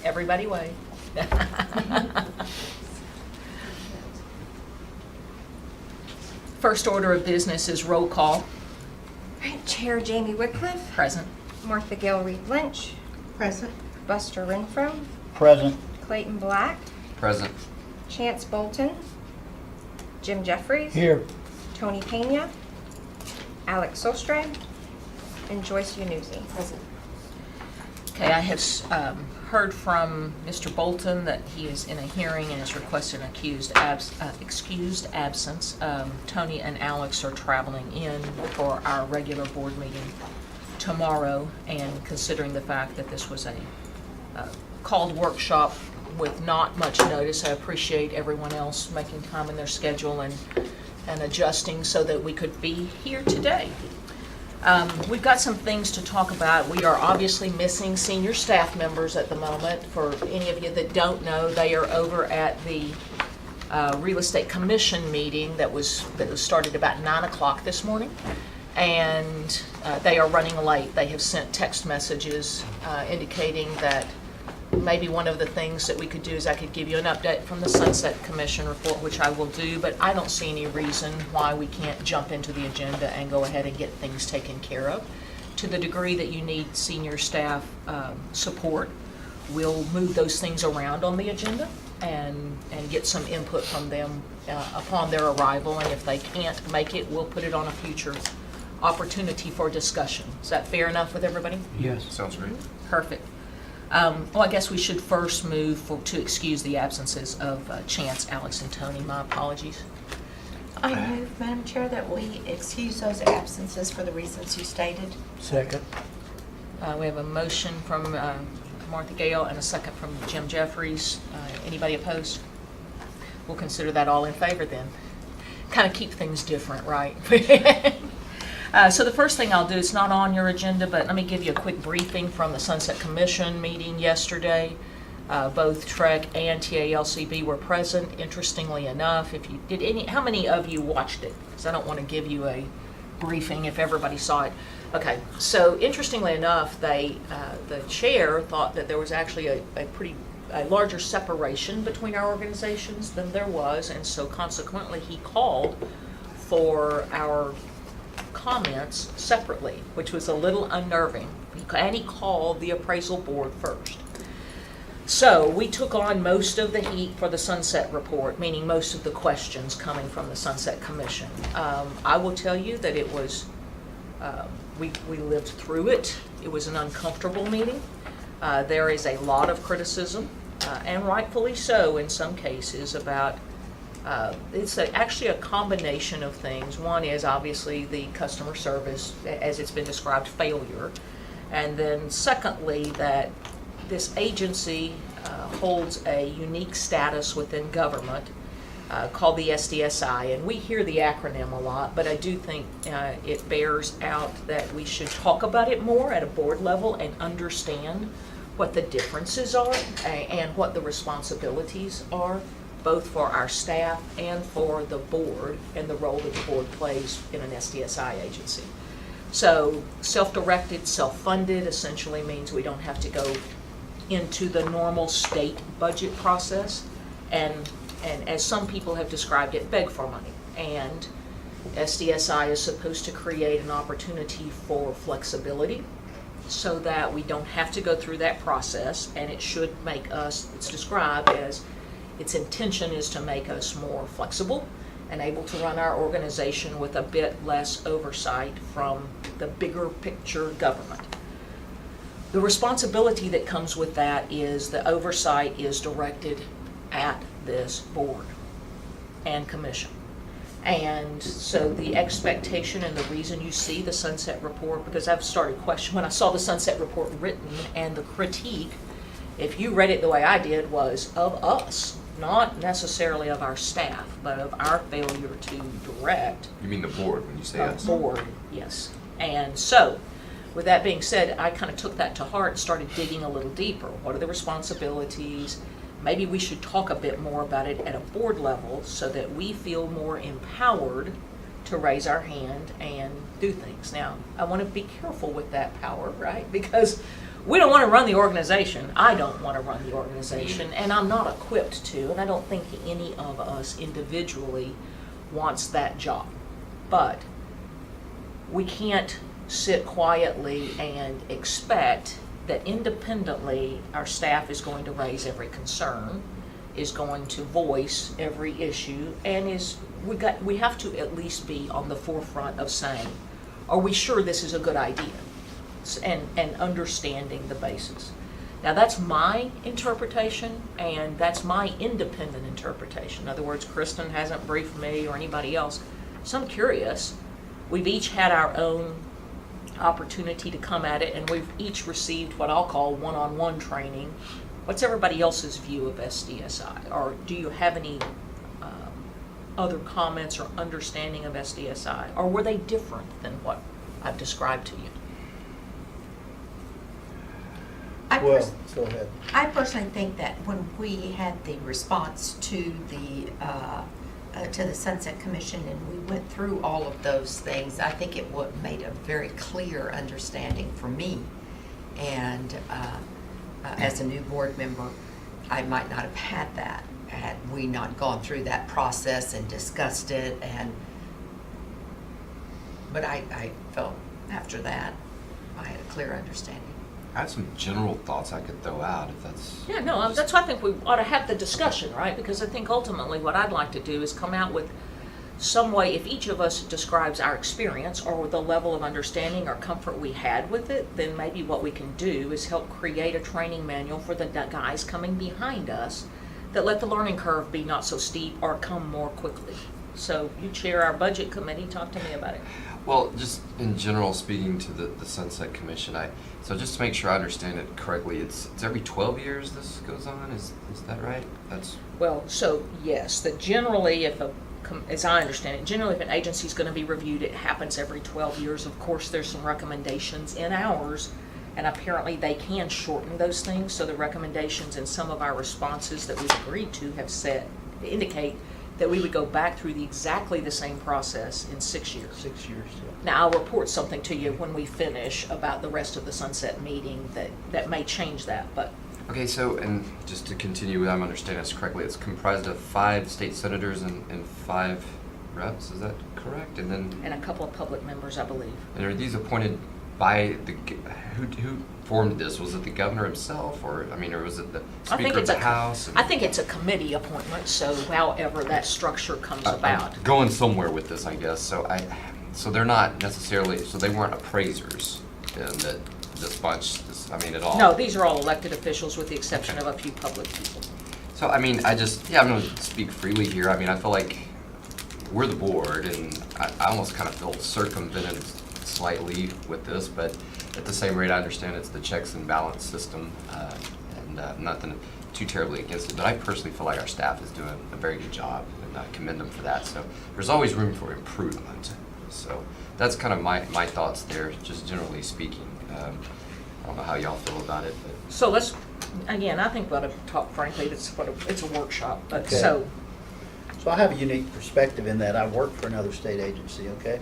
Everybody wave. First order of business is roll call. Right, Chair Jamie Wycliffe, Present. Martha Gale Reed Lynch, Present. Buster Renfro, Present. Clayton Black, Present. Chance Bolton, Jim Jeffries, Here. Tony Pena, Alex Solstad, and Joyce Yanuzzi. Present. Okay, I have heard from Mr. Bolton that he is in a hearing and is requesting excused absence. Tony and Alex are traveling in for our regular board meeting tomorrow, and considering the fact that this was a called workshop with not much notice, I appreciate everyone else making time in their schedule and adjusting so that we could be here today. We've got some things to talk about. We are obviously missing senior staff members at the moment. For any of you that don't know, they are over at the Real Estate Commission meeting that was started about 9 o'clock this morning, and they are running late. They have sent text messages indicating that maybe one of the things that we could do is I could give you an update from the Sunset Commission report, which I will do, but I don't see any reason why we can't jump into the agenda and go ahead and get things taken care of. To the degree that you need senior staff support, we'll move those things around on the agenda and get some input from them upon their arrival, and if they can't make it, we'll put it on a future opportunity for discussion. Is that fair enough with everybody? Yes. Sounds great. Perfect. Well, I guess we should first move to excuse the absences of Chance, Alex, and Tony. My apologies. I move, Madam Chair, that we excuse those absences for the reasons you stated. Second. We have a motion from Martha Gale and a second from Jim Jeffries. Anybody opposed? We'll consider that all in favor then. Kind of keep things different, right? So the first thing I'll do, it's not on your agenda, but let me give you a quick briefing from the Sunset Commission meeting yesterday. Both TREC and TALCB were present. Interestingly enough, how many of you watched it? Because I don't want to give you a briefing if everybody saw it. Okay, so interestingly enough, the chair thought that there was actually a larger separation between our organizations than there was, and so consequently he called for our comments separately, which was a little unnerving, and he called the appraisal board first. So we took on most of the heat for the Sunset report, meaning most of the questions coming from the Sunset Commission. I will tell you that it was, we lived through it. It was an uncomfortable meeting. There is a lot of criticism, and rightfully so in some cases, about it's actually a combination of things. One is obviously the customer service, as it's been described, failure. And then secondly, that this agency holds a unique status within government called the SDSI. And we hear the acronym a lot, but I do think it bears out that we should talk about it more at a board level and understand what the differences are and what the responsibilities are, both for our staff and for the board and the role that the board plays in an SDSI agency. So self-directed, self-funded essentially means we don't have to go into the normal state budget process and as some people have described it, beg for money. And SDSI is supposed to create an opportunity for flexibility so that we don't have to go through that process, and it should make us, it's described as its intention is to make us more flexible and able to run our organization with a bit less oversight from the bigger picture government. The responsibility that comes with that is the oversight is directed at this board and commission. And so the expectation and the reason you see the Sunset report, because I've started questioning, when I saw the Sunset report written and the critique, if you read it the way I did, was of us. Not necessarily of our staff, but of our failure to direct. You mean the board when you say us? Board, yes. And so, with that being said, I kind of took that to heart and started digging a little deeper. What are the responsibilities? Maybe we should talk a bit more about it at a board level so that we feel more empowered to raise our hand and do things. Now, I want to be careful with that power, right? Because We don't want to run the organization. I don't want to run the organization, and I'm not equipped to, and I don't think any of us individually wants that job. But we can't sit quietly and expect that independently our staff is going to raise every concern, is going to voice every issue, and we have to at least be on the forefront of saying, are we sure this is a good idea? And understanding the basis. Now that's my interpretation, and that's my independent interpretation. In other words, Kristen hasn't briefed me or anybody else, so I'm curious. We've each had our own opportunity to come at it, and we've each received what I'll call one-on-one training. What's everybody else's view of SDSI? Or do you have any other comments or understanding of SDSI? Or were they different than what I've described to you? Well, go ahead. I personally think that when we had the response to the Sunset Commission and we went through all of those things, I think it made a very clear understanding for me. And as a new board member, I might not have had that had we not gone through that process and discussed it. But I felt after that I had a clear understanding. I have some general thoughts I could throw out if that's. Yeah, no, that's why I think we ought to have the discussion, right? Because I think ultimately what I'd like to do is come out with some way, if each of us describes our experience or the level of understanding or comfort we had with it, then maybe what we can do is help create a training manual for the guys coming behind us that let the learning curve be not so steep or come more quickly. So you chair our budget committee, talk to me about it. Well, just in general, speaking to the Sunset Commission, so just to make sure I understand it correctly, it's every 12 years this goes on. Is that right? That's Well, so yes, that generally as I understand it, generally if an agency is going to be reviewed, it happens every 12 years. Of course, there's some recommendations in ours, and apparently they can shorten those things. So the recommendations in some of our responses that we've agreed to have indicate that we would go back through exactly the same process in 6 years. 6 years, yeah. Now, I'll report something to you when we finish about the rest of the Sunset meeting that may change that, but okay. So, and just to continue, I'm understanding this correctly. It's comprised of 5 state senators and 5 reps. Is that correct? And then and a couple of public members, I believe. and are these appointed by who formed this? Was it the governor himself, or was it the Speaker of the House? I think it's a committee appointment, so however that structure comes about. I'm going somewhere with this, I guess. So they're not necessarily. So they weren't appraisers in this bunch. At all. No, these are all elected officials with the exception of a few public people. So I'm going to speak freely here. I feel like we're the board, and I almost kind of feel circumvented slightly with this, but at the same rate, I understand it's the checks and balance system, and nothing too terribly against it, but I personally feel like our staff is doing a very good job, and I commend them for that. So there's always room for improvement. So that's kind of my thoughts there, just generally speaking. I don't know how y'all feel about it, but. So let's, again, I think we ought to talk frankly, it's a workshop, but Okay. so. So I have a unique perspective in that I work for another state agency, okay?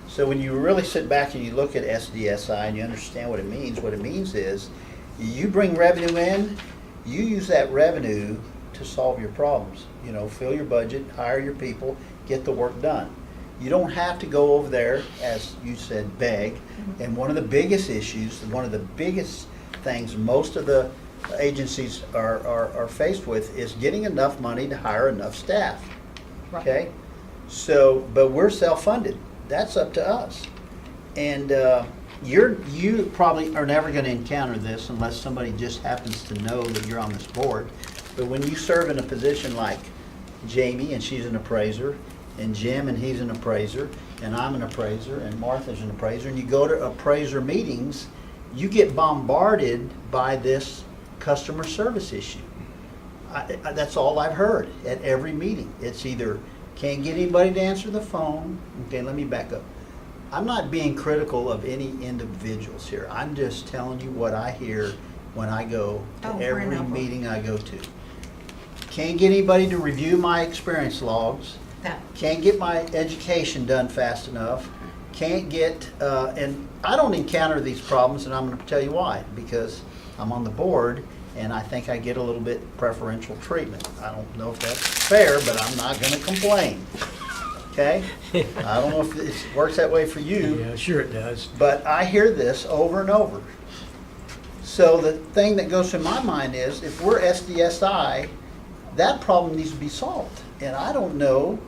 So when you really sit back and you look at SDSI and you understand what it means is you bring revenue in, you use that revenue to solve your problems. Fill your budget, hire your people, get the work done. You don't have to go over there, as you said, beg. And one of the biggest issues, one of the biggest things most of the agencies are faced with is getting enough money to hire enough staff. Right. Okay? So, but we're self-funded. That's up to us. And you probably are never going to encounter this unless somebody just happens to know that you're on this board. But when you serve in a position like Jamie, and she's an appraiser, and Jim, and he's an appraiser, and I'm an appraiser, and Martha's an appraiser, and you go to appraiser meetings, you get bombarded by this customer service issue. That's all I've heard at every meeting. It's either can't get anybody to answer the phone. Okay, let me back up. I'm not being critical of any individuals here. I'm just telling you what I hear when I go to Over and every over. meeting I go to. Can't get anybody to review my experience logs. That, Can't get my education done fast enough. can't get, and I don't encounter these problems, and I'm going to tell you why. Because I'm on the board, and I think I get a little bit preferential treatment. I don't know if that's fair, but I'm not going to complain. Okay? I don't know if it works that way for you. Yeah, sure it does. But I hear this over and over. So the thing that goes through my mind is, if we're SDSI, that problem needs to be solved. And I don't know,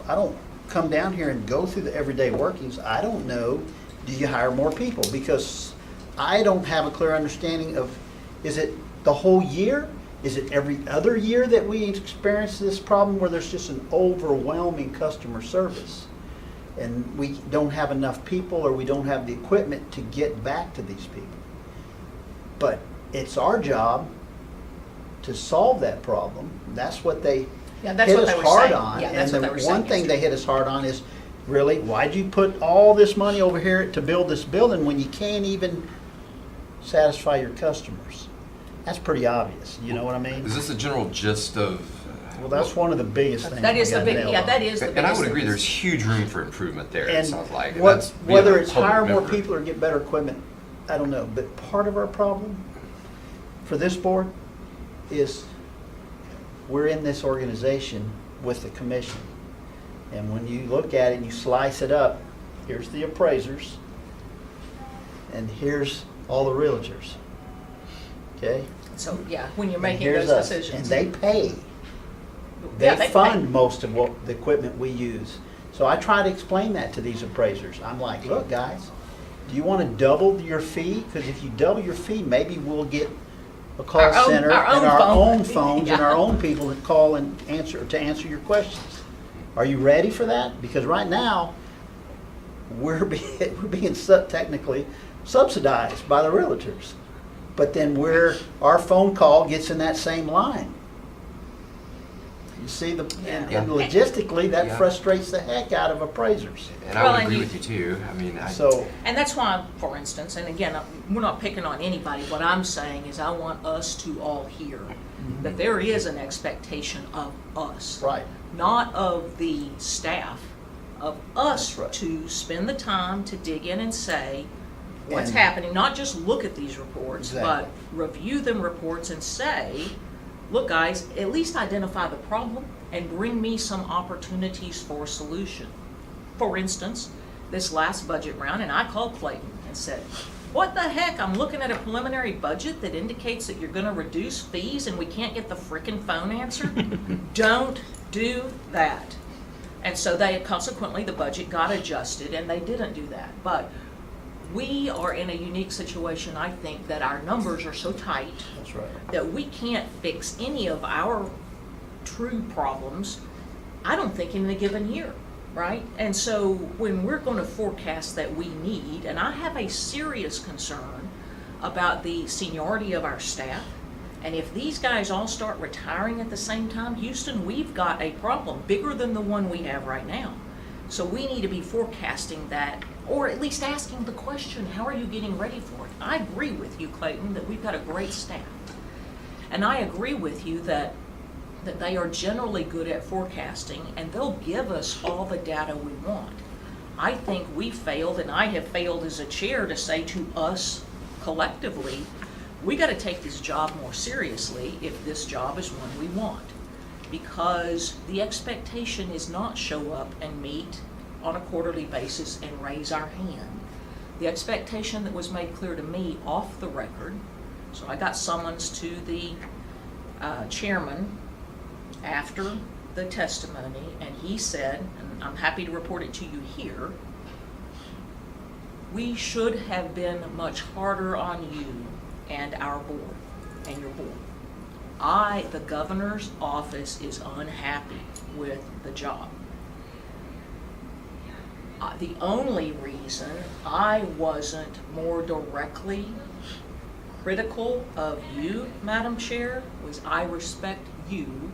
I don't come down here and go through the everyday workings. I don't know, do you hire more people? Because I don't have a clear understanding of, is it the whole year? Is it every other year that we experience this problem where there's just an overwhelming customer service? And we don't have enough people, or we don't have the equipment to get back to these people. But it's our job to solve that problem. That's what they Yeah, that's hit what us they were hard saying. on. Yeah, that's what And they the were saying one thing they yesterday. hit us hard on is, really, why'd you put all this money over here to build this building when you can't even satisfy your customers? That's pretty obvious, you know what I mean? Is this the general gist of? Well, that's one of the biggest things. That we is the gotta big, nail yeah, on. that is the biggest. And I would thing. agree, there's huge room for improvement there, it And sounds like. and what- that's being whether a it's public hire more member. people or get better equipment, I don't know. But part of our problem for this board is we're in this organization with the commission. And when you look at it and you slice it up, here's the appraisers, and here's all the realtors. Okay? So, yeah, when you're And making here's those us. decisions. And they pay. Yeah, They pay. fund most of what, the equipment we use. So I try to explain that to these appraisers. I'm like, look, guys, do you want to double your fee? Because if you double your fee, maybe we'll get a call Our own- center our and own our phone. own phones and Yeah. our own people that call and answer your questions. Are you ready for that? Because right now, we're being technically subsidized by the realtors. But then our phone call gets in that same line. You see, and Yeah. logistically, that Yeah. frustrates the heck out of appraisers. And I Well, would and agree you- with you too, I mean, So, And that's why, for instance, and again, we're not picking on anybody, what I'm saying is I want us to all hear that there is an expectation of us. right, Not of the staff, of us That's right. to spend the time to dig in and say what's And- happening, not just look at these reports, but Exactly. review them reports and say, look guys, at least identify the problem and bring me some opportunities for solution. For instance, this last budget round, and I called Clayton and said, what the heck, I'm looking at a preliminary budget that indicates that you're gonna reduce fees and we can't get the frickin' phone answered? Don't do that. And so consequently, the budget got adjusted and they didn't do that. But we are in a unique situation, I think, that our numbers are so tight that's right. that we can't fix any of our true problems, I don't think, in a given year, right? And so when we're going to forecast that we need, and I have a serious concern about the seniority of our staff, and if these guys all start retiring at the same time, Houston, we've got a problem bigger than the one we have right now. So we need to be forecasting that, or at least asking the question, how are you getting ready for it? I agree with you, Clayton, that we've got a great staff. And I agree with you that they are generally good at forecasting and they'll give us all the data we want. I think we failed, and I have failed as a chair to say to us collectively, we got to take this job more seriously if this job is one we want. Because the expectation is not show up and meet on a quarterly basis and raise our hand. The expectation that was made clear to me off the record, so I got summons to the chairman after the testimony, and he said, and I'm happy to report it to you here, we should have been much harder on you and our board, and your board. The governor's office is unhappy with the job. The only reason I wasn't more directly critical of you, Madam Chair, was I respect you,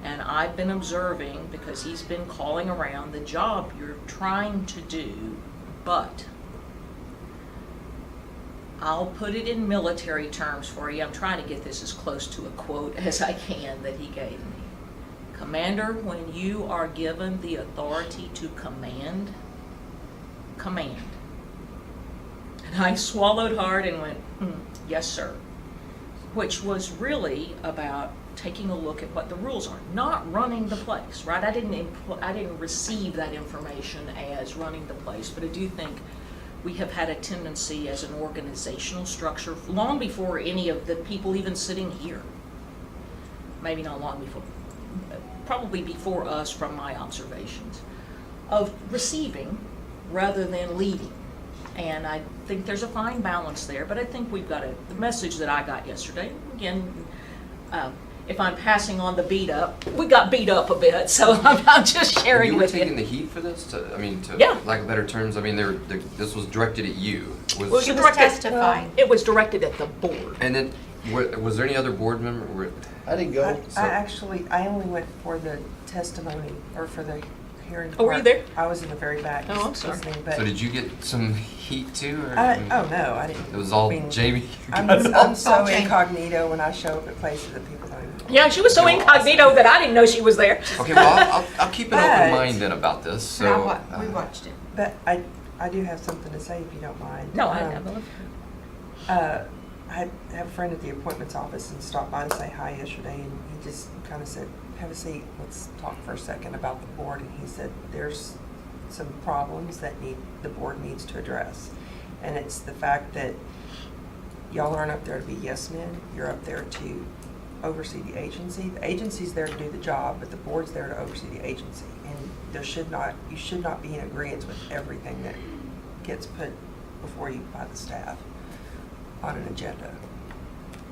and I've been observing, because he's been calling around, the job you're trying to do, but I'll put it in military terms for you. I'm trying to get this as close to a quote as I can that he gave me. Commander, when you are given the authority to command, command. And I swallowed hard and went, yes, sir. Which was really about taking a look at what the rules are, not running the place, right? I didn't receive that information as running the place, but I do think we have had a tendency as an organizational structure, long before any of the people even sitting here, maybe not long before, probably before us from my observations, of receiving rather than leading. And I think there's a fine balance there, but I think we've got the message that I got yesterday, again, if I'm passing on the beat up, we got beat up a bit, so I'm just sharing You were with taking you. the heat for this, to Yeah. lack of better terms, this was directed at you. Well, She you was directed- testifying. It was directed at the board. And then, was there any other board member? I didn't go. I only went for the testimony, or for the hearing part. Oh, were you there? I was in the very back. Oh, I'm sorry. listening, but, So did you get some heat too? Or, oh, no, I didn't. It was all I mean, Jamie. I'm so all Jamie. incognito when I show up at places that people don't even know. Yeah, she was so incognito that I didn't know she was there. Okay, well, I'll keep an open But- mind then about this, so. Now what? We watched it. But I do have something to say, if you don't mind. No, I I have a friend at the appointments office and stopped by to say hi yesterday, and he just kind of said, have a seat, let's talk for a second about the board. And he said, there's some problems that the board needs to address. And it's the fact that y'all aren't up there to be yes men, you're up there to oversee the agency. The agency's there to do the job, but the board's there to oversee the agency. And you should not be in agreement with everything that gets put before you by the staff on an agenda.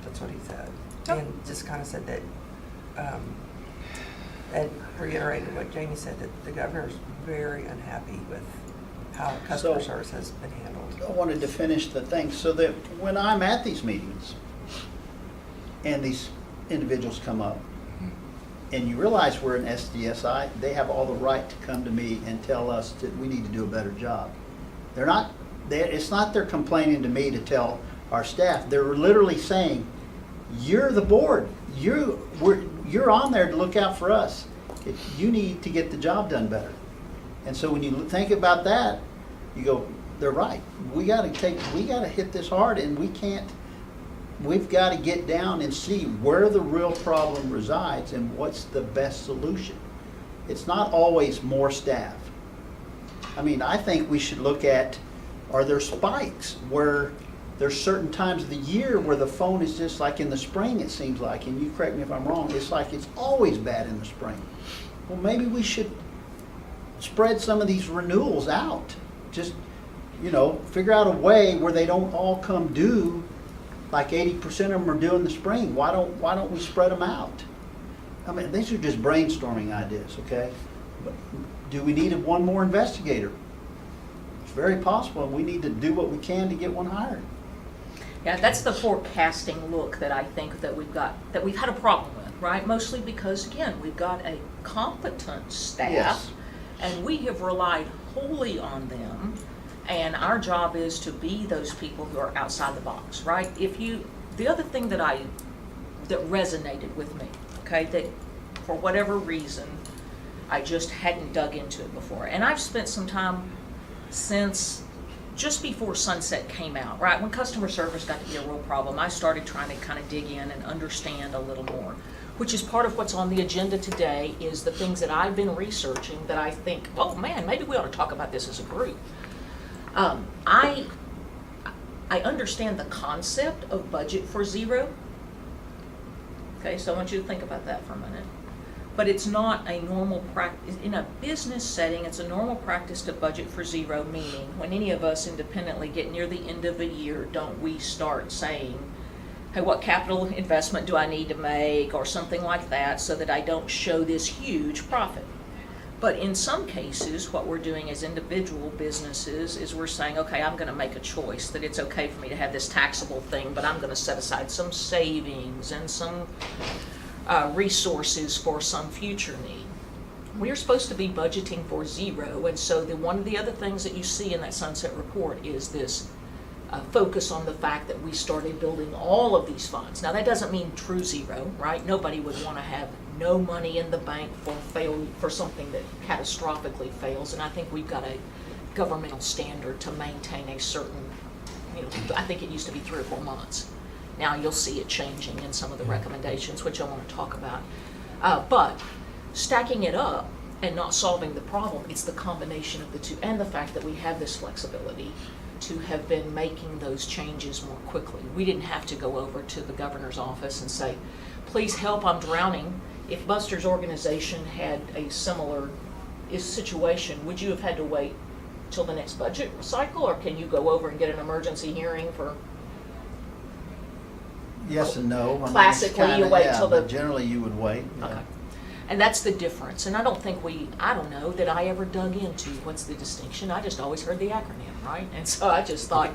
That's what he said. Oh. And just kind of said that, and reiterated what Jamie said, that the governor's very unhappy with how customer So- service has been handled. I wanted to finish the thing so that when I'm at these meetings and these individuals come up and you realize we're an SDSI, they have all the right to come to me and tell us that we need to do a better job. It's not they're complaining to me to tell our staff. They're literally saying, you're the board. You're on there to look out for us. You need to get the job done better. And so when you think about that, you go, they're right. We got to hit this hard, and we've got to get down and see where the real problem resides and what's the best solution. It's not always more staff. I mean, I think we should look at, are there spikes where there's certain times of the year where the phone is just like in the spring, it seems like, and you correct me if I'm wrong, it's like it's always bad in the spring. Well, maybe we should spread some of these renewals out. Just, figure out a way where they don't all come due, like 80% of them are due in the spring. Why don't we spread them out? I mean, these are just brainstorming ideas, okay? But do we need one more investigator? It's very possible, and we need to do what we can to get one hired. Yeah, that's the forecasting look that I think that we've had a problem with, right? Mostly because, again, we've got a competent staff, Yes. and we have relied wholly on them, and our job is to be those people who are outside the box, right? The other thing that resonated with me, okay, that for whatever reason, I just hadn't dug into it before, and I've spent some time since just before Sunset came out, right? When customer service got to be a real problem, I started trying to kind of dig in and understand a little more, which is part of what's on the agenda today, is the things that I've been researching that I think, oh man, maybe we ought to talk about this as a group. I understand the concept of budget for zero. Okay, so I want you to think about that for a minute. But it's not a normal practice. In a business setting, it's a normal practice to budget for zero, meaning when any of us independently get near the end of a year, don't we start saying, hey, what capital investment do I need to make, or something like that, so that I don't show this huge profit. But in some cases, what we're doing as individual businesses is we're saying, okay, I'm going to make a choice that it's okay for me to have this taxable thing, but I'm going to set aside some savings and some resources for some future need. We're supposed to be budgeting for zero, and so one of the other things that you see in that Sunset report is this focus on the fact that we started building all of these funds. Now that doesn't mean true zero, right? Nobody would want to have no money in the bank for something that catastrophically fails, and I think we've got a governmental standard to maintain a certain, I think it used to be 3 or 4 months. Now you'll see it changing in some of the recommendations, which I want to talk about. But stacking it up and not solving the problem, it's the combination of the two, and the fact that we have this flexibility to have been making those changes more quickly. We didn't have to go over to the governor's office and say, please help, I'm drowning. If Buster's organization had a similar situation, would you have had to wait till the next budget cycle, or can you go over and get an emergency hearing for? Yes and no. I mean, it's Classically, you kinda- wait yeah, till the- but generally you would wait. yeah. Okay. And that's the difference. And I don't know that I ever dug into what's the distinction. I just always heard the acronym, right? And so I just thought,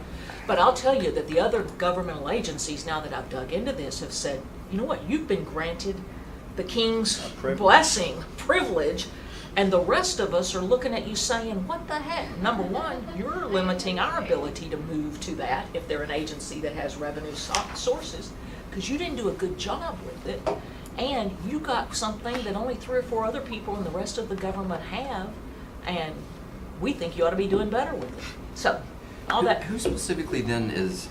but I'll tell you that the other governmental agencies, now that I've dug into this, have said, you know what, you've been granted the king's blessing, privilege, and the rest of us are looking at you saying, what the heck? Number one, you're limiting our ability to move to that if they're an agency that has revenue sources, because you didn't do a good job with it. And you got something that only 3 or 4 other people in the rest of the government have, and we think you ought to be doing better with it. So, all that. Who specifically then is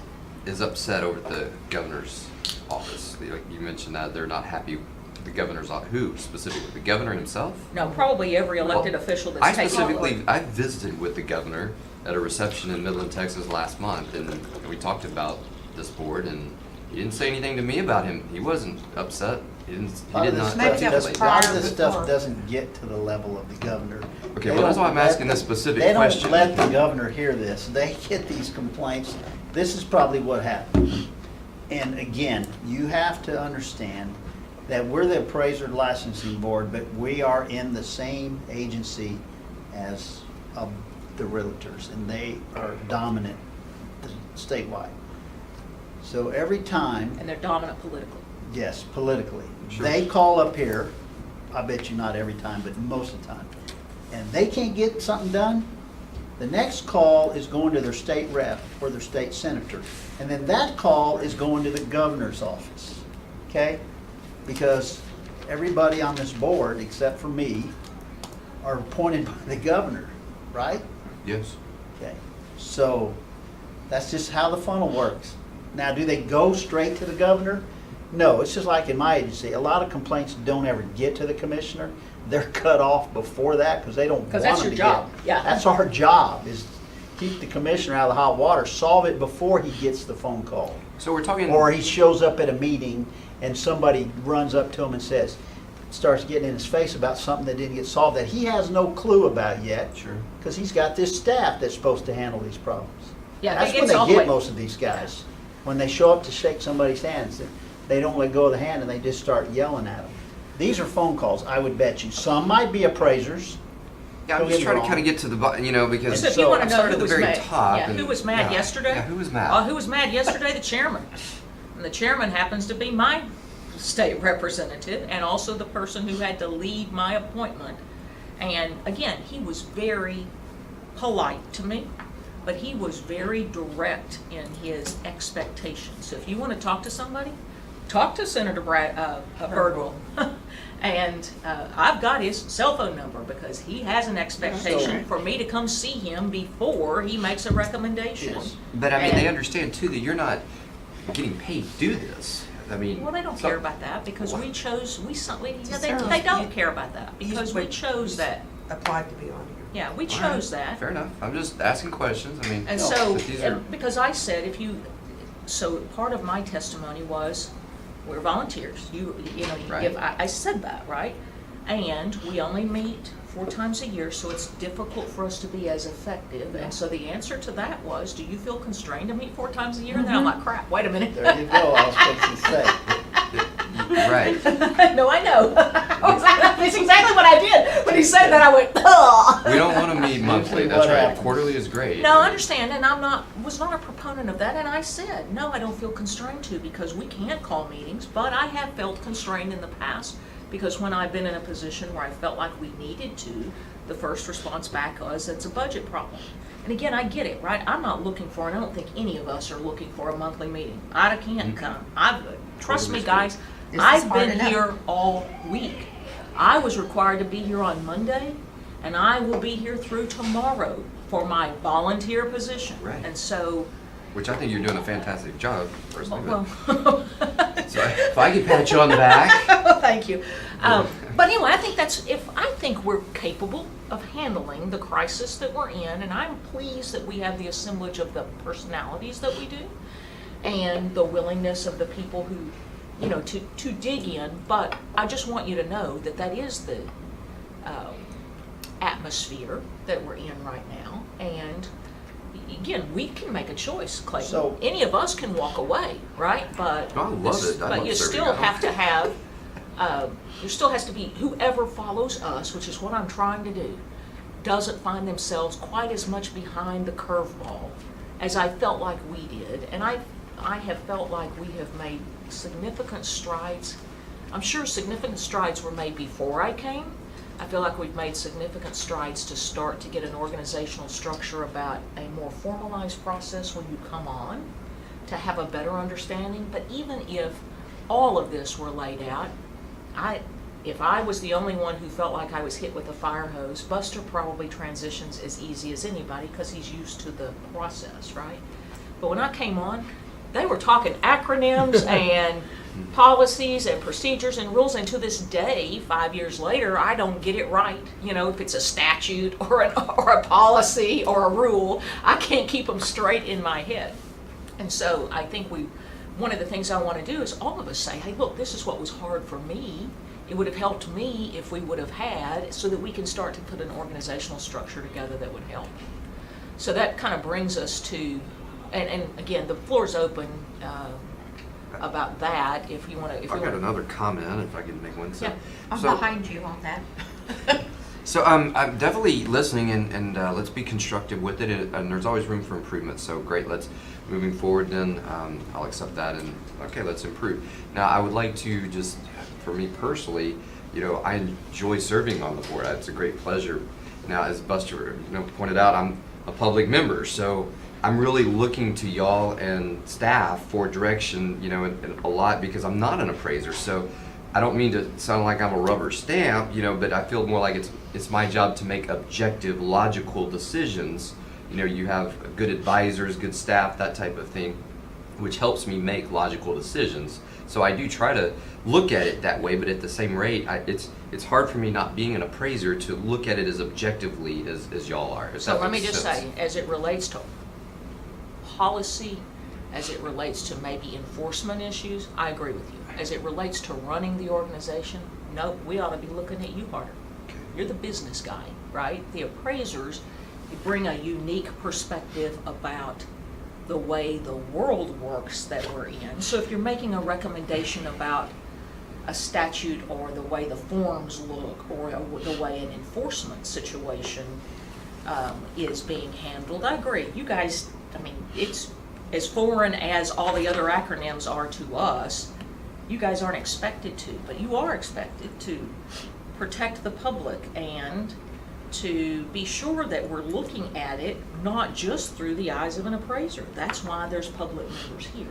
upset over the governor's office? Like you mentioned that they're not happy with the governor's office. Who specifically? The governor himself? No, probably every elected Well, official that's taken. I visited with the governor at a reception in Midland, Texas last month, and we talked about this board, and he didn't say anything to me about him. He wasn't upset. He did not Maybe that was articulate. A lot of prior this stuff before. doesn't get to the level of the governor. Okay, They well, that's don't why I'm let asking this specific They question. don't let the governor hear this. They get these complaints. This is probably what happened. And again, you have to understand that we're the Appraiser Licensing Board, but we are in the same agency as the realtors, and they are dominant statewide. So every time, And they're dominant politically. yes, politically, Sure. they call up here, I bet you not every time, but most of the time, and they can't get something done, the next call is going to their state rep or their state senator. And then that call is going to the governor's office, okay? Because everybody on this board, except for me, are appointed by the governor, right? Yes. Okay, so that's just how the funnel works. Now, do they go straight to the governor? No, it's just like in my agency. A lot of complaints don't ever get to the commissioner. They're cut off before that because they don't want them 'Cause to that's get. your job, yeah. That's our job, is keep the commissioner out of the hot water, solve it before he gets the phone call. So we're talking. Or he shows up at a meeting and somebody runs up to him and starts getting in his face about something that didn't get solved that he has no clue about yet. Sure. Because he's got this staff that's supposed to handle these problems. Yeah, That's it when gets all they the get way- most of these guys. When they show up to shake somebody's hands, they don't let go of the hand and they just start yelling at them. These are phone calls, I would bet you. Some might be appraisers. Yeah, I'm Don't just get me trying to wrong. kind of get to the because So if you want to I'm know starting who at was the very mad, top. yeah, and- who was mad yeah, yesterday? Yeah, who was mad? Who was mad yesterday? The chairman. And the chairman happens to be my state representative and also the person who had to lead my appointment. And again, he was very polite to me, but he was very direct in his expectations. So if you want to talk to somebody, talk to Senator Birdwell. And I've got his cell phone number because he has an expectation for me to come see him before he makes a recommendation. Yes. But I mean, they And- understand too that you're not getting paid to do this. I mean. Well, they don't so- care about that because we chose, It's they their- don't care about that because we chose that. Applied to be on here. Yeah, we All right, chose that. Fair enough. I'm just asking questions. I mean. And No, so, but these are- because I said so part of my testimony was, we're volunteers. You know, you Right. give, I said that, right? And we only meet 4 times a year, so it's difficult for us to be as effective. And so the answer to that was, do you feel constrained to meet 4 times a year? And then I'm like, crap, wait a minute. There you go, I was supposed to say. Right. No, I know. That's exactly what I did. When he said that, I went, ugh. We don't want to meet monthly. That's What right. happened? Quarterly is great. No, I understand, and was not a proponent of that, and I said, no, I don't feel constrained to, because we can't call meetings, but I have felt constrained in the past, because when I've been in a position where I felt like we needed to, the first response back was, it's a budget problem. And again, I get it, right? I'm not looking for, and I don't think any of us are looking for a monthly meeting. I can't come. Trust me, guys, This is I've hard been enough. here all week. I was required to be here on Monday, and I will be here through tomorrow for my volunteer position. Right. And so, Which I think you're doing a fantastic job, personally. well, So if I could pat you on the back. thank you. But anyway, I think we're capable of handling the crisis that we're in, and I'm pleased that we have the assemblage of the personalities that we do, and the willingness of the people who, you know, to dig in. But I just want you to know that that is the atmosphere that we're in right now, and again, we can make a choice, Clayton. So- Any of us can walk away, right? But I love it. I but love you serving. still have to have. There still has to be whoever follows us, which is what I'm trying to do, doesn't find themselves quite as much behind the curveball as I felt like we did, and I have felt like we have made significant strides. I'm sure significant strides were made before I came. I feel like we've made significant strides to start to get an organizational structure about a more formalized process when you come on, to have a better understanding. But even if all of this were laid out, if I was the only one who felt like I was hit with a fire hose, Buster probably transitions as easy as anybody because he's used to the process, right? But when I came on, they were talking acronyms and policies and procedures and rules, and to this day, 5 years later, I don't get it right. You know, if it's a statute or a policy or a rule, I can't keep them straight in my head. And so I think one of the things I want to do is all of us say, hey, look, this is what was hard for me. It would have helped me if we would have had, so that we can start to put an organizational structure together that would help. So that kind of brings us to, and again, the floor's open about that if you want to. I've got another comment, if I can make one. So, Yeah. I'm so- behind you on that. So I'm definitely listening, and let's be constructive with it, and there's always room for improvement, so great, moving forward then, I'll accept that, and okay, let's improve. Now, I would like to just, for me personally, you know, I enjoy serving on the board, it's a great pleasure. Now, as Buster, you know, pointed out, I'm a public member, so I'm really looking to y'all and staff for direction, you know, and a lot, because I'm not an appraiser, so I don't mean to sound like I'm a rubber stamp, you know, but I feel more like it's my job to make objective, logical decisions. You know, you have good advisors, good staff, that type of thing, which helps me make logical decisions. So I do try to look at it that way, but at the same rate, it's hard for me, not being an appraiser, to look at it as objectively as y'all are. if So that let me makes just sense. say, as it relates to policy, as it relates to maybe enforcement issues, I agree with you. As it relates to running the organization, no, we ought to be looking at you harder. You're the business guy, right? The appraisers bring a unique perspective about the way the world works that we're in. So if you're making a recommendation about a statute or the way the forms look or the way an enforcement situation is being handled, I agree. You guys, I mean, it's as foreign as all the other acronyms are to us. You guys aren't expected to, but you are expected to protect the public and to be sure that we're looking at it not just through the eyes of an appraiser. That's why there's public members here.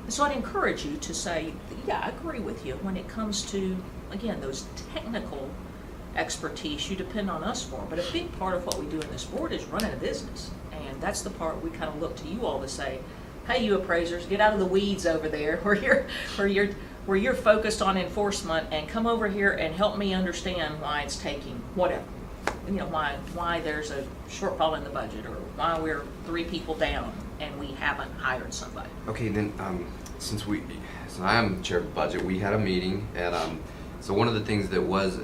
And so I'd encourage you to say, yeah, I agree with you when it comes to, again, those technical expertise you depend on us for. But a big part of what we do in this board is running a business. And that's the part we kind of look to you all to say, hey, you appraisers, get out of the weeds over there where you're focused on enforcement, and come over here and help me understand why it's taking whatever. You know, why there's a shortfall in the budget, or why we're 3 people down and we haven't hired somebody. Okay, then, since I am chair of the budget, we had a meeting, and so one of the things that was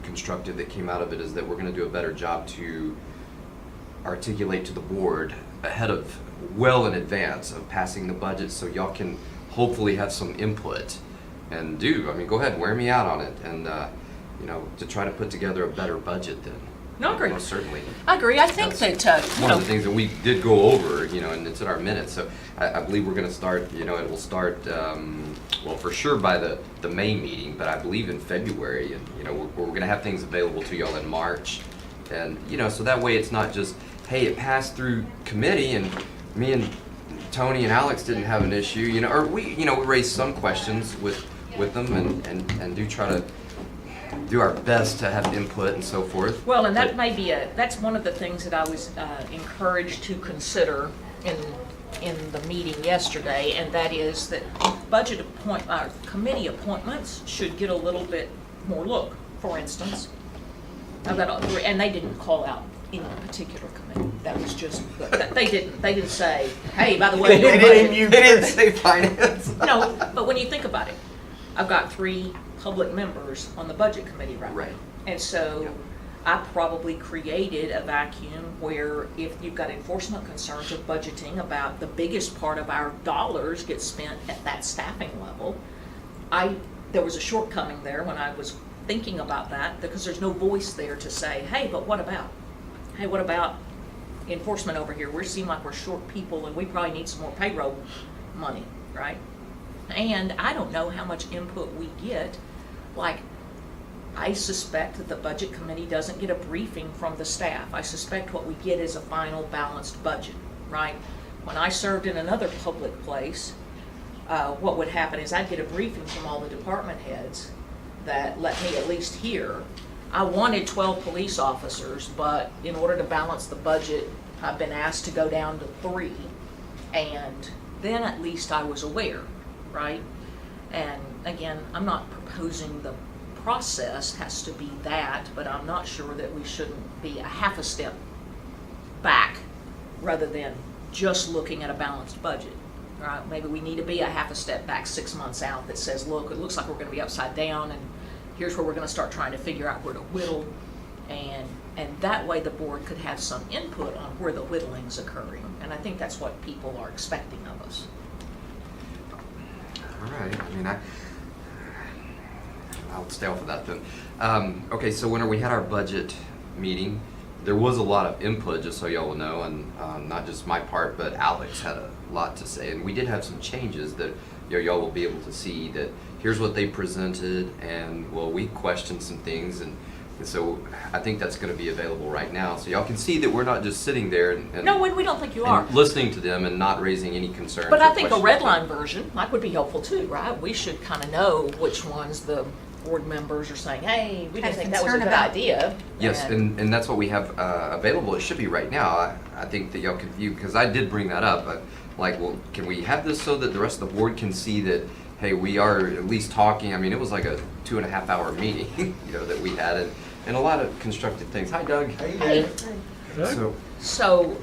constructive that came out of it is that we're going to do a better job to articulate to the board well in advance of passing the budget, so y'all can hopefully have some input and go ahead, wear me out on it, and you know, to try to put together a better budget then. No, I agree. Most certainly. I agree. I think That's that, one of the things that we did go over, you know, and it's in our minutes. So I believe we're going to start, you know, it will start, well, for sure by the May meeting, but I believe in February. And, you know, we're going to have things available to y'all in March. And, you know, so that way it's not just, hey, it passed through committee and me and Tony and Alex didn't have an issue, you know, or we raised some questions with them and do try to do our best to have input and so forth. Well, and that But- may be that's one of the things that I was encouraged to consider in the meeting yesterday, and that is that committee appointments should get a little bit more look. For instance, and they didn't call out any particular committee. That was just they didn't say, hey, by the way, They didn't say finance. no. But when you think about it, I've got 3 public members on the budget committee right now. Right. And so Yep. I probably created a vacuum where if you've got enforcement concerns of budgeting about the biggest part of our dollars gets spent at that staffing level, there was a shortcoming there when I was thinking about that, because there's no voice there to say, hey, but what about? Hey, what about enforcement over here? We seem like we're short people and we probably need some more payroll money, right? And I don't know how much input we get. Like, I suspect that the budget committee doesn't get a briefing from the staff. I suspect what we get is a final balanced budget, right? When I served in another public place, what would happen is I'd get a briefing from all the department heads that let me at least hear. I wanted 12 police officers, but in order to balance the budget, I've been asked to go down to 3. And then at least I was aware, right? And again, I'm not proposing the process has to be that, but I'm not sure that we shouldn't be a half a step back rather than just looking at a balanced budget, right? Maybe we need to be a half a step back 6 months out that says, look, it looks like we're going to be upside down, and here's where we're going to start trying to figure out where to whittle, and that way the board could have some input on where the whittling's occurring, and I think that's what people are expecting of us. All right, I mean, I'll stay off of that then. Okay, so when we had our budget meeting, there was a lot of input, just so y'all will know, and not just my part, but Alex had a lot to say, and we did have some changes that y'all will be able to see that here's what they presented, and well, we questioned some things, and so I think that's going to be available right now, so y'all can see that we're not just sitting there and No, we don't think you are. and listening to them and not raising any concerns. But or I think a questions. red line version, like, would be helpful too, right? We should kind of know which ones the board members are saying, hey, we didn't Have think that was a concern good about. idea. Yes, and that's what we have available. It should be right now. I think that y'all can view, because I did bring that up. Like, well, can we have this so that the rest of the board can see that, hey, we are at least talking? I mean, it was like a 2.5 hour meeting, that we had, and a lot of constructive things. Hi, Doug. Hey, So,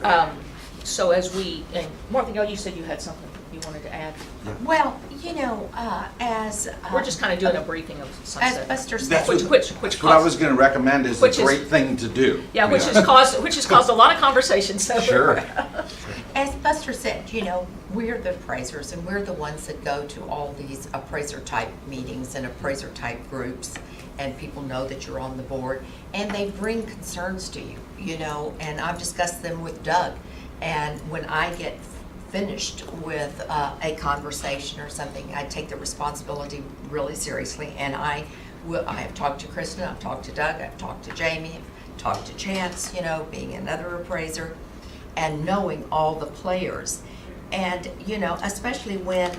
so as and Martha, you said you had something you wanted to add? Well, as. We're just kind of doing a briefing of As sunset. Buster said. That's Which what I was caused, going to recommend is a Which is- great thing to do. yeah, which has caused a lot of conversation, so. Sure. As Buster said, we're the appraisers, and we're the ones that go to all these appraiser-type meetings and appraiser-type groups, and people know that you're on the board, and they bring concerns to you, and I've discussed them with Doug. And when I get finished with a conversation or something, I take the responsibility really seriously, and I have talked to Kristen, I've talked to Doug, I've talked to Jamie, I've talked to Chance, being another appraiser, and knowing all the players. And, especially when,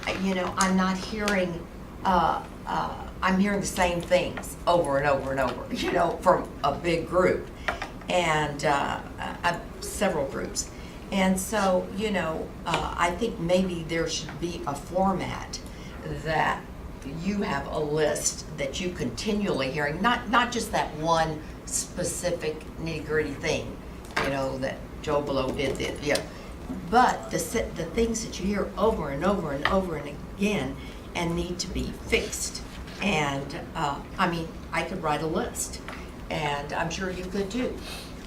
I'm not hearing, I'm hearing the same things over and over and over, from a big group and several groups. And so, I think maybe there should be a format that you have a list that you continually hearing, not just that one specific nitty-gritty thing, that Joe Blow did this, but the things that you hear over and over and over and again and need to be fixed. And, I could write a list, and I'm sure you could too.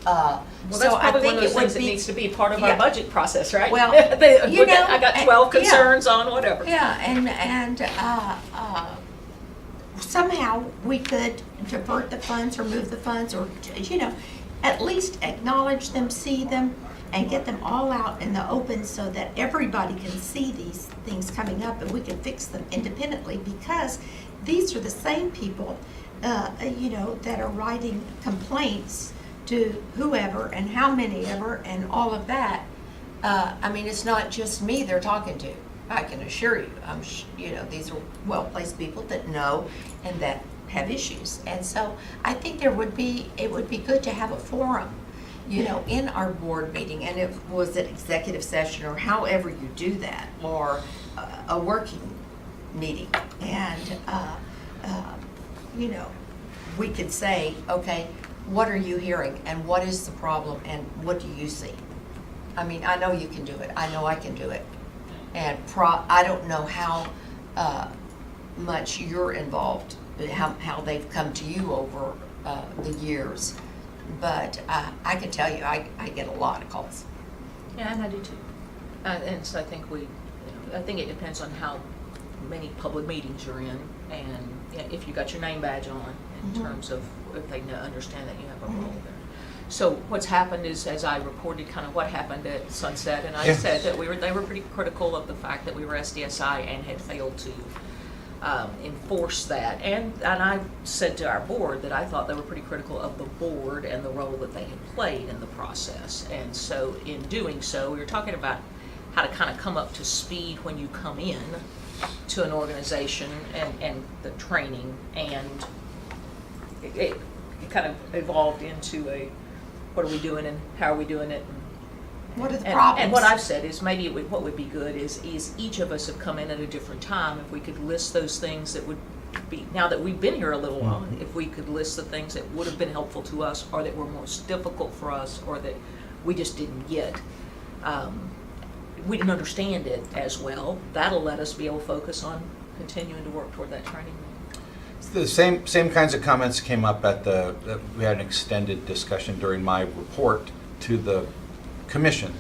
Well, that's probably one of those things that needs to be part of our Yeah. budget process, right? Well, I got 12 yeah. concerns on whatever. Yeah, and somehow we could divert the funds or move the funds, or, at least acknowledge them, see them, and get them all out in the open so that everybody can see these things coming up and we can fix them independently, because these are the same people, that are writing complaints to whoever and how many ever and all of that. It's not just me they're talking to. I can assure you, you know, these are well-placed people that know and that have issues. And so I think it would be good to have a forum, you know, in our board meeting, and it was an executive session or however you do that, or a working meeting. And, you know, we could say, okay, what are you hearing and what is the problem and what do you see? I mean, I know you can do it. I know I can do it. And I don't know how much you're involved, how they've come to you over the years. But I can tell you, I get a lot of calls. Yeah, and I do too. And so I think I think it depends on how many public meetings you're in, and if you got your name badge on, in terms of if they understand that you have a role there. So what's happened is, as I reported kind of what happened at Sunset, and I said that they were pretty critical of the fact that we were SDSI and had failed to enforce that. And I said to our board that I thought they were pretty critical of the board and the role that they had played in the process. And so in doing so, we were talking about how to kind of come up to speed when you come in to an organization and the training, and it kind of evolved into what are we doing and how are we doing it. What are the problems? And what I've said is maybe what would be good is each of us have come in at a different time. If we could list those things that would be, now that we've been here a little while, if we could list the things that would have been helpful to us or that were most difficult for us or that we just didn't get, we didn't understand it as well, that'll let us be able to focus on continuing to work toward that training. The same kinds of comments came up we had an extended discussion during my report to the commission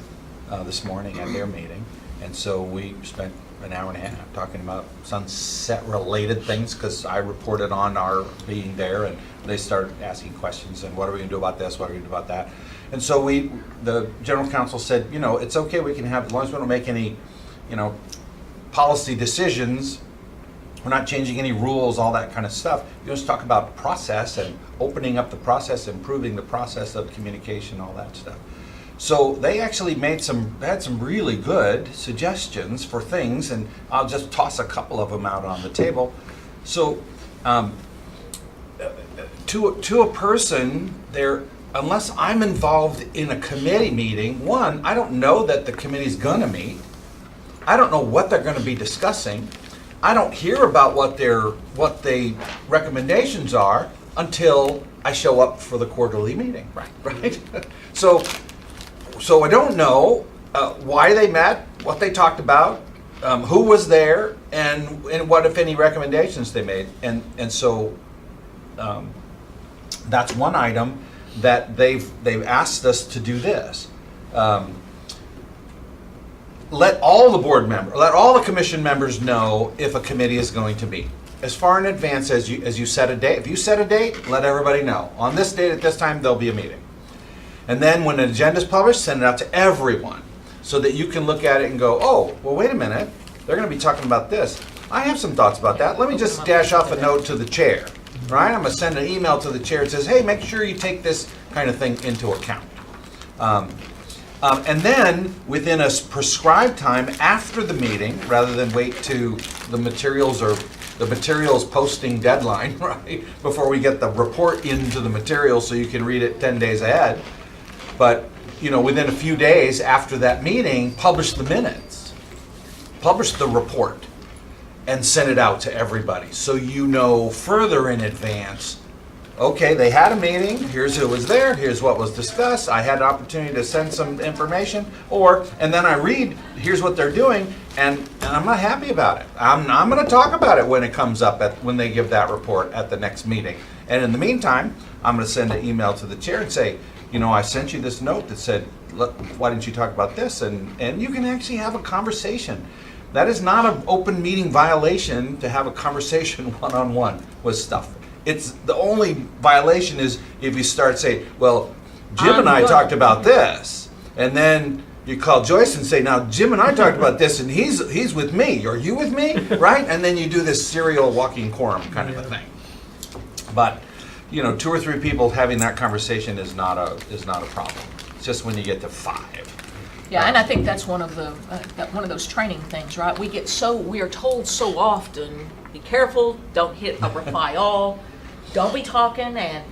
this morning at their meeting. And so we spent an hour and a half talking about sunset-related things, because I reported on our being there, and they started asking questions, and what are we going to do about this, what are we going to do about that? And so the general counsel said, you know, it's okay, we can have, as long as we don't make any, you know, policy decisions, we're not changing any rules, all that kind of stuff. You just talk about process and opening up the process, improving the process of communication, all that stuff. So they actually had some really good suggestions for things, and I'll just toss a couple of them out on the table. So to a person, unless I'm involved in a committee meeting, one, I don't know that the committee's gonna meet. I don't know what they're gonna be discussing. I don't hear about what they recommendations are until I show up for the quarterly meeting. Right? So I don't know why they met, what they talked about, who was there, and what, if any, recommendations they made. And so that's one item that they've asked us to do this. Let all the commission members know if a committee is going to meet. As far in advance as you set a date. If you set a date, let everybody know. On this date at this time, there'll be a meeting. And then when an agenda is published, send it out to everyone so that you can look at it and go, oh, well, wait a minute. They're going to be talking about this. I have some thoughts about that. Let me just dash off a note to the chair, right? I'm going to send an email to the chair that says, hey, make sure you take this kind of thing into account. And then within a prescribed time after the meeting, rather than wait to the materials posting deadline, right, before we get the report into the materials so you can read it 10 days ahead. But, you know, within a few days after that meeting, publish the minutes, publish the report, and send it out to everybody so you know further in advance, okay, they had a meeting, here's who was there, here's what was discussed, I had an opportunity to send some information, and then I read, here's what they're doing, and I'm not happy about it. I'm going to talk about it when it comes up, when they give that report at the next meeting. And in the meantime, I'm going to send an email to the chair and say, you know, I sent you this note that said, why didn't you talk about this? And you can actually have a conversation. That is not an open meeting violation to have a conversation one-on-one with stuff. It's the only violation is if you start saying, well, Jim and I talked about this, and then you call Joyce and say, now Jim and I talked about this, and he's with me. Are you with me? Right? And then you do this serial walking quorum kind of a thing. But you know, 2 or 3 people having that conversation is not a problem. It's just when you get to 5 Yeah, and I think that's one of those training things, right? We are told so often, be careful, don't hit a reply all, don't be talking, and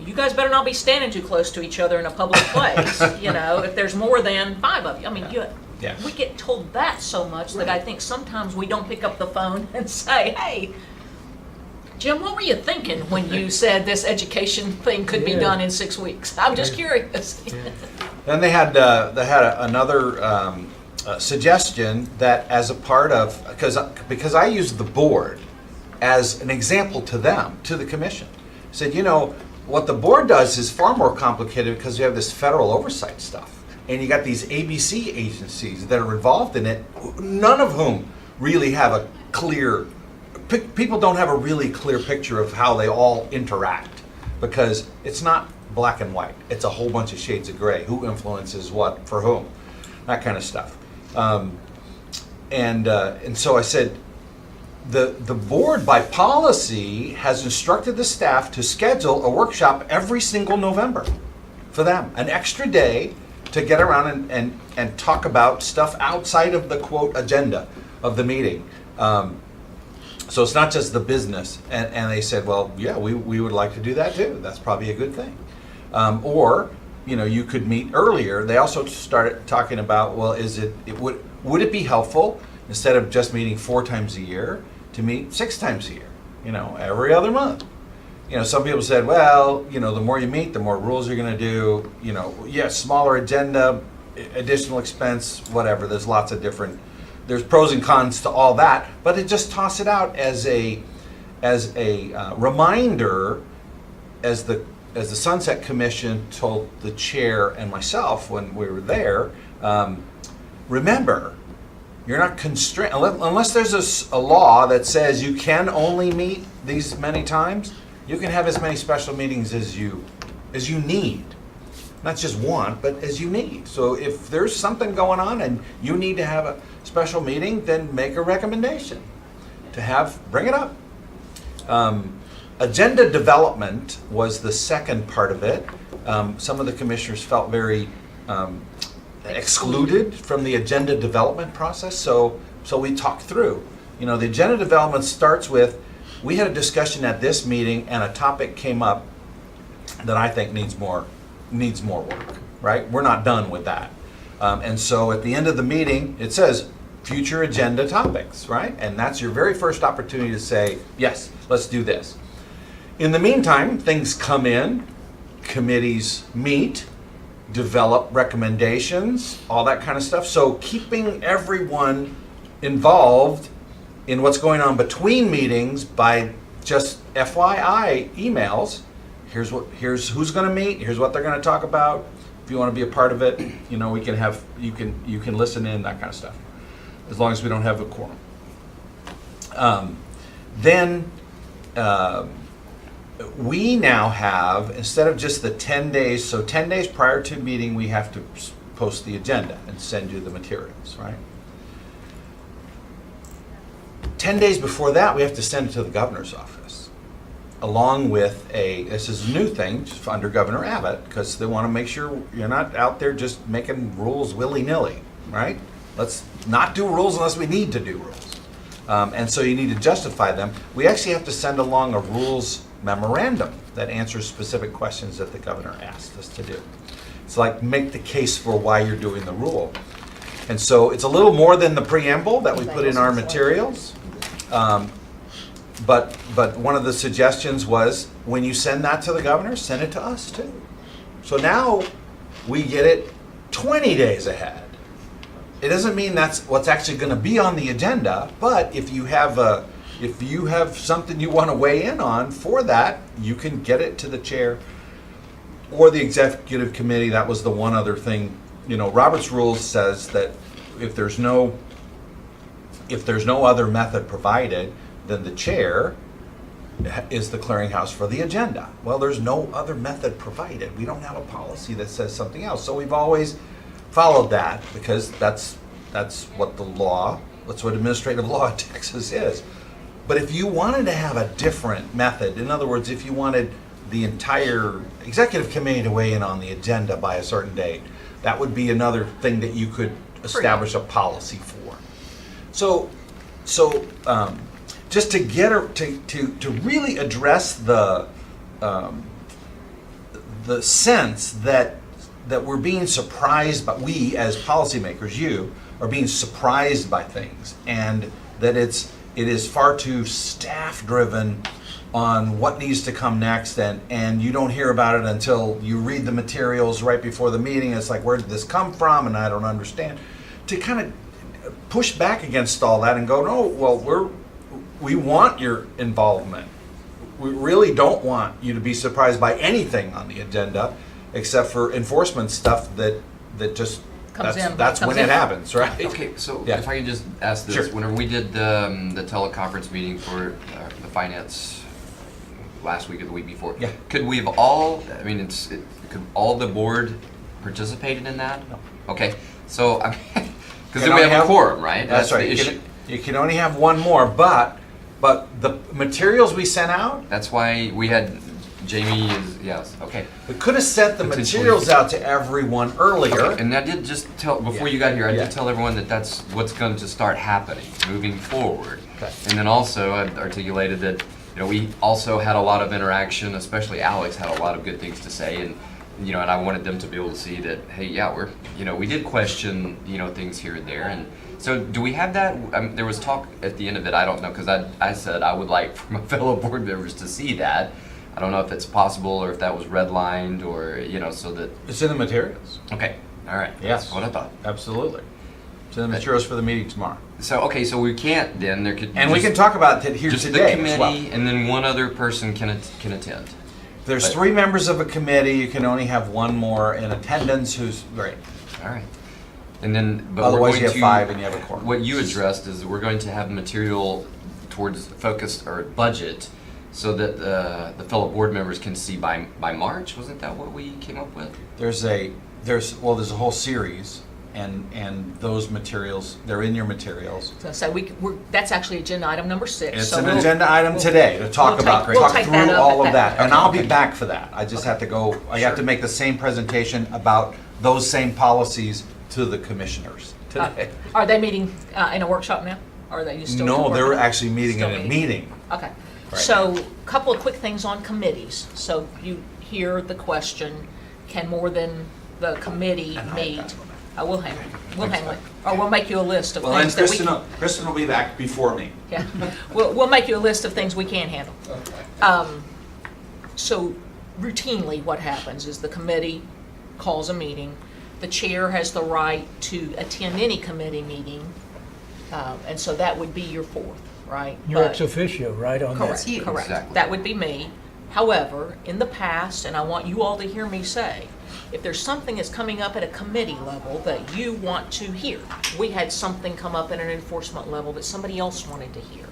you guys better not be standing too close to each other in a public place, if there's more than 5 of you. I mean, Yeah. we get told that so much that I think sometimes we don't pick up the phone and say, hey, Jim, what were you thinking when you said this education thing could be done in 6 weeks? I'm just curious. Then they had another suggestion that as a part of, because I used the board as an example to them, to the commission. Said, what the board does is far more complicated because you have this federal oversight stuff. And you got these ABC agencies that are involved in it, none of whom really have a clear, people don't have a really clear picture of how they all interact, because it's not black and white. It's a whole bunch of shades of gray. Who influences what for whom? That kind of stuff. And so I said, the board by policy has instructed the staff to schedule a workshop every single November for them, an extra day to get around and talk about stuff outside of the quote agenda of the meeting. So it's not just the business. And they said, well, yeah, we would like to do that too. That's probably a good thing. Or, you could meet earlier. They also started talking about, well, would it be helpful, instead of just meeting 4 times a year, to meet 6 times a year, every other month? Some people said, well, the more you meet, the more rules you're going to do, smaller agenda, additional expense, whatever. There's lots of there's pros and cons to all that, but it just toss it out as a reminder, as the Sunset Commission told the chair and myself when we were there, remember, you're not constrained, unless there's a law that says you can only meet these many times, you can have as many special meetings as you need. Not just want, but as you need. So if there's something going on and you need to have a special meeting, then make a recommendation bring it up. Agenda development was the second part of it. Some of the commissioners felt very excluded from the agenda development process, so we talked through. The agenda development starts with, we had a discussion at this meeting and a topic came up that I think needs more work, right? We're not done with that. And so at the end of the meeting, it says future agenda topics, right? And that's your very first opportunity to say, yes, let's do this. In the meantime, things come in, committees meet, develop recommendations, all that kind of stuff. So keeping everyone involved in what's going on between meetings by just FYI emails. Here's who's going to meet. Here's what they're going to talk about. If you want to be a part of it, we can have you can listen in, that kind of stuff, as long as we don't have a quorum. Then we now have, instead of just the 10 days, so 10 days prior to meeting, we have to post the agenda and send you the materials, right? 10 days before that, we have to send it to the governor's office, along with this is a new thing under Governor Abbott, because they want to make sure you're not out there just making rules willy-nilly, right? Let's not do rules unless we need to do rules. And so you need to justify them. We actually have to send along a rules memorandum that answers specific questions that the governor asked us to do. It's like, make the case for why you're doing the rule. And so it's a little more than the preamble that we put in our materials. But one of the suggestions was, when you send that to the governor, send it to us too. So now we get it 20 days ahead. It doesn't mean that's what's actually going to be on the agenda, but if you have something you want to weigh in on for that, you can get it to the chair or the executive committee. That was the one other thing. Robert's rules says that if there's no other method provided, then the chair is the clearinghouse for the agenda. Well, there's no other method provided. We don't have a policy that says something else. So we've always followed that, because that's what that's what administrative law in Texas is. But if you wanted to have a different method, in other words, if you wanted the entire executive committee to weigh in on the agenda by a certain date, that would be another thing that you could establish a policy for. So just to get her, to really address the sense that we're being surprised, but we as policymakers, you, are being surprised by things, and that it is far too staff-driven on what needs to come next, and you don't hear about it until you read the materials right before the meeting. It's like, where did this come from? And I don't understand. To kind of push back against all that and go, no, well, we want your involvement. We really don't want you to be surprised by anything on the agenda, except for enforcement stuff that just that's when it happens, right? Okay, so Yeah. if I can just ask this, Sure. whenever we did the teleconference meeting for the finance last week or the week before, Yeah. could we have all, I mean, could all the board participated in that? No. Okay, so, because You then can we only have a quorum, right? That's right. the issue. You can only have one more, but the materials we sent out, That's why we had Jamie yes, okay. we could have sent the Potentially. materials out to everyone earlier. Okay, and I did just tell, before Yeah. you got here, I Yeah. did tell everyone that that's what's going to start happening, moving forward. Okay. And then also I articulated that, we also had a lot of interaction, especially Alex had a lot of good things to say, and, and I wanted them to be able to see that, hey, yeah, we did question, things here and there. And so do we have that? There was talk at the end of it, I don't know, because I said I would like for my fellow board members to see that. I don't know if it's possible or if that was redlined or, so that, It's in the materials. okay, all right. Yes. That's what I thought. Absolutely. It's in the materials for the meeting tomorrow. So, okay, so we can't then, there could. And we just- can talk about it here just today the as well. committee, and then one other person can attend. There's But- 3 members of a committee. You can only have one more in attendance who's great. All right. And then, but Otherwise, we're you going have to, 5 and you have a quorum. what you addressed is that we're going to have material towards focused or budget, so that the fellow board members can see by March. Wasn't that what we came up with? There's a whole series, and those materials, they're in your materials. So that's actually agenda item number 6. It's so an we'll- agenda item today to talk we'll about, take- we'll talk take through that up all at of that. And okay. I'll be back for that. I just have to go, I have to make the same presentation about those same policies to the commissioners today. Are they meeting in a workshop now? Or are they still? No, they're working? actually meeting in Still a meeting. Okay. Right. So, a couple of quick things on committees. So you hear the question, can more than the committee And I'll meet? pass it on. We'll handle it. Or we'll make you a list of Well, and things that we Kristen, can. Kristen will be back before me. Yeah, we'll make you a list of things we can handle. So routinely, what happens is the committee calls a meeting. The chair has the right to attend any committee meeting, and so that would be your 4th, right? You're But- ex officio, right, on that? Correct, you. correct. Exactly. That would be me. However, in the past, and I want you all to hear me say, if there's something that's coming up at a committee level that you want to hear, we had something come up at an enforcement level that somebody else wanted to hear.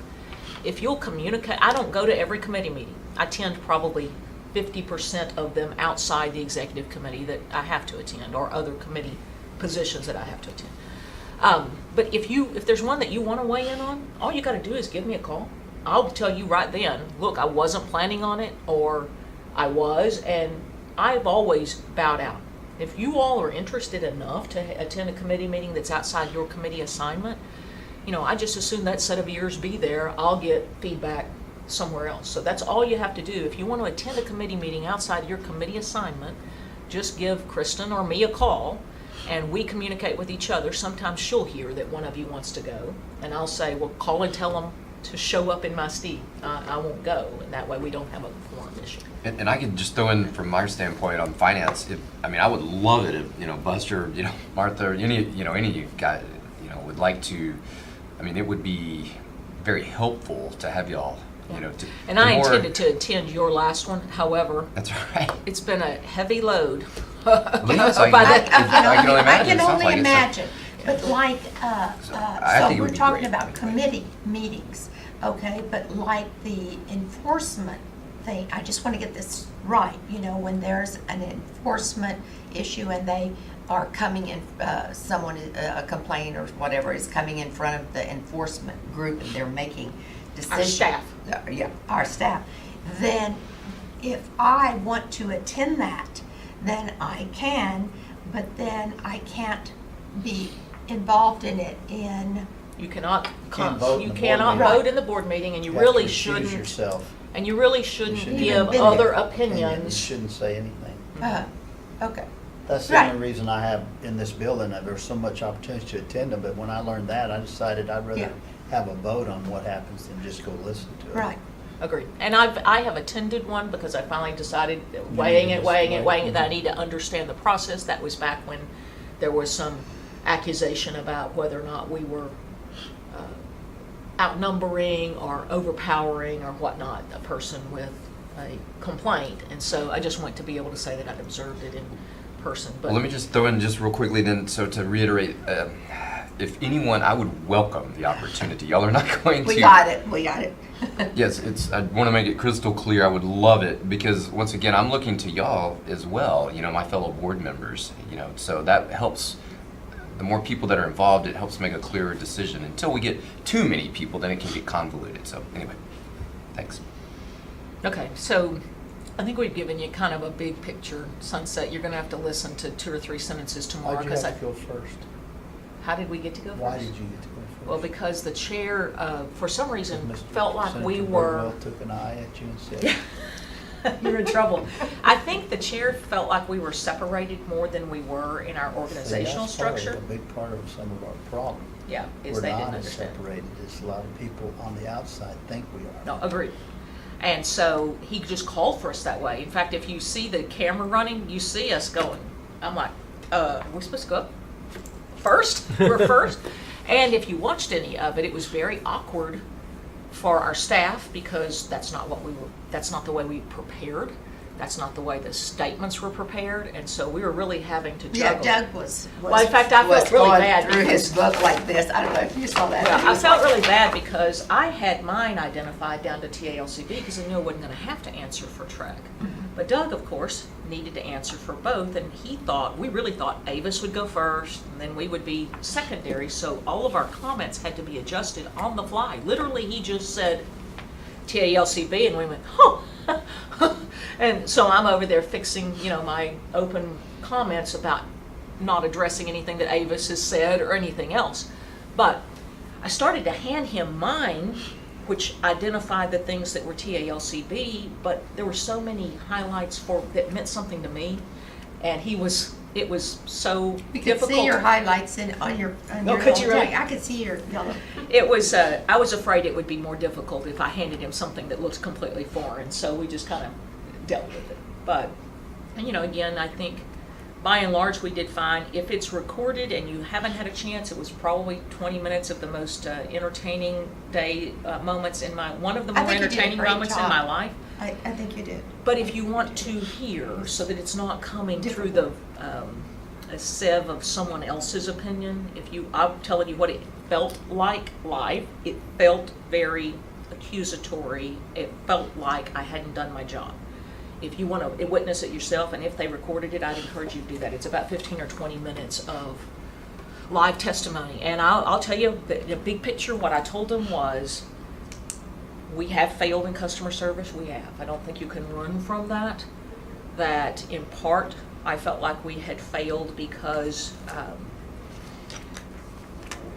If you'll communicate, I don't go to every committee meeting. I attend probably 50% of them outside the executive committee that I have to attend, or other committee positions that I have to attend. But if there's one that you want to weigh in on, all you got to do is give me a call. I'll tell you right then, look, I wasn't planning on it, or I was, and I've always bowed out. If you all are interested enough to attend a committee meeting that's outside your committee assignment, I just assume that set of ears be there. I'll get feedback somewhere else. So that's all you have to do. If you want to attend a committee meeting outside your committee assignment, just give Kristen or me a call, and we communicate with each other. Sometimes she'll hear that one of you wants to go, and I'll say, well, call and tell them to show up in my stead. I won't go, and that way we don't have a quorum issue. And I could just throw in from my standpoint on finance, I would love it if, Buster, Martha, any of you guys, would like to, it would be very helpful to have y'all, to. And I more- intended to attend your last one, however, That's all right. it's been a heavy load. Yes, I By can- the- I can only imagine. I can It sounds only like it's a- imagine, but like, I so think it we're would be talking great about anyway. committee meetings, okay? But like the enforcement thing, I just want to get this right, when there's an enforcement issue and they are coming in, someone, a complaint or whatever is coming in front of the enforcement group and they're making decisions. staff. Yeah, our staff. Then if I want to attend that, then I can, but then I can't be involved in it You cannot, Can't vote in you the board cannot meeting. vote in the board meeting, and you have to really recuse shouldn't, yourself. and you really shouldn't shouldn't give even been other there. You opinions. shouldn't say anything. Okay. That's the Right. only reason I have in this building, that there's so much opportunity to attend them, but when I learned that, I decided I'd Yeah. rather have a vote on what happens than just go listen to it. Right. Agreed. And I have attended one because I finally decided, need weighing to it, just weighing it, wait. weighing it, that I need to understand the process. That was back when there was some accusation about whether or not we were outnumbering or overpowering or whatnot a person with a complaint. And so I just want to be able to say that I'd observed it in person. But Well, let me just throw in just real quickly then, so to reiterate, if anyone, I would welcome the opportunity. Y'all are not going to. We got it. Yes, I want to make it crystal clear. I would love it because once again, I'm looking to y'all as well, my fellow board members, so that helps. The more people that are involved, it helps make a clearer decision. Until we get too many people, then it can get convoluted. So anyway, thanks. okay, so I think we've given you kind of a big picture. Sunset, you're going to have to listen to 2 or 3 sentences tomorrow. Why'd you have 'cause to go first? How did we get to go first? Why did you get to go first? Well, because the chair, for some reason, Mr. felt like we Senator were. Birdwell took an eye at you and said, You're in trouble. I think the chair felt like we were separated more than we were in our organizational "See, that's part of- structure. A big part of some of our problem. Yeah, is We're they didn't not as understand. separated as a lot of people on the outside think we are. No, agreed. And so he just called for us that way. In fact, if you see the camera running, you see us going. I'm like, are we supposed to go up first? We're first. And if you watched any of it, it was very awkward for our staff because that's not the way we prepared. That's not the way the statements were prepared. And so we were really having to juggle. Yeah, Doug was Well, in fact, I felt really going bad through his because- book like this. I don't know if you saw that. Well, He I was felt like- really bad because I had mine identified down to TALCB because I knew I wasn't going to have to answer for track. But Doug, of course, needed to answer for both, and we really thought Avis would go first, and then we would be secondary, so all of our comments had to be adjusted on the fly. Literally, he just said TALCB, and we went, oh. And so I'm over there fixing, my open comments about not addressing anything that Avis has said or anything else. But I started to hand him mine, which identified the things that were TALCB, but there were so many highlights that meant something to me, and it was so We could difficult. see your highlights on your could you little really? thing. I could see your yellow. It was, I was afraid it would be more difficult if I handed him something that looked completely foreign, so we just kind of dealt with it. But, again, I think by and large we did fine. If it's recorded and you haven't had a chance, it was probably 20 minutes of the most entertaining moments one of the I more think you did a entertaining great moments in job. my life. I think you did. But if you want to hear, so that it's not coming through the a sieve of someone else's opinion, I'm telling you what it felt like live. It felt very accusatory. It felt like I hadn't done my job. If you want to witness it yourself, and if they recorded it, I'd encourage you to do that. It's about 15 or 20 minutes of live testimony. And I'll tell you, the big picture, what I told them was, we have failed in customer service. We have. I don't think you can run from that. That in part, I felt like we had failed because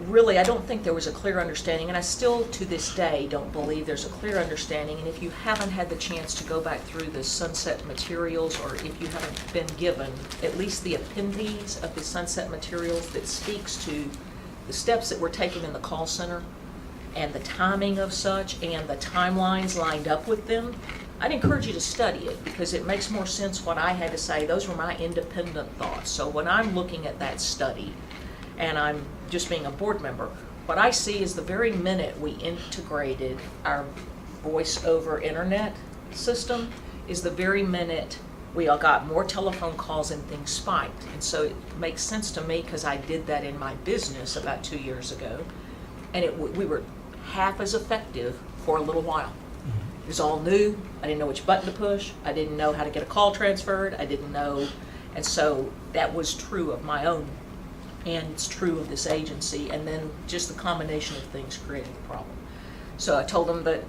really, I don't think there was a clear understanding, and I still, to this day, don't believe there's a clear understanding. And if you haven't had the chance to go back through the sunset materials, or if you haven't been given at least the appendix of the sunset materials that speaks to the steps that were taken in the call center, and the timing of such, and the timelines lined up with them, I'd encourage you to study it, because it makes more sense what I had to say. Those were my independent thoughts. So when I'm looking at that study, and I'm just being a board member, what I see is the very minute we integrated our voice over internet system is the very minute we all got more telephone calls and things spiked. And so it makes sense to me because I did that in my business about 2 years ago, and we were half as effective for a little while. It was all new. I didn't know which button to push. I didn't know how to get a call transferred. I didn't know. And so that was true of my own, and it's true of this agency. And then just the combination of things created the problem. So I told them that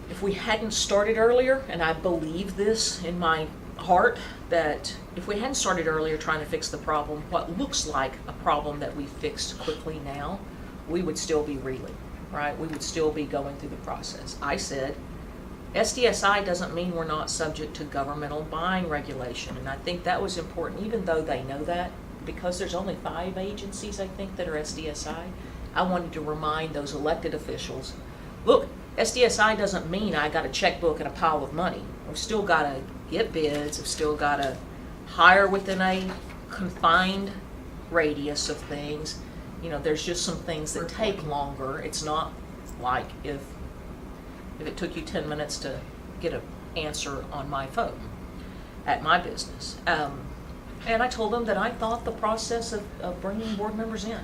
if we hadn't started earlier, and I believe this in my heart that if we hadn't started earlier trying to fix the problem, what looks like a problem that we fixed quickly now, we would still be reeling, right? We would still be going through the process. I said, SDSI doesn't mean we're not subject to governmental buying regulation, and I think that was important, even though they know that, because there's only 5 agencies, I think, that are SDSI. I wanted to remind those elected officials, look, SDSI doesn't mean I got a checkbook and a pile of money. I've still got to get bids, I've still got to hire within a confined radius of things. You know, there's just some things that take longer. It's not like if it took you 10 minutes to get an answer on my phone at my business. And I told them that I thought the process of bringing board members in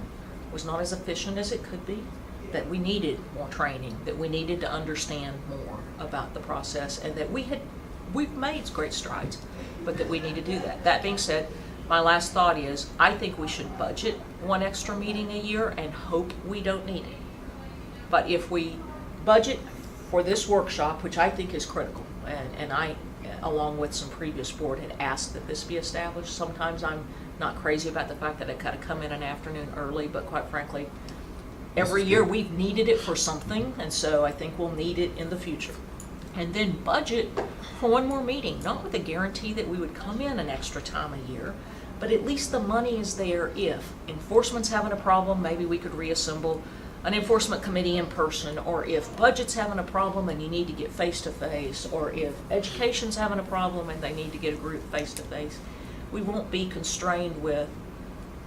was not as efficient as it could be, that we needed more training, that we needed to understand more about the process, and that we've made great strides, but that we need to do that. That being said, my last thought is, I think we should budget 1 extra meeting a year and hope we don't need it. But if we budget for this workshop, which I think is critical, and I, along with some previous board, had asked that this be established. Sometimes I'm not crazy about the fact that I kind of come in an afternoon early, but quite frankly, every year we've needed it for something, and so I think we'll need it in the future. And then budget for 1 more meeting, not with a guarantee that we would come in an extra time a year, but at least the money is there if enforcement's having a problem, maybe we could reassemble an enforcement committee in person, or if budget's having a problem and you need to get face-to-face, or if education's having a problem and they need to get a group face-to-face. We won't be constrained with,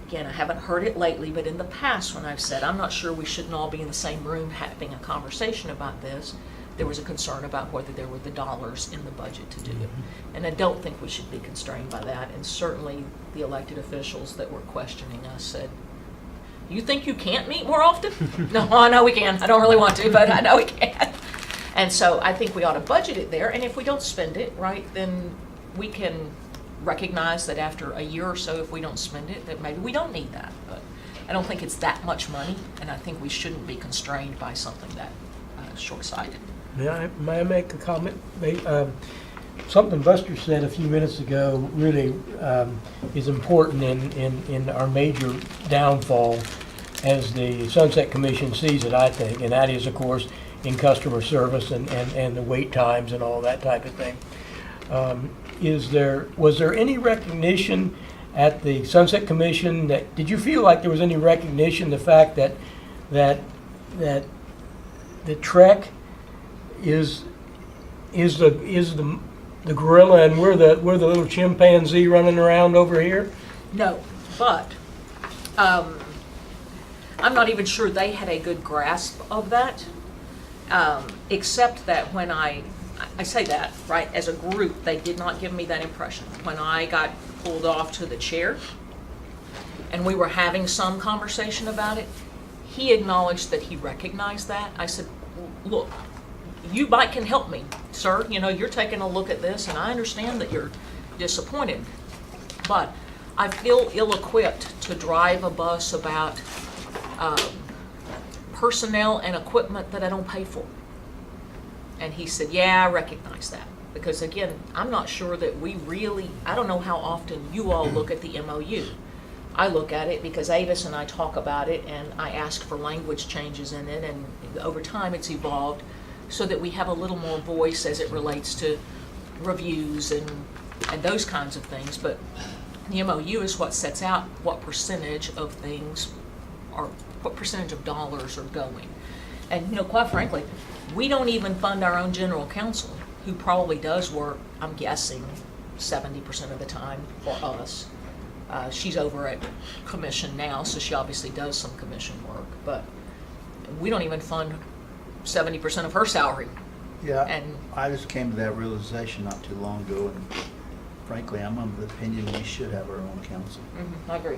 again, I haven't heard it lately, but in the past when I've said, I'm not sure we shouldn't all be in the same room having a conversation about this, there was a concern about whether there were the dollars in the budget to do it. And I don't think we should be constrained by that, and certainly the elected officials that were questioning us said, you think you can't meet more often? No, I know we can. I don't really want to, but I know we can. And so I think we ought to budget it there, and if we don't spend it, right, then we can recognize that after a year or so, if we don't spend it, that maybe we don't need that. But I don't think it's that much money, and I think we shouldn't be constrained by something that short-sighted. May I make a comment? Something Buster said a few minutes ago really is important in our major downfall as the Sunset Commission sees it, I think, and that is, of course, in customer service and the wait times and all that type of thing. Was there any recognition at the Sunset Commission did you feel like there was any recognition the fact that the Trek is the gorilla and we're the little chimpanzee running around over here? No, but I'm not even sure they had a good grasp of that, except that when I say that, right, as a group, they did not give me that impression. When I got pulled off to the chair and we were having some conversation about it, he acknowledged that he recognized that. I said, look, you can help me, sir. You know, you're taking a look at this, and I understand that you're disappointed, but I feel ill-equipped to drive a bus about personnel and equipment that I don't pay for. And he said, yeah, I recognize that. Because again, I'm not sure that I don't know how often you all look at the MOU. I look at it because Avis and I talk about it, and I ask for language changes in it, and over time it's evolved so that we have a little more voice as it relates to reviews and those kinds of things. But the MOU is what sets out what percentage of things or what percentage of dollars are going. And, you know, quite frankly, we don't even fund our own general counsel, who probably does work, I'm guessing, 70% of the time for us. She's over at commission now, so she obviously does some commission work, but we don't even fund 70% of her salary. Yeah, And I just came to that realization not too long ago, and frankly, I'm of the opinion we should have our own council, I agree.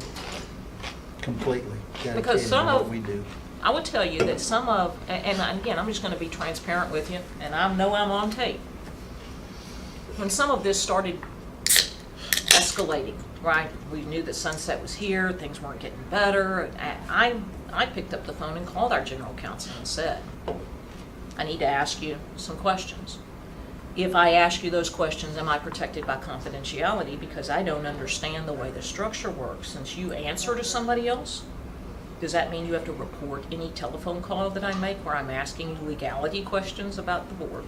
completely dedicated Because to some what of- we do. I would tell you that some of, and again, I'm just going to be transparent with you, and I know I'm on tape. When some of this started escalating, right? We knew that Sunset was here, things weren't getting better. And I picked up the phone and called our general counsel and said, I need to ask you some questions. if I ask you those questions, am I protected by confidentiality because I don't understand the way the structure works? Since you answer to somebody else, does that mean you have to report any telephone call that I make where I'm asking you legality questions about the board?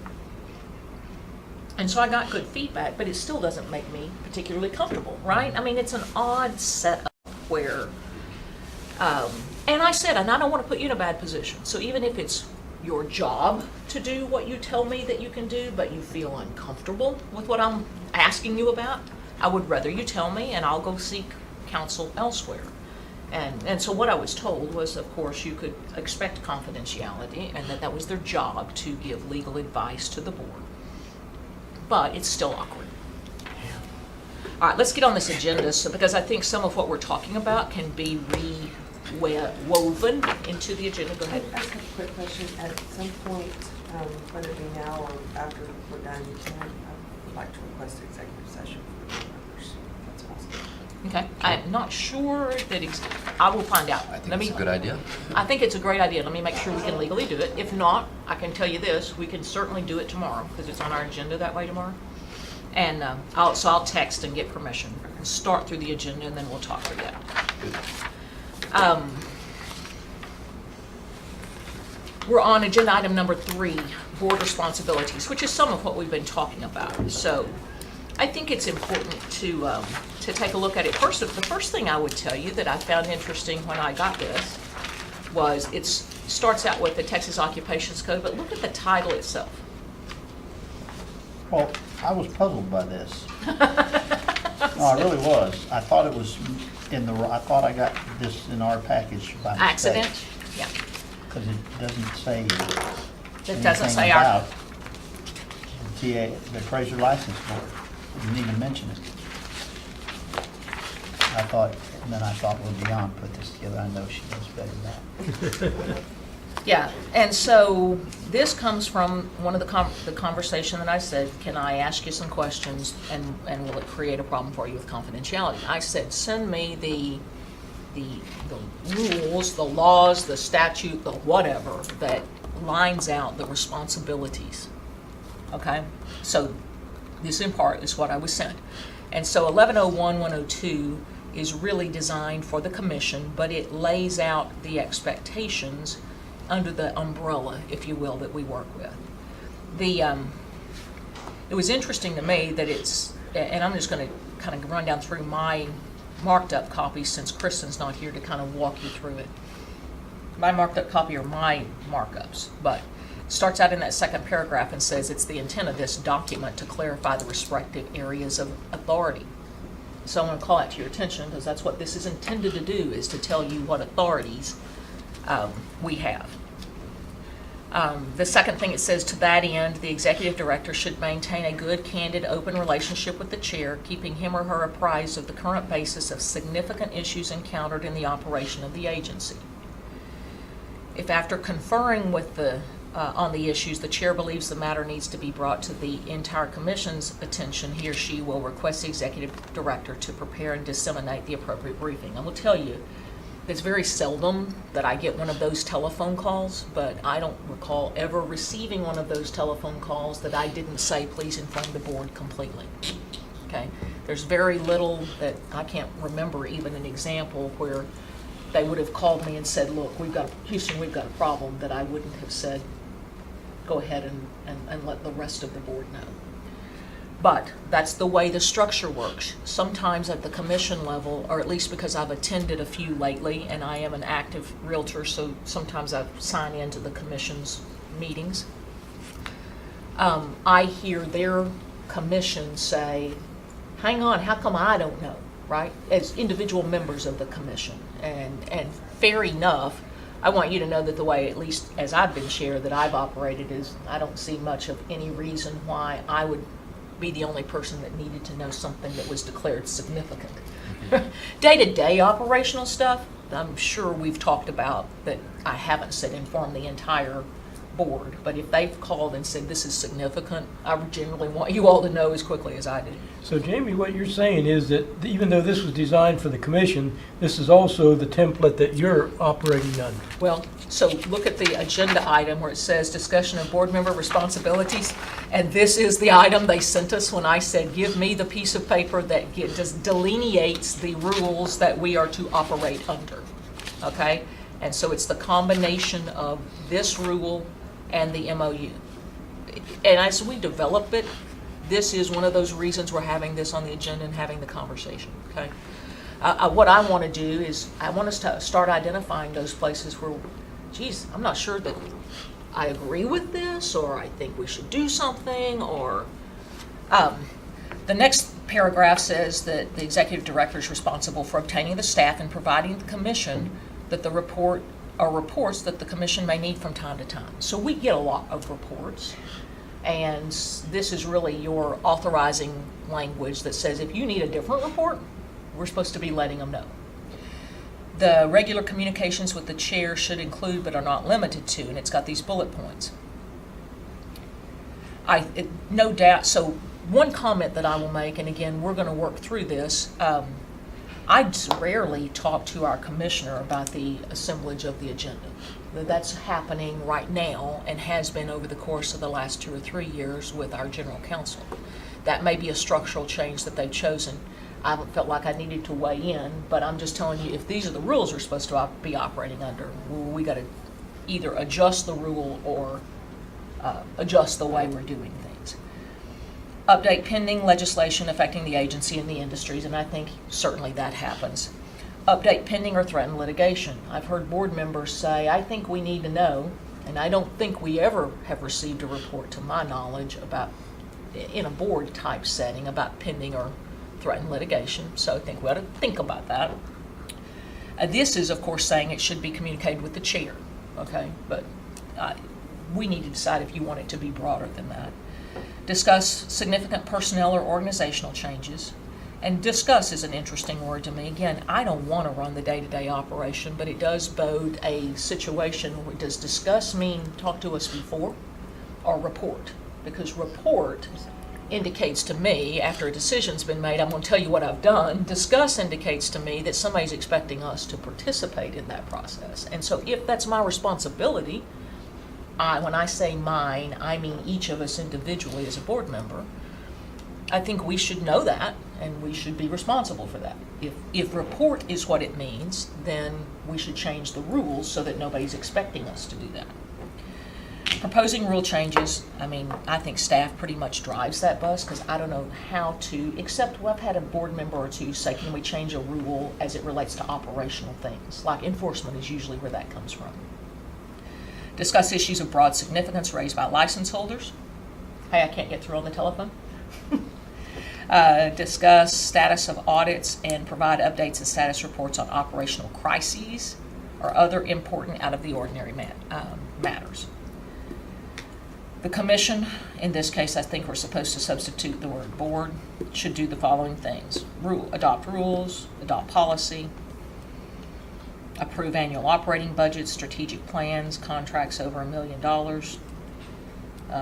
And so I got good feedback, but it still doesn't make me particularly comfortable, right? I mean, it's an odd setup where, and I said, and I don't want to put you in a bad position. So even if it's your job to do what you tell me that you can do, but you feel uncomfortable with what I'm asking you about, I would rather you tell me and I'll go seek counsel elsewhere. And so what I was told was, of course, you could expect confidentiality and that was their job to give legal advice to the board. But it's still awkward. All right, let's get on this agenda because I think some of what we're talking about can be woven into the agenda. Go ahead. I just have a quick question. At some point, whether it be now or after we're done, I would like to request executive session for the board members. If that's possible. Okay, I'm not sure that, I will find out. I think it's a good idea. I think it's a great idea. Let me make sure we can legally do it. If not, I can tell you this, we can certainly do it tomorrow because it's on our agenda that way tomorrow. And I'll text and get permission. Start through the agenda and then we'll talk through that. We're on agenda item number 3, board responsibilities, which is some of what we've been talking about. So I think it's important to take a look at it. First, the first thing I would tell you that I found interesting when I got this was it starts out with the Texas Occupations Code, but look at the title itself. Well, I was puzzled by this. No, I really was. I thought it was I thought I got this in our package by mistake. Accident? Yeah. Because it doesn't say It doesn't anything say our, about the Appraiser License Board. It didn't even mention it. And then I thought, well, Dion put this together. I know she knows better than that. yeah. And so this comes from one of the conversation that I said, can I ask you some questions and will it create a problem for you with confidentiality? I said, send me the rules, the laws, the statute, the whatever that lines out the responsibilities. Okay? So this in part is what I was sent. And so 1101-102 is really designed for the commission, but it lays out the expectations under the umbrella, if you will, that we work with. It was interesting to me that it's, and I'm just going to kind of run down through my marked up copy since Kristen's not here to kind of walk you through it. My marked up copy are my markups, but it starts out in that second paragraph and says it's the intent of this document to clarify the respective areas of authority. So I want to call that to your attention because that's what this is intended to do, is to tell you what authorities we have. The second thing it says, to that end, the executive director should maintain a good, candid, open relationship with the chair, keeping him or her apprised of the current basis of significant issues encountered in the operation of the agency. If after conferring with on the issues, the chair believes the matter needs to be brought to the entire commission's attention, he or she will request the executive director to prepare and disseminate the appropriate briefing. I will tell you, it's very seldom that I get one of those telephone calls, but I don't recall ever receiving one of those telephone calls that I didn't say, please inform the board completely. Okay? There's very little that I can't remember even an example where they would have called me and said, look, Houston, we've got a problem, that I wouldn't have said, go ahead and let the rest of the board know. But that's the way the structure works. Sometimes at the commission level, or at least because I've attended a few lately, and I am an active realtor, so sometimes I sign into the commission's meetings, I hear their commission say, hang on, how come I don't know, right? As individual members of the commission. And fair enough, I want you to know that the way, at least as I've been chair, that I've operated is I don't see much of any reason why I would be the only person that needed to know something that was declared significant. Day-to-day operational stuff, I'm sure we've talked about that I haven't said inform the entire board. But if they've called and said this is significant, I generally want you all to know as quickly as I do. So Jamie, what you're saying is that even though this was designed for the commission, this is also the template that you're operating under. Well, so look at the agenda item where it says discussion of board member responsibilities. And this is the item they sent us when I said, give me the piece of paper that just delineates the rules that we are to operate under. Okay? And so it's the combination of this rule and the MOU. And as we develop it, this is one of those reasons we're having this on the agenda and having the conversation, okay? What I want to do is I want us to start identifying those places where, geez, I'm not sure that I agree with this, or I think we should do something, or the next paragraph says that the executive director is responsible for obtaining the staff and providing the commission that the report or reports that the commission may need from time to time. So we get a lot of reports, and this is really your authorizing language that says if you need a different report, we're supposed to be letting them know. The regular communications with the chair should include but are not limited to, and it's got these bullet points. No doubt, so one comment that I will make, and again, we're going to work through this, I rarely talk to our commissioner about the assemblage of the agenda. That's happening right now and has been over the course of the last 2 or 3 years with our general counsel. That may be a structural change that they've chosen. I haven't felt like I needed to weigh in, but I'm just telling you, if these are the rules we're supposed to be operating under, we got to either adjust the rule or adjust the way we're doing things. Update pending legislation affecting the agency and the industries, and I think certainly that happens. Update pending or threatened litigation. I've heard board members say, I think we need to know, and I don't think we ever have received a report to my knowledge about, in a board type setting, about pending or threatened litigation, so I think we ought to think about that. This is, of course, saying it should be communicated with the chair, okay? But we need to decide if you want it to be broader than that. Discuss significant personnel or organizational changes. And discuss is an interesting word to me. Again, I don't want to run the day-to-day operation, but it does bode a situation where does discuss mean talk to us before or report? Because report indicates to me, after a decision's been made, I'm going to tell you what I've done. Discuss indicates to me that somebody's expecting us to participate in that process. And so if that's my responsibility, when I say mine, I mean each of us individually as a board member, I think we should know that, and we should be responsible for that. If report is what it means, then we should change the rules so that nobody's expecting us to do that. Proposing rule changes, I think staff pretty much drives that bus, because I don't know how to, except I've had a board member or two say, can we change a rule as it relates to operational things? Like enforcement is usually where that comes from. Discuss issues of broad significance raised by license holders. Hey, I can't get through on the telephone. Discuss status of audits and provide updates and status reports on operational crises or other important out of the ordinary matters. The commission, in this case, I think we're supposed to substitute the word board, should do the following things. Adopt rules, adopt policy, approve annual operating budgets, strategic plans, contracts over $1 million,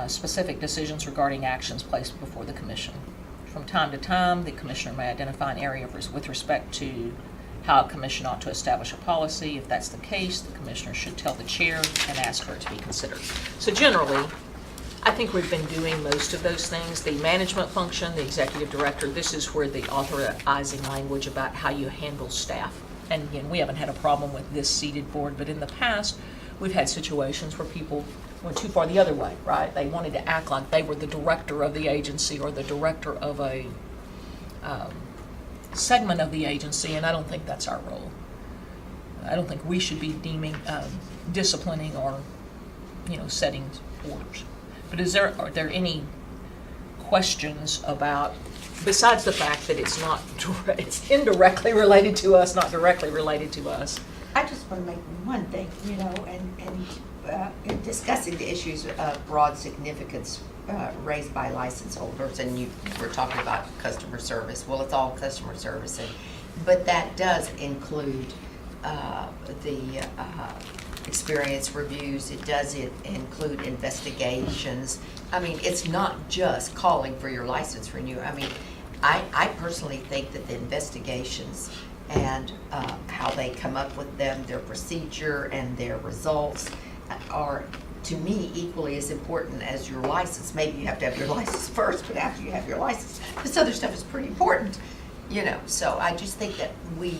specific decisions regarding actions placed before the commission. From time to time, the commissioner may identify an area with respect to how a commission ought to establish a policy. If that's the case, the commissioner should tell the chair and ask for it to be considered. So generally, I think we've been doing most of those things. The management function, the executive director, this is where the authorizing language about how you handle staff. And again, we haven't had a problem with this seated board, but in the past, we've had situations where people went too far the other way, right? They wanted to act like they were the director of the agency or the director of a segment of the agency, and I don't think that's our role. I don't think we should be disciplining or, setting orders. But are there any questions about, besides the fact that it's it's indirectly related to us, not directly related to us? I just want to make one thing, in discussing the issues of broad significance raised by license holders, and you were talking about customer service. Well, it's all customer service, but that does include the experience reviews, it does include investigations. I mean, it's not just calling for your license renewal. I mean, I personally think that the investigations and how they come up with them, their procedure and their results are, to me, equally as important as your license. Maybe you have to have your license first, but after you have your license, this other stuff is pretty important, you know. So I just think that we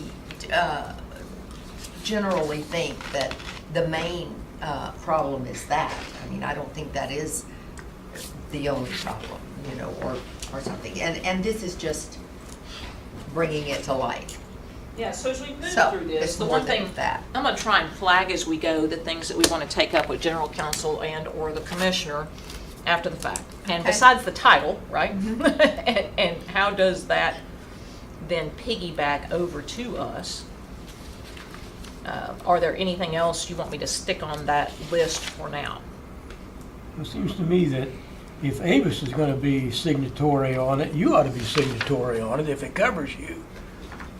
generally think that the main problem is that. I mean, I don't think that is the only problem, you know, or something. And this is just bringing it to light. Yeah, so as we move So, through this, it's the more one than thing, that. I'm gonna try and flag as we go the things that we want to take up with general counsel and/or the commissioner after the fact. And Okay. besides the title, right? And how does that then piggyback over to us? Are there anything else you want me to stick on that list for now? It seems to me that if Avis is going to be signatory on it, you ought to be signatory on it if it covers you.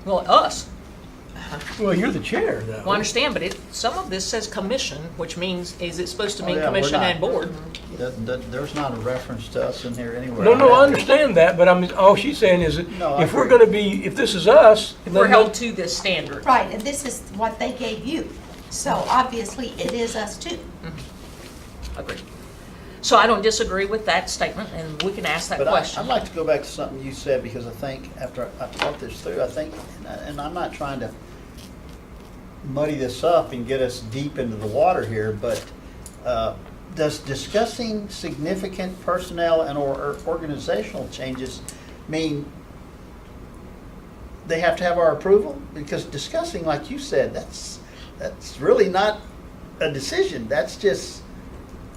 Well, us. Well, you're the chair, though. Well, I understand, but some of this says commission, which means, is it supposed to Oh, mean yeah, we're commission not. and board? There's not a reference to us in here anywhere. No, I understand that, but all she's saying is that No, I if we're agree. going to be, if this is us, then We're held to this standard. Right, and this is what they gave you. So obviously, it is us too. Agreed. So I don't disagree with that statement, and we can ask that But question. I'd like to go back to something you said, because I think after I thought this through, I think, and I'm not trying to muddy this up and get us deep into the water here, but does discussing significant personnel and or organizational changes mean they have to have our approval? Because discussing, like you said, that's really not a decision. That's just,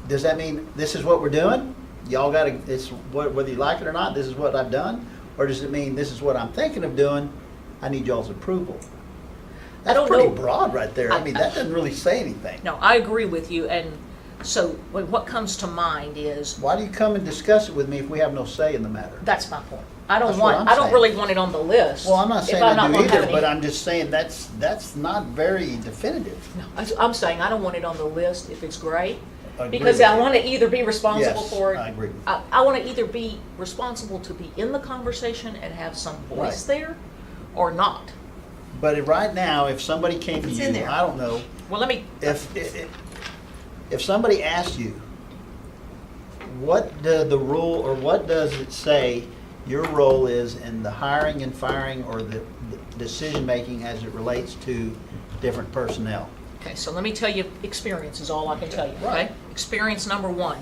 does that mean this is what we're doing? Y'all got to, it's whether you like it or not, this is what I've done? Or does it mean this is what I'm thinking of doing? I need y'all's approval. I don't That's pretty know. broad right there. I mean, that doesn't really say anything. No, I agree with you, and so what comes to mind is, Why do you come and discuss it with me if we have no say in the matter? that's my point. I don't That's what want, I'm I don't saying. really want it on the list. Well, I'm not if saying I'm I not do gonna have either, any- but I'm just saying that's not very definitive. No, I'm saying I don't want it on the list if it's great, I agree because with I you. want to either be responsible Yes, for it. I agree with you. I want to either be responsible to be in the conversation and have some voice Right. there, or not. But right now, if somebody came to It's you, in there. I don't know, Well, let me, if somebody asked you, what the rule, or what does it say your role is in the hiring and firing or the decision-making as it relates to different personnel? okay, so let me tell you, experience is all I can tell you, okay? Right. Experience number one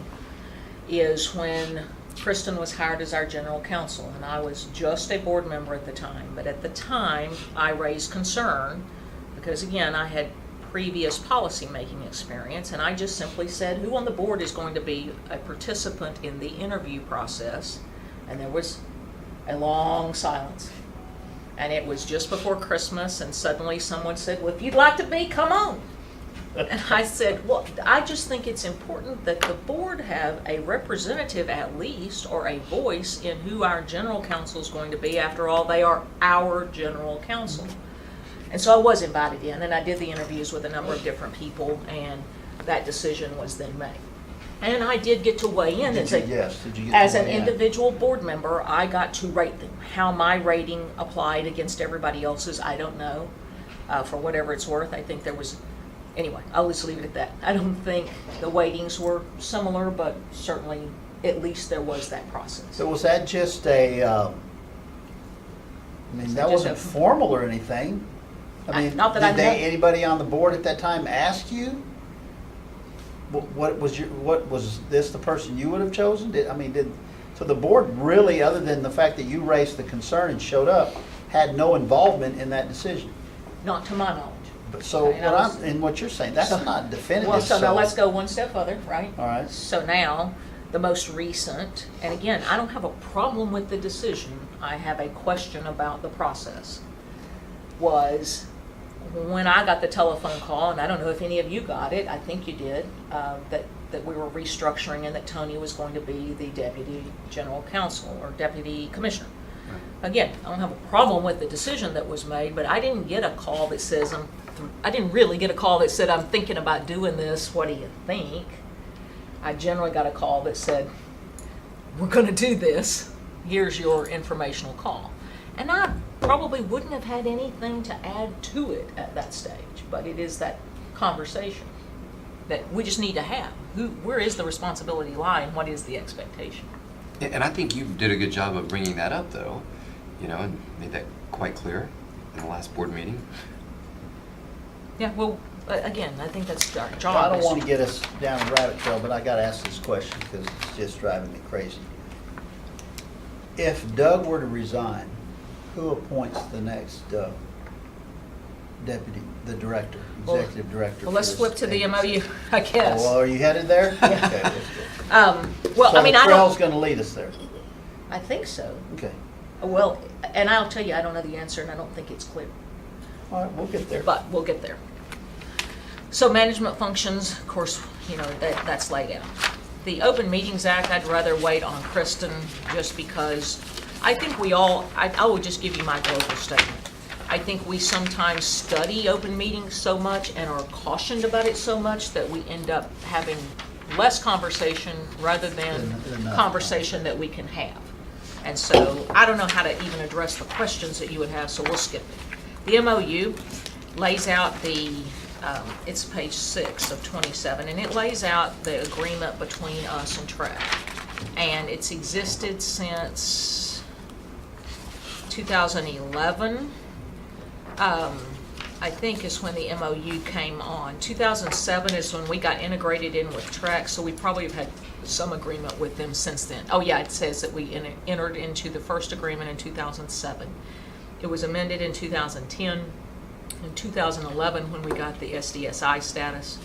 is when Kristen was hired as our general counsel, and I was just a board member at the time. But at the time, I raised concern, because again, I had previous policy-making experience, and I just simply said, who on the board is going to be a participant in the interview process? And there was a long silence. And it was just before Christmas, and suddenly someone said, well, if you'd like to be, come on. And I said, well, I just think it's important that the board have a representative at least, or a voice in who our general counsel is going to be. After all, they are our general counsel. And so I was invited in, and I did the interviews with a number of different people, and that decision was then made. And I did get to weigh in as a, Yes, did you get to as an weigh in? individual board member. I got to rate them. How my rating applied against everybody else's, I don't know. For whatever it's worth, I think there was, anyway, I'll just leave it at that. I don't think the weightings were similar, but certainly at least there was that process. So was that just a, I mean, that Just wasn't a- formal or anything? I mean, Not that I did they, know. anybody on the board at that time ask you? What was this the person you would have chosen? So the board really, other than the fact that you raised the concern and showed up, had no involvement in that decision? Not to my knowledge. But so And I was- what you're saying, that's So- not definitive. Well, so now let's go one step further, right? All right. So now, the most recent, and again, I don't have a problem with the decision, I have a question about the process, was when I got the telephone call, and I don't know if any of you got it, I think you did, that we were restructuring and that Tony was going to be the deputy general counsel or deputy commissioner. Again, I don't have a problem with the decision that was made, but I didn't get a call that says, I didn't really get a call that said, I'm thinking about doing this, what do you think? I generally got a call that said, we're gonna do this, here's your informational call. And I probably wouldn't have had anything to add to it at that stage, but it is that conversation that we just need to have. Where is the responsibility lie and what is the expectation? And I think you did a good job of bringing that up, though, and made that quite clear in the last board meeting. Yeah, well, again, I think that's our job. I don't is want to get us down a rabbit trail, but I gotta ask this question because it's just driving me crazy. If Doug were to resign, who appoints the next deputy, the director, executive director? Well, let's for flip this to the agency? MOU, I guess. Oh, well, are you headed there? Okay, let's go. Well, I mean, I So the trail's don't, gonna lead us there. I think so. Okay. Well, and I'll tell you, I don't know the answer and I don't think it's clear, All right, we'll get there. but we'll get there. So management functions, of course, that's laid out. The Open Meetings Act, I'd rather wait on Kristen just because I think I will just give you my global statement. I think we sometimes study open meetings so much and are cautioned about it so much that we end up having less conversation rather than Enough. conversation that we can have. And so I don't know how to even address the questions that you would have, so we'll skip it. The MOU lays out it's page 6 of 27, and it lays out the agreement between us and TRAC. And it's existed since 2011. I think is when the MOU came on. 2007 is when we got integrated in with TRAC, so we probably have had some agreement with them since then. Oh yeah, it says that we entered into the first agreement in 2007. It was amended in 2010, in 2011 when we got the SDSI status.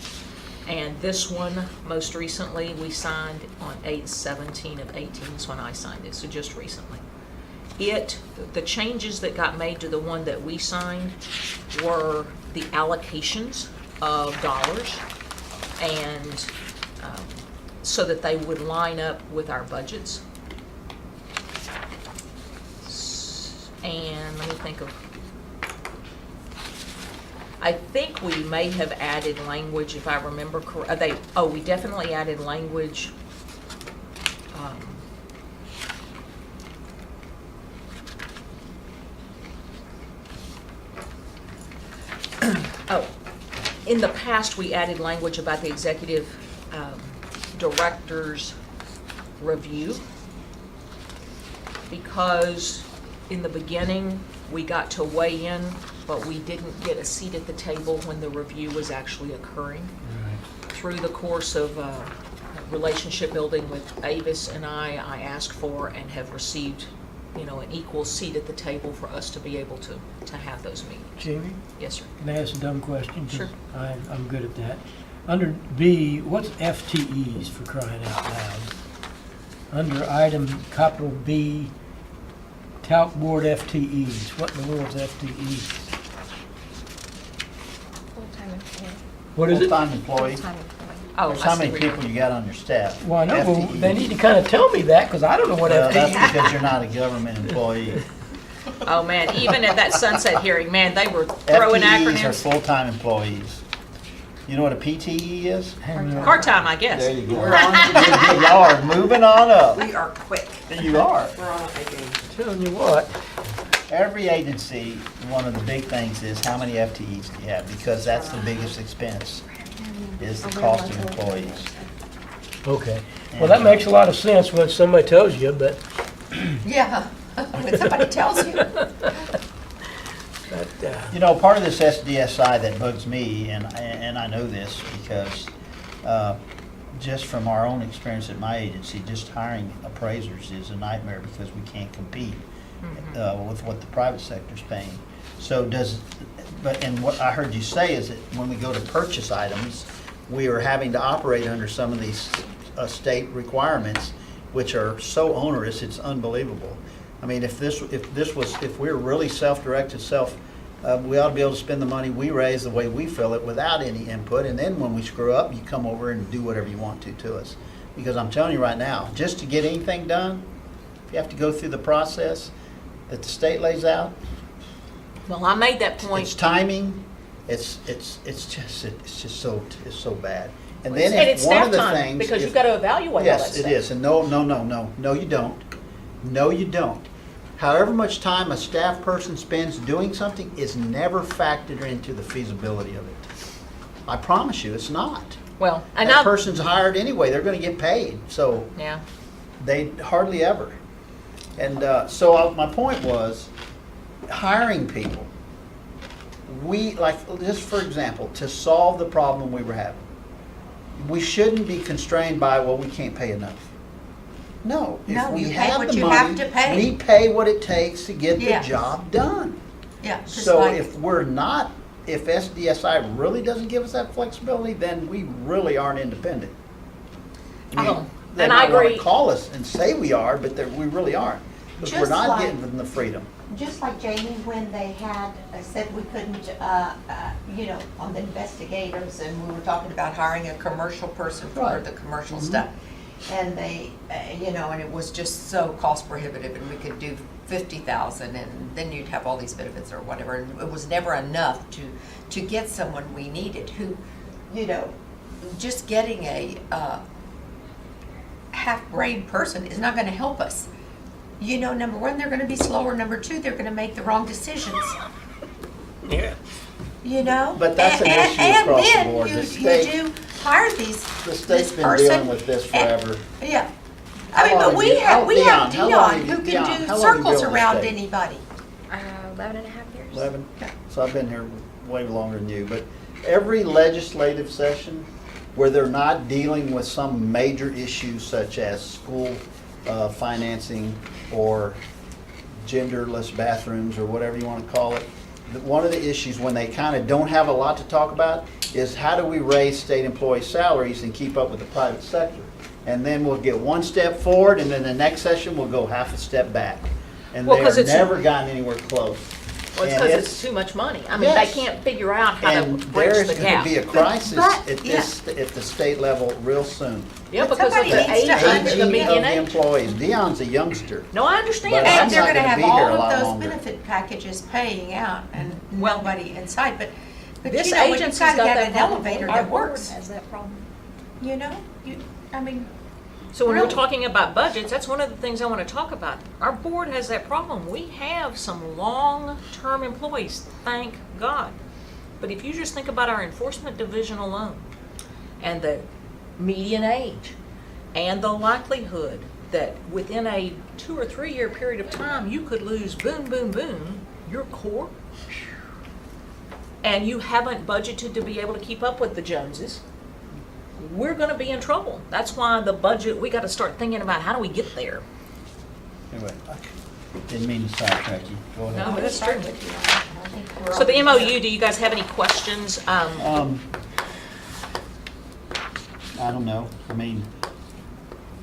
And this one, most recently, we signed on 8/17 of 18 is when I signed it, so just recently. The changes that got made to the one that we signed were the allocations of dollars and so that they would line up with our budgets. And let me think of, I think we may have added language, if I remember correctly. We definitely added language. In the past, we added language about the executive director's review because in the beginning, we got to weigh in, but we didn't get a seat at the table when the review was actually occurring. Through the course of relationship building with Avis and I asked for and have received, an equal seat at the table for us to be able to have those meetings. Jamie, Yes, sir. can I ask a dumb question? 'Cause Sure. I'm good at that. Under B, what's FTEs for crying out loud? Under item capital B, Talc Board FTEs, what in the world's FTEs? Full-time employee. What is it? Full-time employee. Full-time employee. Oh, There's I how see many where you're people you got on your staff? Well, I know, well, FTEs. they need to kind of tell me that, because I don't know what That's FTEs. because you're not a government employee. Oh, man, even at that sunset hearing, man, they were throwing FTEs are acronyms. full-time employees. You know what a PTE is? Part-time, I guess. There you go. Y'all are moving on up. We are quick. You are. We're on a game. Telling you what, Every agency, one of the big things is how many FTEs do you have? Because that's the biggest expense, is the cost of employees. okay. Well, that makes a lot of sense when somebody tells you, but, Yeah, when somebody tells you. Part of this SDSI that bugs me, and I know this because just from our own experience at my agency, just hiring appraisers is a nightmare because we can't compete with what the private sector's paying. So and what I heard you say is that when we go to purchase items, we are having to operate under some of these state requirements, which are so onerous, it's unbelievable. I mean, if we're really self-directed, we ought to be able to spend the money we raise the way we feel it without any input, and then when we screw up, you come over and do whatever you want to us. Because I'm telling you right now, just to get anything done, if you have to go through the process, that the state lays out, Well, I made that point. it's timing, it's just so bad. And then And it's if one staff of the time, things. because if- you've got to evaluate all that Yes, stuff. it is, and no, you don't. No, you don't. However much time a staff person spends doing something is never factored into the feasibility of it. I promise you, it's not. Well, and That I, person's hired anyway, they're gonna get paid, so yeah, they hardly ever. And so my point was, hiring people. We, like, just for example, to solve the problem we were having, we shouldn't be constrained by, well, we can't pay enough. No, if No, we you pay have what the you have money, to pay. we pay what it takes to get the Yes. job done. Yeah. just So like- if we're not, if SDSI really doesn't give us that flexibility, then we really aren't independent. Oh, They and I might want agree. to call us and say we are, but we really aren't. Because we're Just not like- getting them the freedom. Just like Jamie, when they had, said we couldn't, on the investigators, and we were talking about hiring a commercial person for Right. the commercial Mhm. stuff. And they, and it was just so cost prohibitive, and we could do 50,000, and then you'd have all these benefits or whatever. And it was never enough to get someone we needed who, just getting a half-brained person is not gonna help us. Number one, they're gonna be slower. Number two, they're gonna make the wrong decisions. Yeah. But that's an issue across the board. The And state- then you do hire these, The state's this been person. dealing with this forever. Yeah. How I mean, long but have we you- have, how- we have Dion, how long have Dion you- who Dion, can do how long have you circles been with the around state? anybody. 11 and a half years. 11? So I've been here way longer than you, but every legislative session where they're not dealing with some major issue such as school financing or genderless bathrooms or whatever you want to call it, one of the issues when they kind of don't have a lot to talk about is how do we raise state employee salaries and keep up with the private sector? And then we'll get one step forward, and then the next session we'll go half a step back. And Well, 'cause they've it's- never gotten anywhere close. well, it's And because it's too much money. I mean, they Yes. can't figure out how to And bridge there's the going gap. to be a crisis But- at the state level real soon. Yeah, But because of somebody the needs age, to of the understand- median Aging of the age. employees. Dion's a youngster. No, I understand But I'm that. And they're not gonna gonna have be here all a of lot those longer. benefit packages paying out and Well, nobody inside, but This when you agency's gotta got get that an problem. elevator Our that board works, has that problem. I mean, So when we're Really? talking about budgets, that's one of the things I want to talk about. Our board has that problem. We have some long-term employees, thank God. But if you just think about our enforcement division alone, and the median age, and the likelihood that within a 2 or 3 year period of time, you could lose boom, boom, boom, your core, and you haven't budgeted to be able to keep up with the Joneses, we're gonna be in trouble. That's why the budget, we gotta start thinking about how do we get there. Anyway, I didn't mean to sidetrack you. Go No, ahead. but that's true. I think we're So the all- MOU, do you guys have any questions? I don't know. I mean,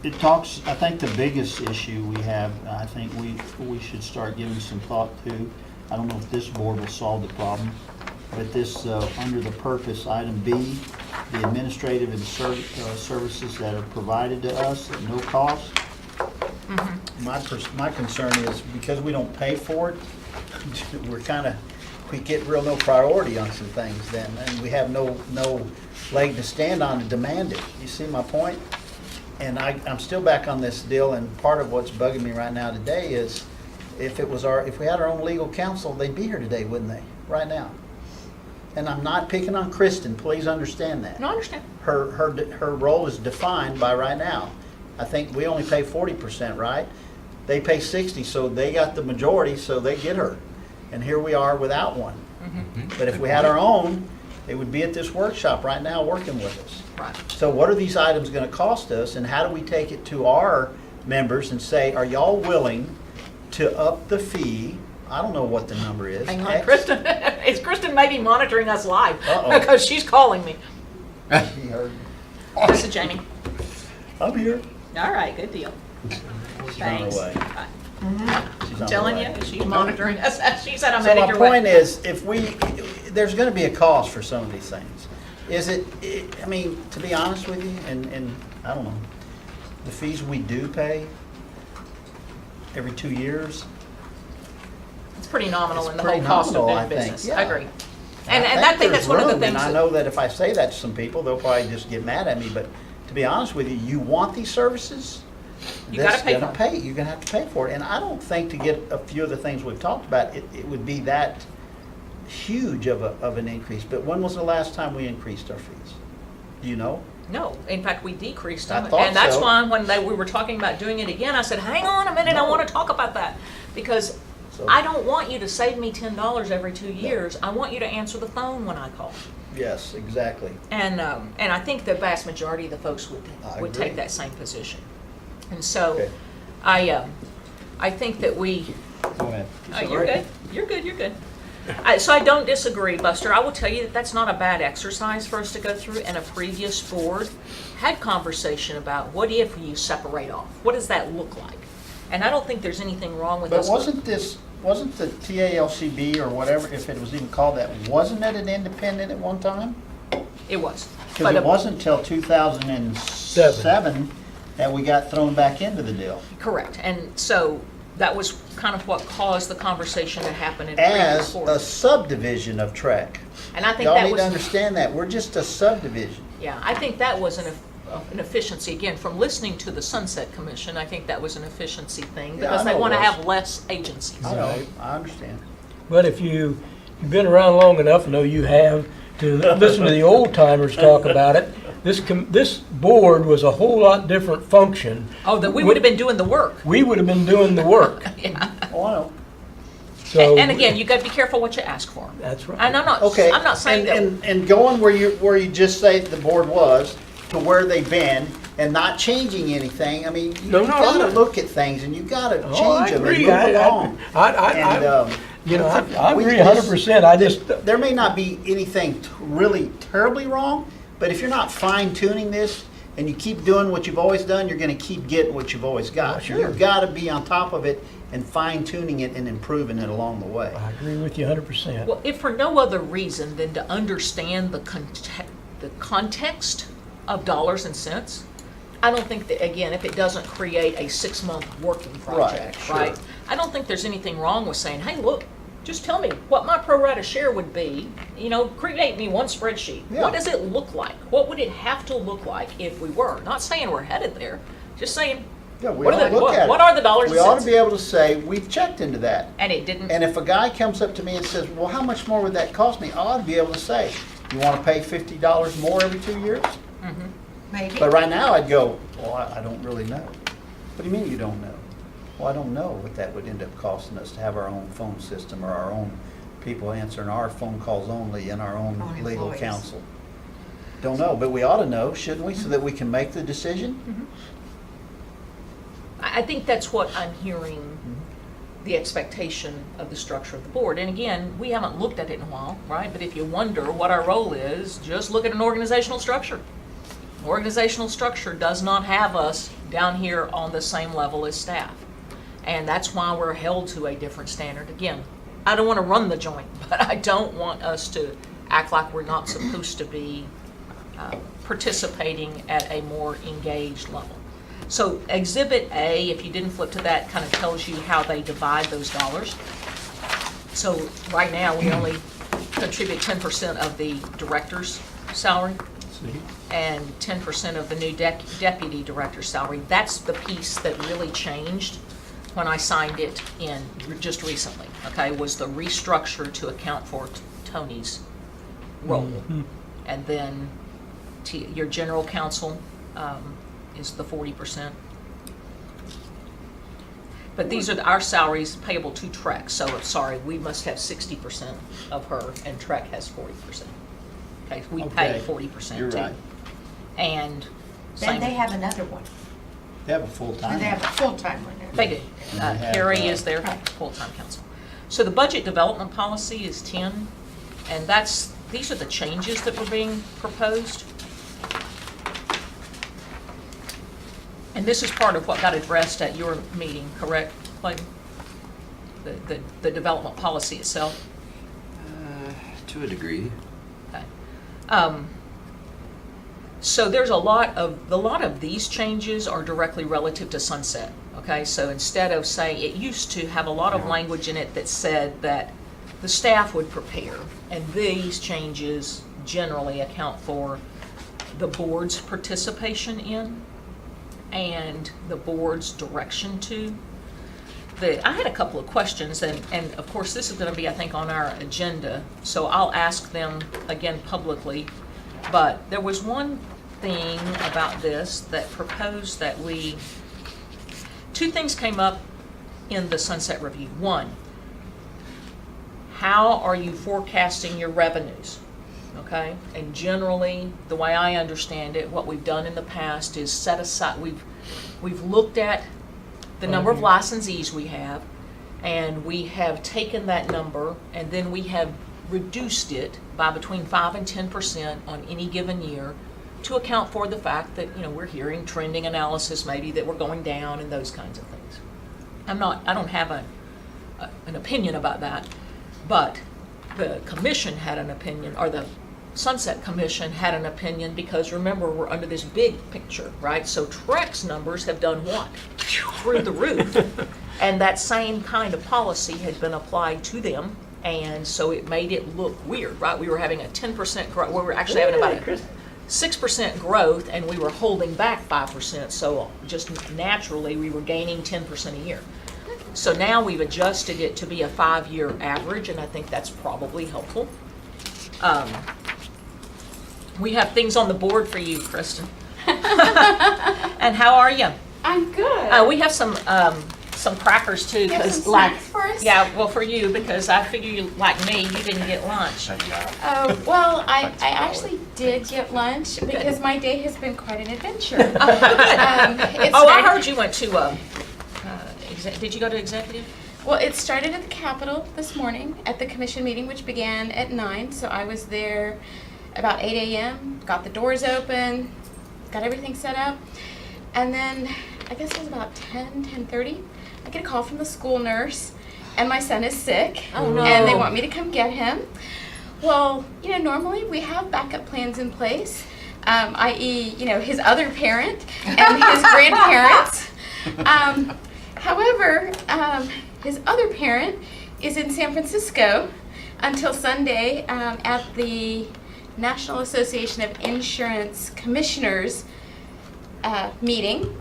it talks, I think the biggest issue we have, I think we should start giving some thought to, I don't know if this board will solve the problem, but this, under the purpose, item B, the administrative and services that are provided to us at no cost. My concern is because we don't pay for it, we get real no priority on some things then, and we have no leg to stand on to demand it. You see my point? And I'm still back on this deal, and part of what's bugging me right now today is if we had our own legal counsel, they'd be here today, wouldn't they? Right now. And I'm not picking on Kristen, please understand that. No, I understand. Her role is defined by right now. I think we only pay 40%, right? They pay 60, so they got the majority, so they get her. And here we are without one. But if we had our own, they would be at this workshop right now working with us. Right. So what are these items gonna cost us, and how do we take it to our members and say, are y'all willing to up the fee? I don't know what the number is. Hang on, X? Kristen, is Kristen maybe monitoring us live? Uh-oh. Because she's calling me. She heard. This is Jamie. I'm here. All right, good deal. She's on her Thanks. way. Bye. She's on I'm her telling way. you, she's monitoring us. She said I'm So headed my your way. point is, there's gonna be a cost for some of these things. I mean, to be honest with you, and I don't know, the fees we do pay every 2 years, It's pretty nominal It's in the whole pretty cost of nominal, doing I think, business. yeah. I agree. I And I think there's that's one of the room, things And I that- know that if I say that to some people, they'll probably just get mad at me, but to be honest with you, you want these services, You gotta that's pay gonna for 'em. pay, you're gonna have to pay for it. And I don't think to get a few of the things we've talked about, it would be that huge of an increase. But when was the last time we increased our fees? Do you know? No, in fact, we decreased I them. thought And that's so. why when we were talking about doing it again, I said, hang on a minute, I No. want to talk about that. Because So- I don't want you to save me $10 every 2 years. I want you to answer the phone when I call. Yes, exactly. And I think the vast majority of the folks would I take agree. that same position. And so, Okay. I think that we, Go ahead. you're good, you're good, you're good. So I don't disagree, Buster. I will tell you that that's not a bad exercise for us to go through, and a previous board had conversation about what if you separate off? What does that look like? And I don't think there's anything wrong with But us. wasn't the TALCB or whatever, if it was even called that, wasn't it an independent at one time? It was. Because But it wasn't until 2007 that we got thrown back into the deal. Correct. And so that was kind of what caused the conversation to happen in previous As boards. a subdivision of Trek. And I think Y'all that need was. to understand that, we're just a subdivision. Yeah, I think that was an efficiency. Again, from listening to the Sunset Commission, I think that was an efficiency thing Yeah, I because they know it want to was. have less agencies. I know, I understand. But if you've been around long enough, I know you have, to listen to the old timers talk about it, this board was a whole lot different function. Oh, that we would have been doing the work. We would have been doing the work. Yeah. Oh, I know. So And again, you got to be careful what you ask for. That's right. And Okay. I'm not saying that. And going where you just say the board was to where they've been and not changing anything, I mean, you No, no, I'm gotta not- look at things and you gotta Oh, I change them and agree. move along. And, I we agree just- 100%. I just, There may not be anything really terribly wrong, but if you're not fine tuning this and you keep doing what you've always done, you're gonna keep getting what you've always got. Oh, sure. You've gotta be on top of it and fine tuning it and improving it along the way. I agree with you 100%. Well, if for no other reason than to understand the context of dollars and cents, I don't think that, again, if it doesn't create a 6-month working project, sure. right? I don't think there's anything wrong with saying, hey, look, just tell me what my pro rata share would be, create me one spreadsheet. Yeah. What does it look like? What would it have to look like if we were? Not saying we're headed there, just saying, Yeah, we what ought are to the, look at it. what are the dollars We and ought to cents? be able to say, we've checked into that. And it didn't. And if a guy comes up to me and says, well, how much more would that cost me? I ought to be able to say, you want to pay $50 more every 2 years? Maybe. But right now, I'd go, well, I don't really know. What do you mean you don't know? Well, I don't know what that would end up costing us to have our own phone system or our own people answering our phone calls only and our own Own legal employees. counsel. Don't know, but we ought to know, shouldn't we, so that we can make the decision? I think that's what I'm hearing, the expectation of the structure of the board. And again, we haven't looked at it in a while, right? But if you wonder what our role is, just look at an organizational structure. Organizational structure does not have us down here on the same level as staff. And that's why we're held to a different standard. Again, I don't want to run the joint, but I don't want us to act like we're not supposed to be participating at a more engaged level. So Exhibit A, if you didn't flip to that, kind of tells you how they divide those dollars. So right now, we only contribute 10% of the director's salary and 10% of the new deputy director's salary. That's the piece that really changed when I signed it in just recently, okay, was the restructure to account for Tony's role. And then your general counsel is the 40%. But these are our salaries payable to Trek, so sorry, we must have 60% of her and Trek has 40%. Okay, we pay Okay, 40% you're too. right. And Then same, they have another one. They have a full-time. They have a full-time one. they do. And they have, Carrie is their Right. full-time counsel. So the budget development policy is 10, and these are the changes that were being proposed. And this is part of what got addressed at your meeting, correct, Clayton? The development policy itself? To a degree. Okay. So there's a lot of these changes are directly relative to sunset, Okay, so instead of saying, it used to have a lot of Yeah. language in it that said that the staff would prepare, and these changes generally account for the board's participation in and the board's direction to. I had a couple of questions, and of course, this is gonna be, I think, on our agenda, so I'll ask them again publicly. But there was one thing about this that proposed that two things came up in the sunset review. One, how are you forecasting your revenues? Okay, and generally, the way I understand it, what we've done in the past is set aside, we've looked at the number of licensees we have, and we have taken that number, and then we have reduced it by between 5 and 10% on any given year to account for the fact that, we're hearing trending analysis maybe that we're going down and those kinds of things. I don't have an opinion about that, but the commission had an opinion, or the Sunset Commission had an opinion, because remember, we're under this big picture, right? So Trex numbers have done what? Through the roof. And that same kind of policy had been applied to them, and so it made it look weird, right? We were having a 10% growth, we were actually having about a 6% growth, and we were holding back 5%, so just naturally, we were gaining 10% a year. So now we've adjusted it to be a 5-year average, and I think that's probably helpful. We have things on the board for you, Kristen. And how are you? I'm good. We have some crackers too, You have because some like, snacks for us? yeah, well, for you, because I figure you, like me, you didn't get lunch. Well, I actually did get lunch because my day has been quite an adventure. It I started- heard you went to, did you go to executive? Well, it started at the Capitol this morning at the commission meeting, which began at 9. So I was there about 8 a.m., got the doors open, got everything set up. And then I guess it was about 10:30. I get a call from the school nurse, and my son is sick. Oh, no. And they want me to come get him. Well, normally we have backup plans in place, i.e., his other parent and his grandparents. However, his other parent is in San Francisco until Sunday at the National Association of Insurance Commissioners meeting,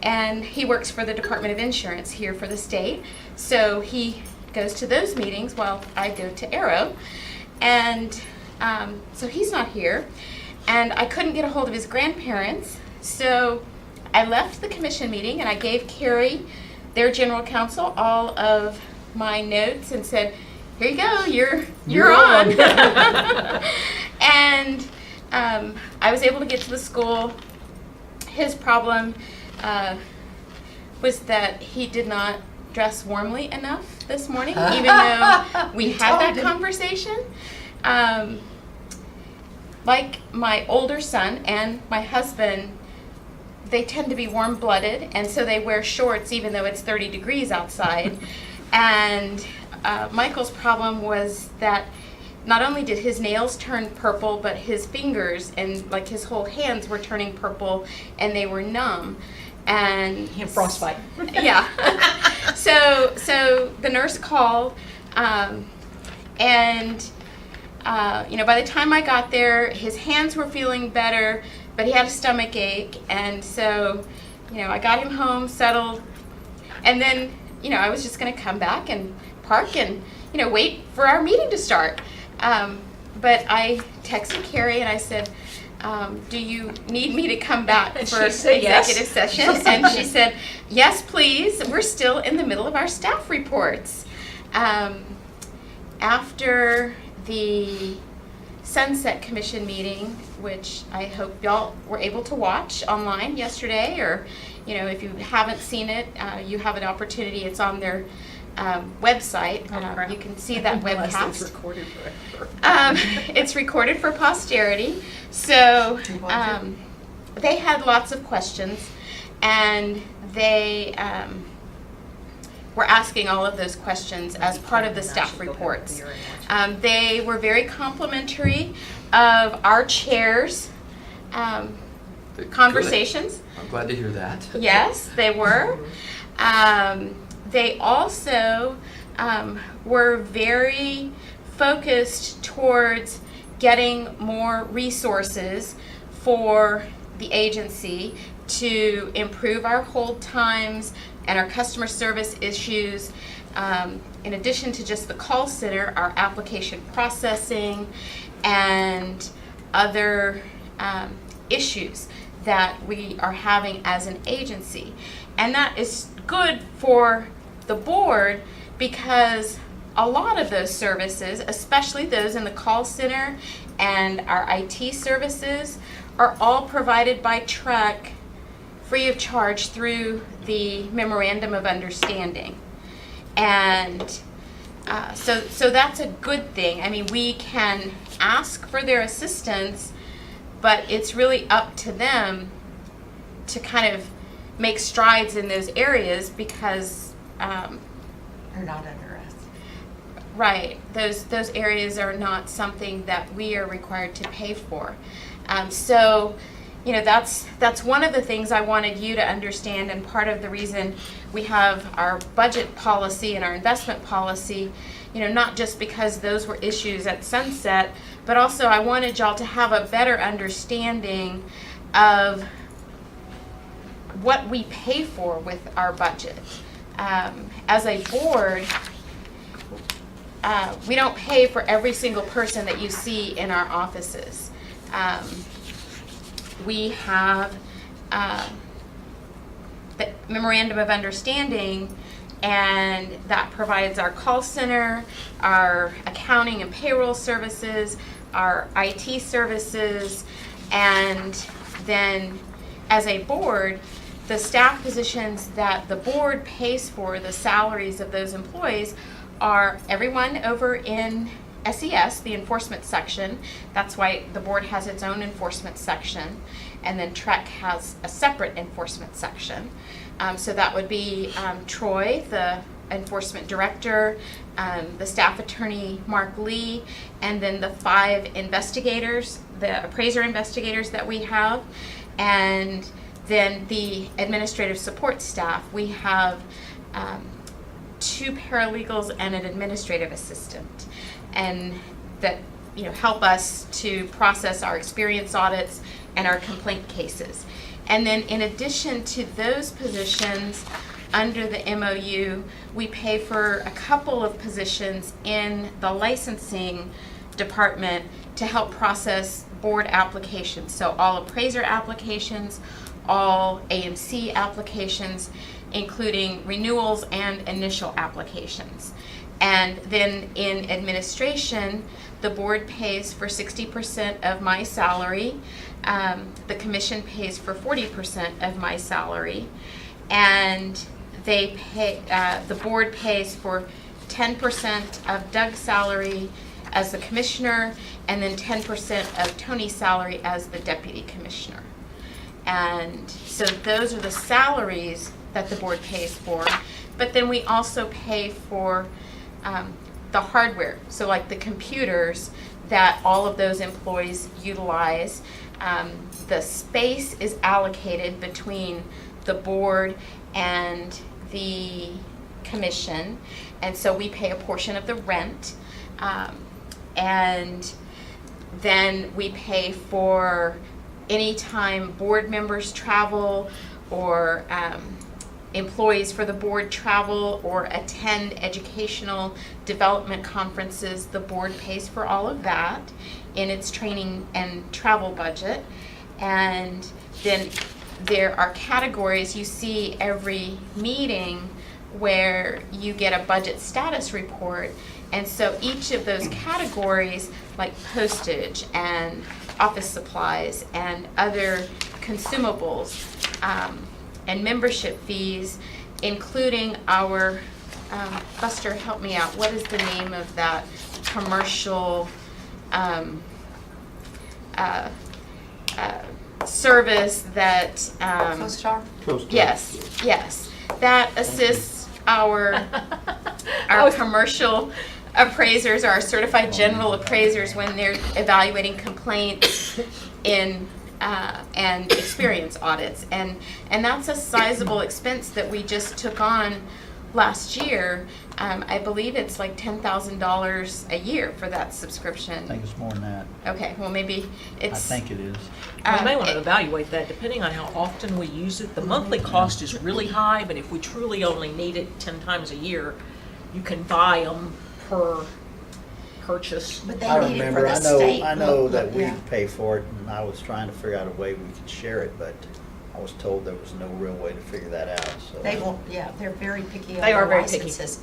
and he works for the Department of Insurance here for the state. So he goes to those meetings while I go to Arrow, and so he's not here, and I couldn't get a hold of his grandparents, so I left the commission meeting and I gave Carrie, their general counsel, all of my notes and said, here you go, you're on. And I was able to get to the school. His problem was that he did not dress warmly enough this morning, even though we had that conversation. Like my older son and my husband, they tend to be warm-blooded, and so they wear shorts even though it's 30 degrees outside. And Michael's problem was that not only did his nails turn purple, but his fingers and like his whole hands were turning purple, and they were numb. And He had frostbite. yeah. So the nurse called, and by the time I got there, his hands were feeling better, but he had a stomach ache, and so I got him home, settled, and then I was just going to come back and park and wait for our meeting to start. But I texted Carrie and I said, do you need me to come back And for she said yes. executive session? And she said, yes, please. We're still in the middle of our staff reports. After the Sunset Commission meeting, which I hope y'all were able to watch online yesterday, or if you haven't seen it, you have an opportunity. It's on their website. You can see that Unless webcast. it's recorded forever. It's recorded for posterity. So they had lots of questions, and they were asking all of those questions as part of the staff reports. They were very complimentary of our chairs' conversations. I'm glad to hear that. Yes, they were. They also were very focused towards getting more resources for the agency to improve our hold times and our customer service issues. In addition to just the call center, our application processing and other issues that we are having as an agency. And that is good for the board because a lot of those services, especially those in the call center and our IT services, are all provided by TREC free of charge through the Memorandum of Understanding. And so that's a good thing. I mean, we can ask for their assistance, but it's really up to them to kind of make strides in those areas because They're not under us. right, those areas are not something that we are required to pay for. So, you know, that's one of the things I wanted you to understand, and part of the reason we have our budget policy and our investment policy, you know, not just because those were issues at Sunset, but also I wanted y'all to have a better understanding of what we pay for with our budget. As a board, we don't pay for every single person that you see in our offices. We have the Memorandum of Understanding, and that provides our call center, our accounting and payroll services, our IT services, and then as a board, the staff positions that the board pays for, the salaries of those employees, are everyone over in SES, the enforcement section. That's why the board has its own enforcement section. And then TREC has a separate enforcement section. So that would be Troy, the enforcement director, the staff attorney, Mark Lee, and then the 5 investigators, the appraiser investigators that we have. And then the administrative support staff. We have 2 paralegals and an administrative assistant, and that, you know, help us to process our experience audits and our complaint cases. And then in addition to those positions under the MOU, we pay for a couple of positions in the licensing department to help process board applications. So all appraiser applications, all AMC applications, including renewals and initial applications. And then in administration, the board pays for 60% of my salary. The commission pays for 40% of my salary. And they pay, the board pays for 10% of Doug's salary as the commissioner, and then 10% of Tony's salary as the deputy commissioner. And so those are the salaries that the board pays for. But then we also pay for the hardware, so like the computers that all of those employees utilize. The space is allocated between the board and the commission, and so we pay a portion of the rent. And then we pay for any time board members travel or employees for the board travel or attend educational development conferences. The board pays for all of that in its training and travel budget. And then there are categories you see every meeting where you get a budget status report. And so each of those categories, like postage and office supplies and other consumables, and membership fees, including our, Buster, help me out, what is the name of that commercial service that, CoStar? yes, that assists our commercial appraisers, our certified general appraisers, when they're evaluating complaints in and experience audits. And that's a sizable expense that we just took on last year. I believe it's like $10,000 a year for that I subscription. think it's more than that. Okay, well, maybe I it's. think it is. We may want to evaluate that, depending on how often we use it. The monthly cost is really high, but if we truly only need it 10 times a year, you can buy them per purchase. But I they need it for remember, the state. I know that we Yeah. pay for it, and I was trying to figure out a way we could share it, but I was told there was no real way to figure that out, so. They won't, yeah, they're very picky on They are their very picky. licenses.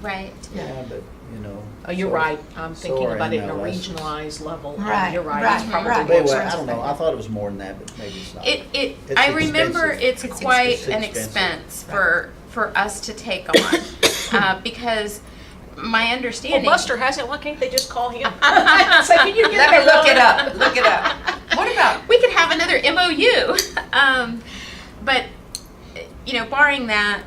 Right. Yeah, but, you know. Oh, you're so- right. I'm so thinking are about it in a MLSs. regionalized level. Right, You're right. right, It's probably right. more Wait, I expensive don't than know, I that. thought it was more than that, but maybe it's not. It It's I remember expensive. it's It's quite expensive. an It's expense expensive. for us to take on, because my Well, understanding. Buster has it. Why can't they just call him? Say, can you get Let me that look it done?" up, look it up. What about, We could have another MOU. But, you know, barring that,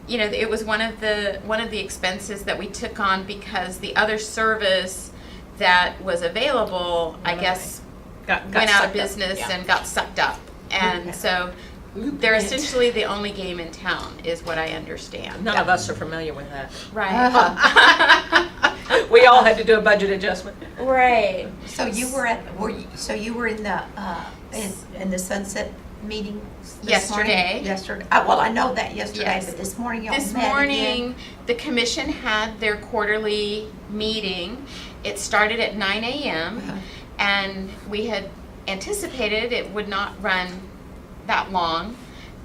you know, it was one of the expenses that we took on because the other service that was available, I Right. guess, Got went out sucked of up. business Yeah. and got sucked up. And so they're essentially the only game in town, is what I understand. None of us are familiar with that. Right. We all had to do a budget adjustment. Right. so you were so you were in the, in the Sunset meeting this morning? Yesterday. Yesterday, well, I know that yesterday, Yes. but this morning y'all met This again? morning, the commission had their quarterly meeting. It started at 9 a.m. Uh-huh. and we had anticipated it would not run that long,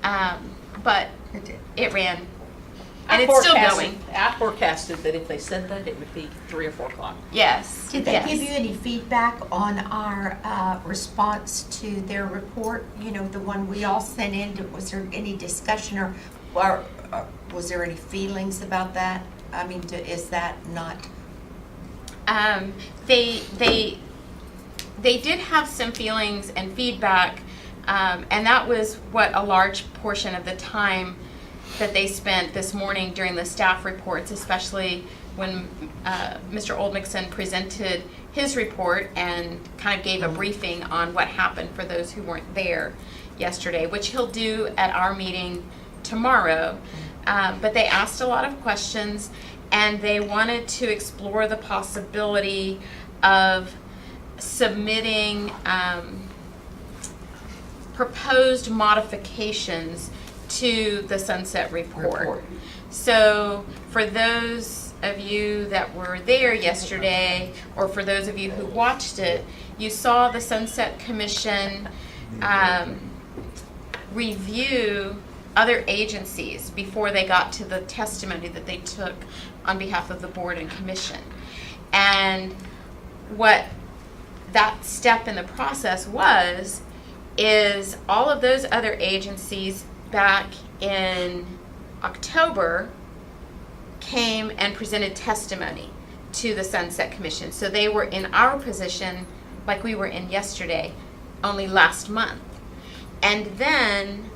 but It did. it ran, I and it's still forecasted- going. I forecasted that if they said that, it would be 3 or 4 o'clock. Yes. Did they yes. give you any feedback on our response to their report? You know, the one we all sent in, was there any discussion or was there any feelings about that? I mean, is that not, They did have some feelings and feedback, and that was what a large portion of the time that they spent this morning during the staff reports, especially when Mr. Oldmixon presented his report and kind of gave a briefing on what happened for those who weren't there yesterday, which he'll do at our meeting tomorrow. But they asked a lot of questions, and they wanted to explore the possibility of submitting proposed modifications to the Sunset Report. So for those of you that were there yesterday, or for those of you who watched it, you saw the Sunset Commission review other agencies before they got to the testimony that they took on behalf of the board and commission. And what that step in the process is all of those other agencies back in October came and presented testimony to the Sunset Commission. So they were in our position like we were in yesterday, only last month. And then,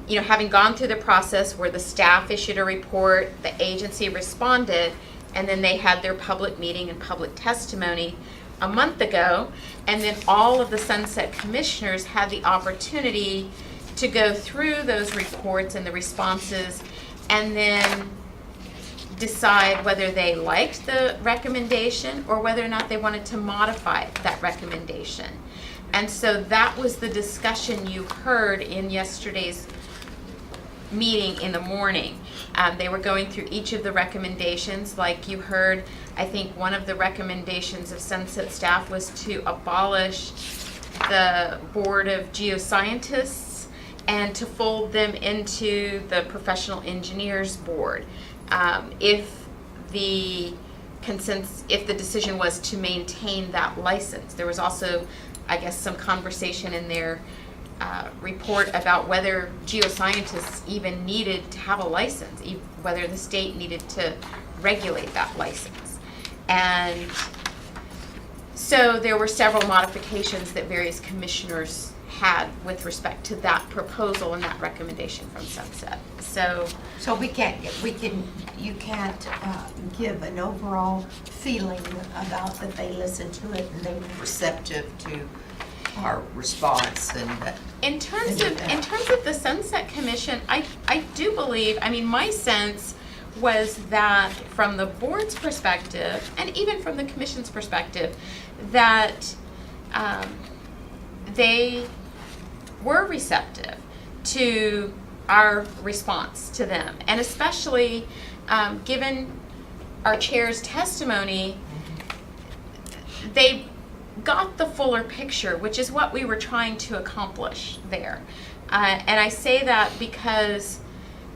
you know, having gone through the process where the staff issued a report, the agency responded, and then they had their public meeting and public testimony a month ago, and then all of the Sunset Commissioners had the opportunity to go through those reports and the responses, and then decide whether they liked the recommendation or whether or not they wanted to modify that recommendation. And so that was the discussion you heard in yesterday's meeting in the morning. They were going through each of the recommendations. Like you heard, I think one of the recommendations of Sunset staff was to abolish the Board of Geoscientists and to fold them into the Professional Engineers Board. If the decision was to maintain that license. There was also, I guess, some conversation in their report about whether geoscientists even needed to have a license, whether the state needed to regulate that license. And so there were several modifications that various commissioners had with respect to that proposal and that recommendation from Sunset. So you can't give an overall feeling about that they listened to it and they were receptive to our response and, In terms of the Sunset Commission, I do believe, I mean, my sense was that from the board's perspective, and even from the commission's perspective, that they were receptive to our response to them. And especially given our chair's testimony, they got the fuller picture, which is what we were trying to accomplish there. And I say that because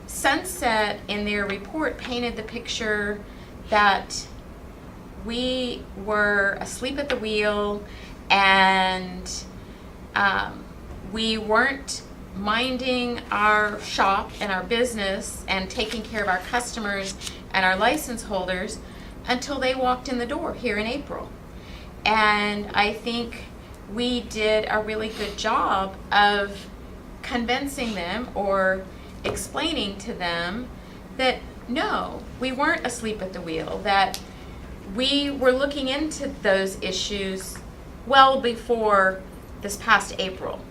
Sunset in their report painted the picture that we were asleep at the wheel and we weren't minding our shop and our business and taking care of our customers and our license holders until they walked in the door here in April. And I think we did a really good job of convincing them or explaining to them that no, we weren't asleep at the wheel, that we were looking into those issues well before this past April.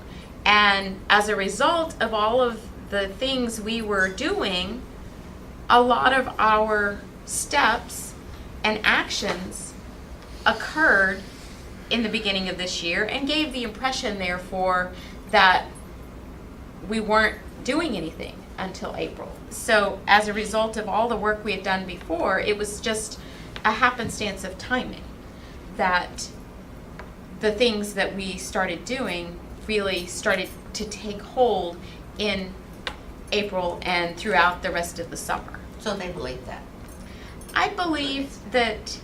And as a result of all of the things we were doing, a lot of our steps and actions occurred in the beginning of this year and gave the impression, therefore, that we weren't doing anything until April. So as a result of all the work we had done before, it was just a happenstance of timing that the things that we started doing really started to take hold in April and throughout the rest of the summer. so they believe that, I believe that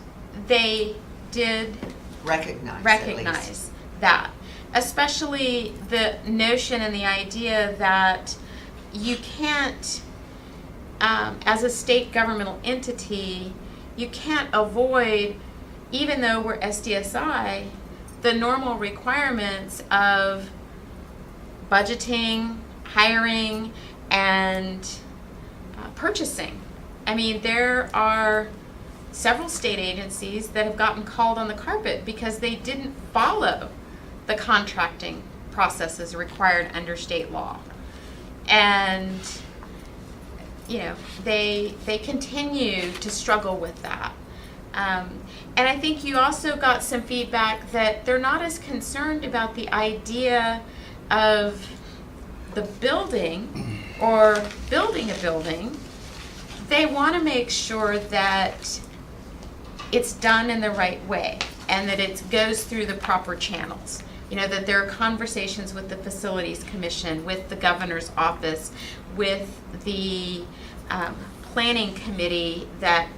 they did recognize at least. recognize that, especially the notion and the idea that you can't, as a state governmental entity, you can't avoid, even though we're SDSI, the normal requirements of budgeting, hiring, and purchasing. I mean, there are several state agencies that have gotten called on the carpet because they didn't follow the contracting processes required under state law. And, you know, they continue to struggle with that. And I think you also got some feedback that they're not as concerned about the idea of the building or building a building. They want to make sure that it's done in the right way and that it goes through the proper channels. You know, that there are conversations with the Facilities Commission, with the Governor's Office, with the Planning Committee that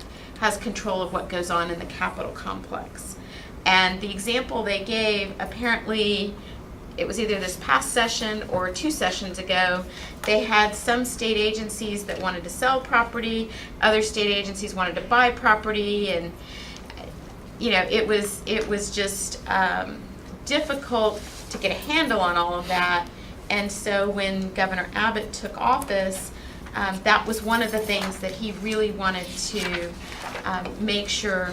has control of what goes on in the Capitol complex. And the example they gave, apparently, it was either this past session or 2 sessions ago, they had some state agencies that wanted to sell property, other state agencies wanted to buy property, and you know, it was just difficult to get a handle on all of that. And so when Governor Abbott took office, that was one of the things that he really wanted to make sure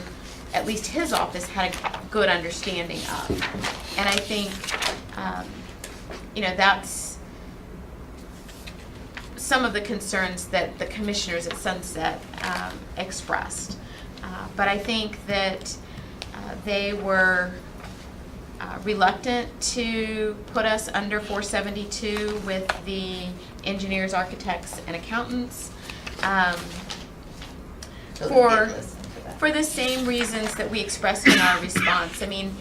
at least his office had a good understanding of. And I think, you know, that's some of the concerns that the commissioners at Sunset expressed. But I think that they were reluctant to put us under 472 with the engineers, architects, and accountants So they did listen to that. for the same reasons that we expressed in our response. I mean,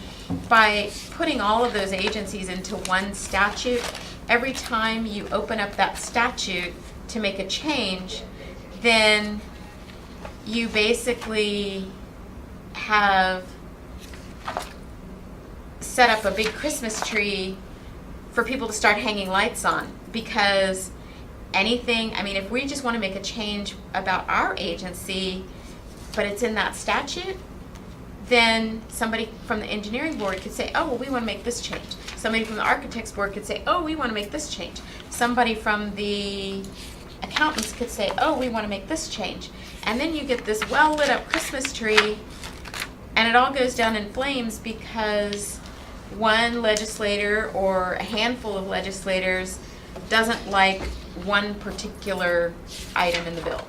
by putting all of those agencies into one statute, every time you open up that statute to make a change, then you basically have set up a big Christmas tree for people to start hanging lights on, because anything, I mean, if we just want to make a change about our agency, but it's in that statute, then somebody from the engineering board could say, oh, well, we want to make this change. Somebody from the architects board could say, oh, we want to make this change. Somebody from the accountants could say, oh, we want to make this change. And then you get this well lit up Christmas tree, and it all goes down in flames because one legislator or a handful of legislators doesn't like one particular item in the bill.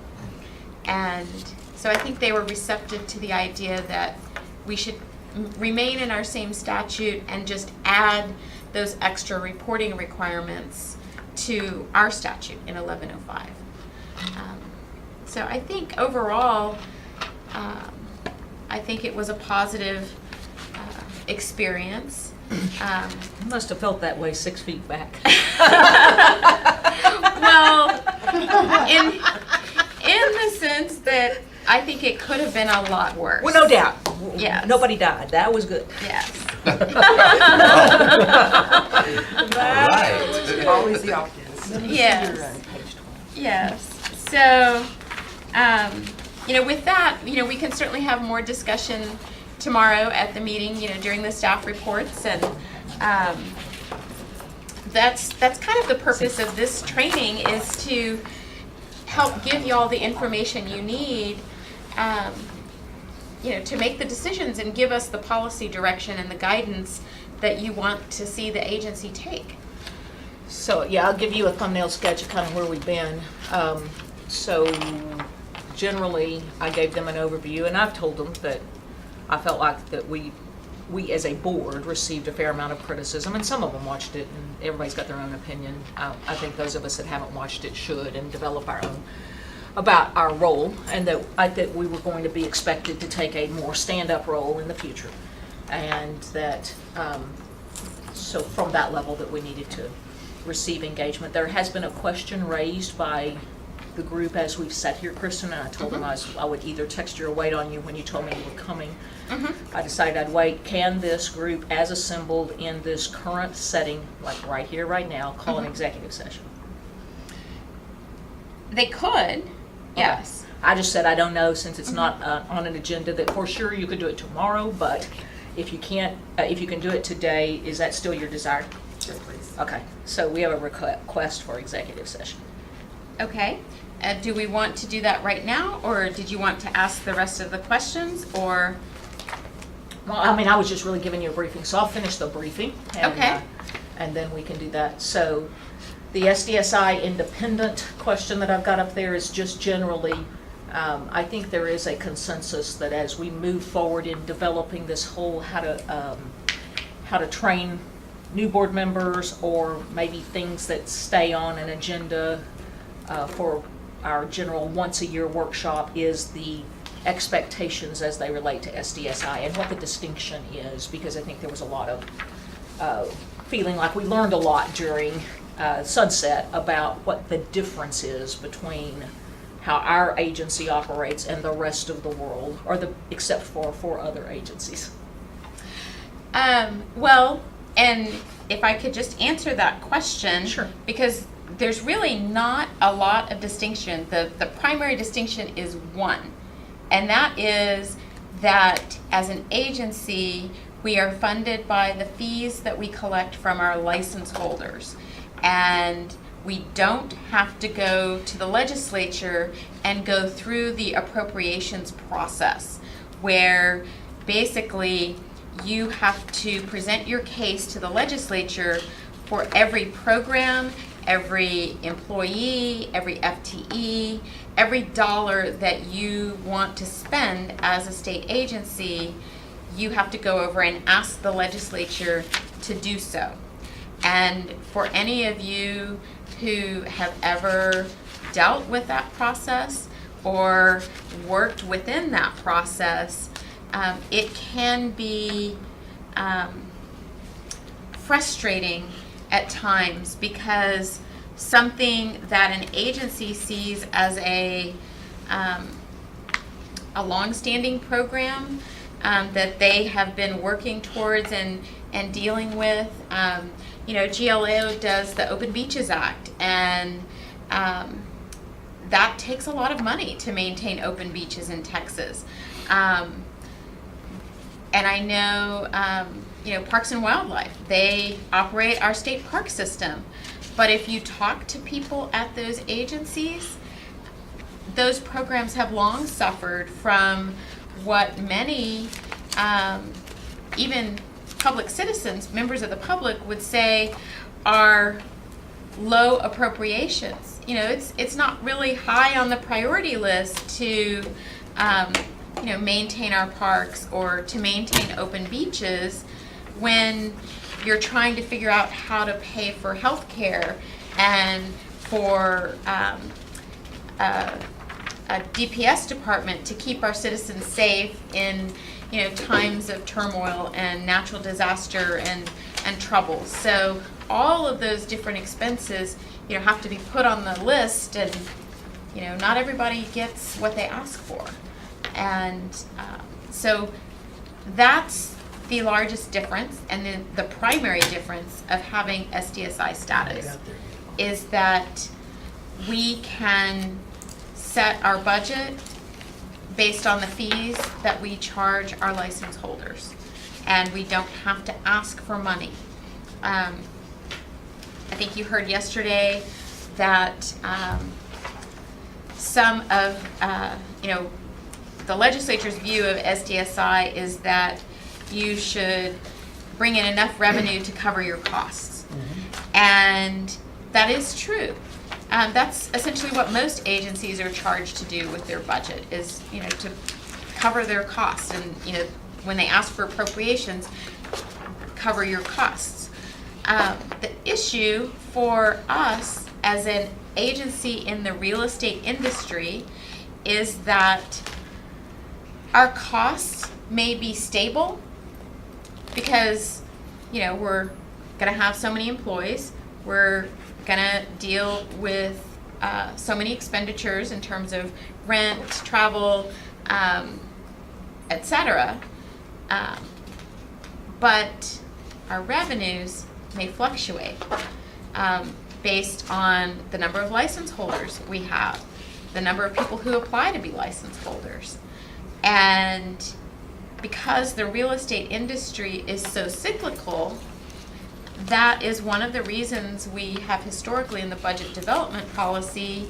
And so I think they were receptive to the idea that we should remain in our same statute and just add those extra reporting requirements to our statute in 1105. So I think overall, I think it was a positive experience. You must have felt that way 6 feet back. Well, in the sense that I think it could have been a lot worse. Well, no doubt. Yes. Nobody died. That was good. Yes. Right. Always the optimist. Yes. Page 12. Yes. So, with that, we can certainly have more discussion tomorrow at the meeting, during the staff reports, and that's kind of the purpose of this training, is to help give you all the information you need, to make the decisions and give us the policy direction and the guidance that you want to see the agency take. So, yeah, I'll give you a thumbnail sketch of kind of where we've been. So, generally, I gave them an overview, and I've told them that I felt like that we as a board received a fair amount of criticism, and some of them watched it, and everybody's got their own opinion. I think those of us that haven't watched it should, and develop our own about our role, and that we were going to be expected to take a more stand-up role in the future, and that so from that level that we needed to receive engagement. There has been a question raised by the group as we've sat here, Kristen, and I told them I would either text you or wait on you when you told me you were coming. I decided I'd wait. Can this group, as assembled in this current setting, like right here, right now, call an executive session? They could, yes. I just said I don't know, since it's not on an agenda, that for sure you could do it tomorrow, but if you can't, if you can do it today, is that still your desire? Yes, please. Okay, so we have a request for executive session. Okay. Do we want to do that right now, or did you want to ask the rest of the questions, or? Well, I mean, I was just really giving you a briefing, so I'll finish the briefing. And, Okay. And then we can do that. So the SDSI independent question that I've got up there is just generally, I think there is a consensus that as we move forward in developing this whole how to train new board members, or maybe things that stay on an agenda for our general once-a-year workshop, is the expectations as they relate to SDSI and what the distinction is, because I think there was a lot of feeling like we learned a lot during Sunset about what the difference is between how our agency operates and the rest of the world, or except for 4 other agencies. Well, and if I could just answer that question. Sure. Because there's really not a lot of distinction. The primary distinction is one, and that is that as an agency, we are funded by the fees that we collect from our license holders. And we don't have to go to the legislature and go through the appropriations process, where basically you have to present your case to the legislature for every program, every employee, every FTE, every dollar that you want to spend as a state agency. You have to go over and ask the legislature to do so. And for any of you who have ever dealt with that process or worked within that process, it can be frustrating at times, because something that an agency sees as a long-standing program that they have been working towards and dealing with. GLO does the Open Beaches Act, and that takes a lot of money to maintain open beaches in Texas. And I know, Parks and Wildlife, they operate our state park system. But if you talk to people at those agencies, those programs have long suffered from what many, even public citizens, members of the public, would say are low appropriations. You know, it's not really high on the priority list to, maintain our parks or to maintain open beaches when you're trying to figure out how to pay for health care and for a DPS department to keep our citizens safe in times of turmoil and natural disaster and trouble. So all of those different expenses have to be put on the list, and not everybody gets what they ask for. And so that's the largest difference, and then the primary difference of having SDSI status is that we can set our budget based on the fees that we charge our license holders, and we don't have to ask for money. I think you heard yesterday that some of the legislature's view of SDSI is that you should bring in enough revenue to cover your costs. And that is true. That's essentially what most agencies are charged to do with their budget, is to cover their costs. And when they ask for appropriations, cover your costs. The issue for us as an agency in the real estate industry is that our costs may be stable because we're going to have so many employees, we're going to deal with so many expenditures in terms of rent, travel, etc. But our revenues may fluctuate based on the number of license holders we have, the number of people who apply to be license holders. And because the real estate industry is so cyclical, that is one of the reasons we have historically in the budget development policy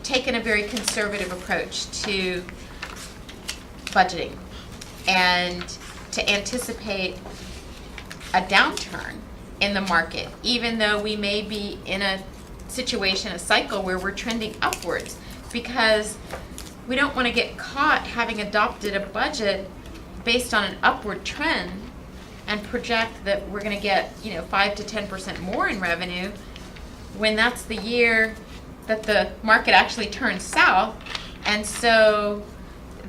taken a very conservative approach to budgeting and to anticipate a downturn in the market, even though we may be in a situation, a cycle where we're trending upwards, because we don't want to get caught having adopted a budget based on an upward trend and project that we're going to get 5 to 10% more in revenue when that's the year that the market actually turns south. And so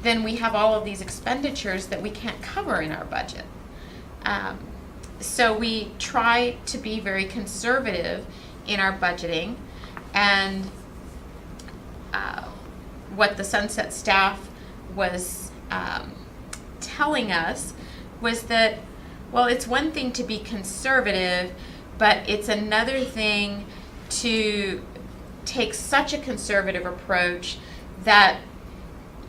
then we have all of these expenditures that we can't cover in our budget. So we try to be very conservative in our budgeting, and what the Sunset staff was telling us was that, well, it's one thing to be conservative, but it's another thing to take such a conservative approach that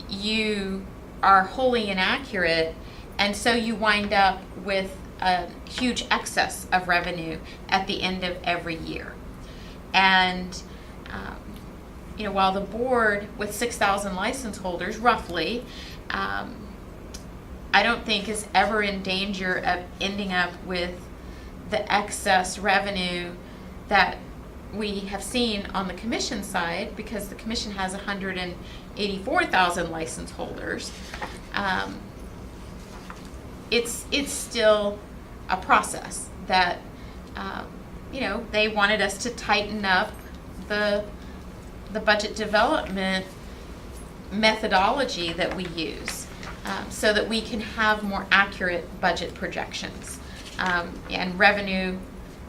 you are wholly inaccurate, and so you wind up with a huge excess of revenue at the end of every year. And while the board with 6,000 license holders, roughly, I don't think is ever in danger of ending up with the excess revenue that we have seen on the commission side, because the commission has 184,000 license holders. It's still a process that they wanted us to tighten up the budget development methodology that we use, so that we can have more accurate budget projections and revenue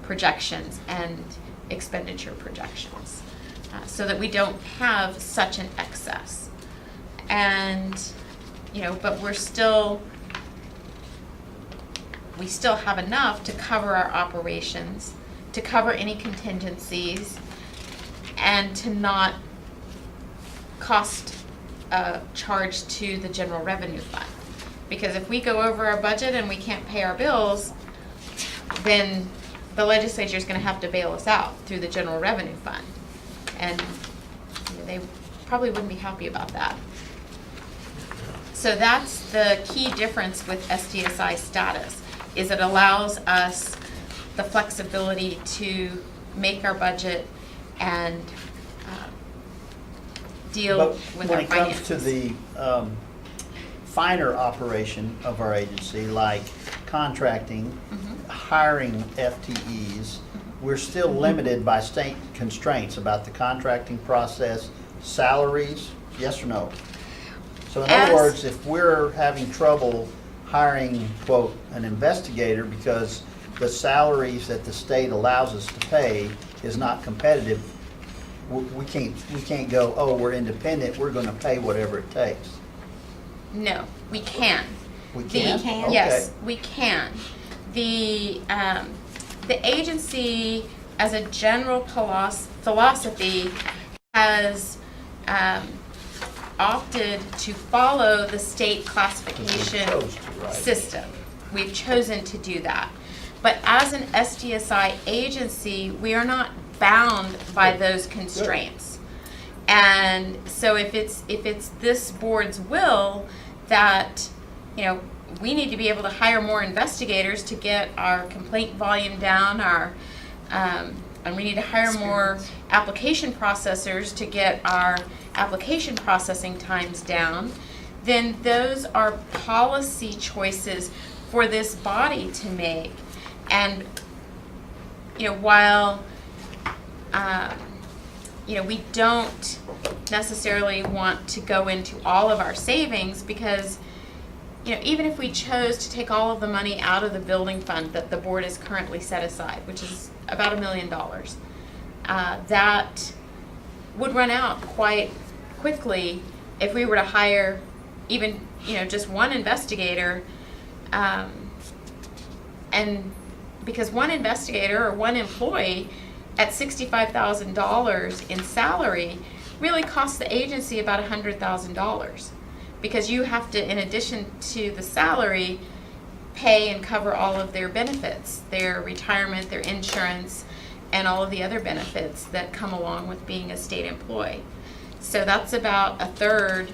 projections and expenditure projections, so that we don't have such an excess. And but we still have enough to cover our operations, to cover any contingencies, and to not cost charge to the general revenue fund. Because if we go over our budget and we can't pay our bills, then the legislature is going to have to bail us out through the general revenue fund. And they probably wouldn't be happy about that. So that's the key difference with SDSI status. is it allows us the flexibility to make our budget and deal But with when our it comes to finances. the finer operation of our agency, like contracting, hiring FTEs, we're still limited by state constraints about the contracting process, salaries, yes or no? So in other As- words, if we're having trouble hiring, quote, an investigator because the salaries that the state allows us to pay is not competitive, we can't go, oh, we're independent, we're gonna pay whatever it takes. No, we can. We The- can? can? Yes, Okay. we can. The agency, as a general philosophy, has opted to follow the state classification chose to, right. system. We've chosen to do that. But as an SDSI agency, we are not bound by those constraints. And so if it's this board's will that, you know, we need to be able to hire more investigators to get our complaint volume down, and we need to hire more application processors to get our application processing times down, then those are policy choices for this body to make. And, you know, while, you know, we don't necessarily want to go into all of our savings because, you know, even if we chose to take all of the money out of the building fund that the board is currently set aside, which is about $1 million, that would run out quite quickly if we were to hire even, you know, just one investigator, and because one investigator or one employee at $65,000 in salary really costs the agency about $100,000, because you have to, in addition to the salary, pay and cover all of their benefits, their retirement, their insurance, and all of the other benefits that come along with being a state employee. So that's about a third,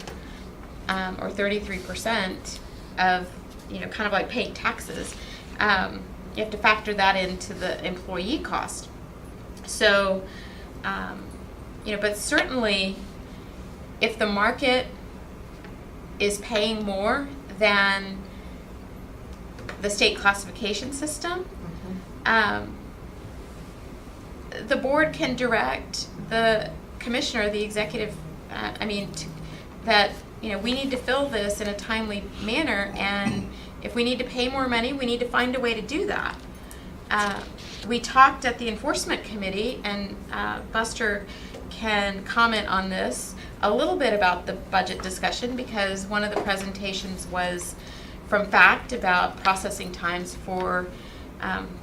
or 33% of, you know, kind of like paying taxes. You have to factor that into the employee cost. So, you know, but certainly if the market is paying more than the state classification system, the board can direct the commissioner, the executive, that, you know, we need to fill this in a timely manner, and if we need to pay more money, we need to find a way to do that. We talked at the enforcement committee, and Buster can comment on this a little bit about the budget discussion, because one of the presentations was from FACT about processing times for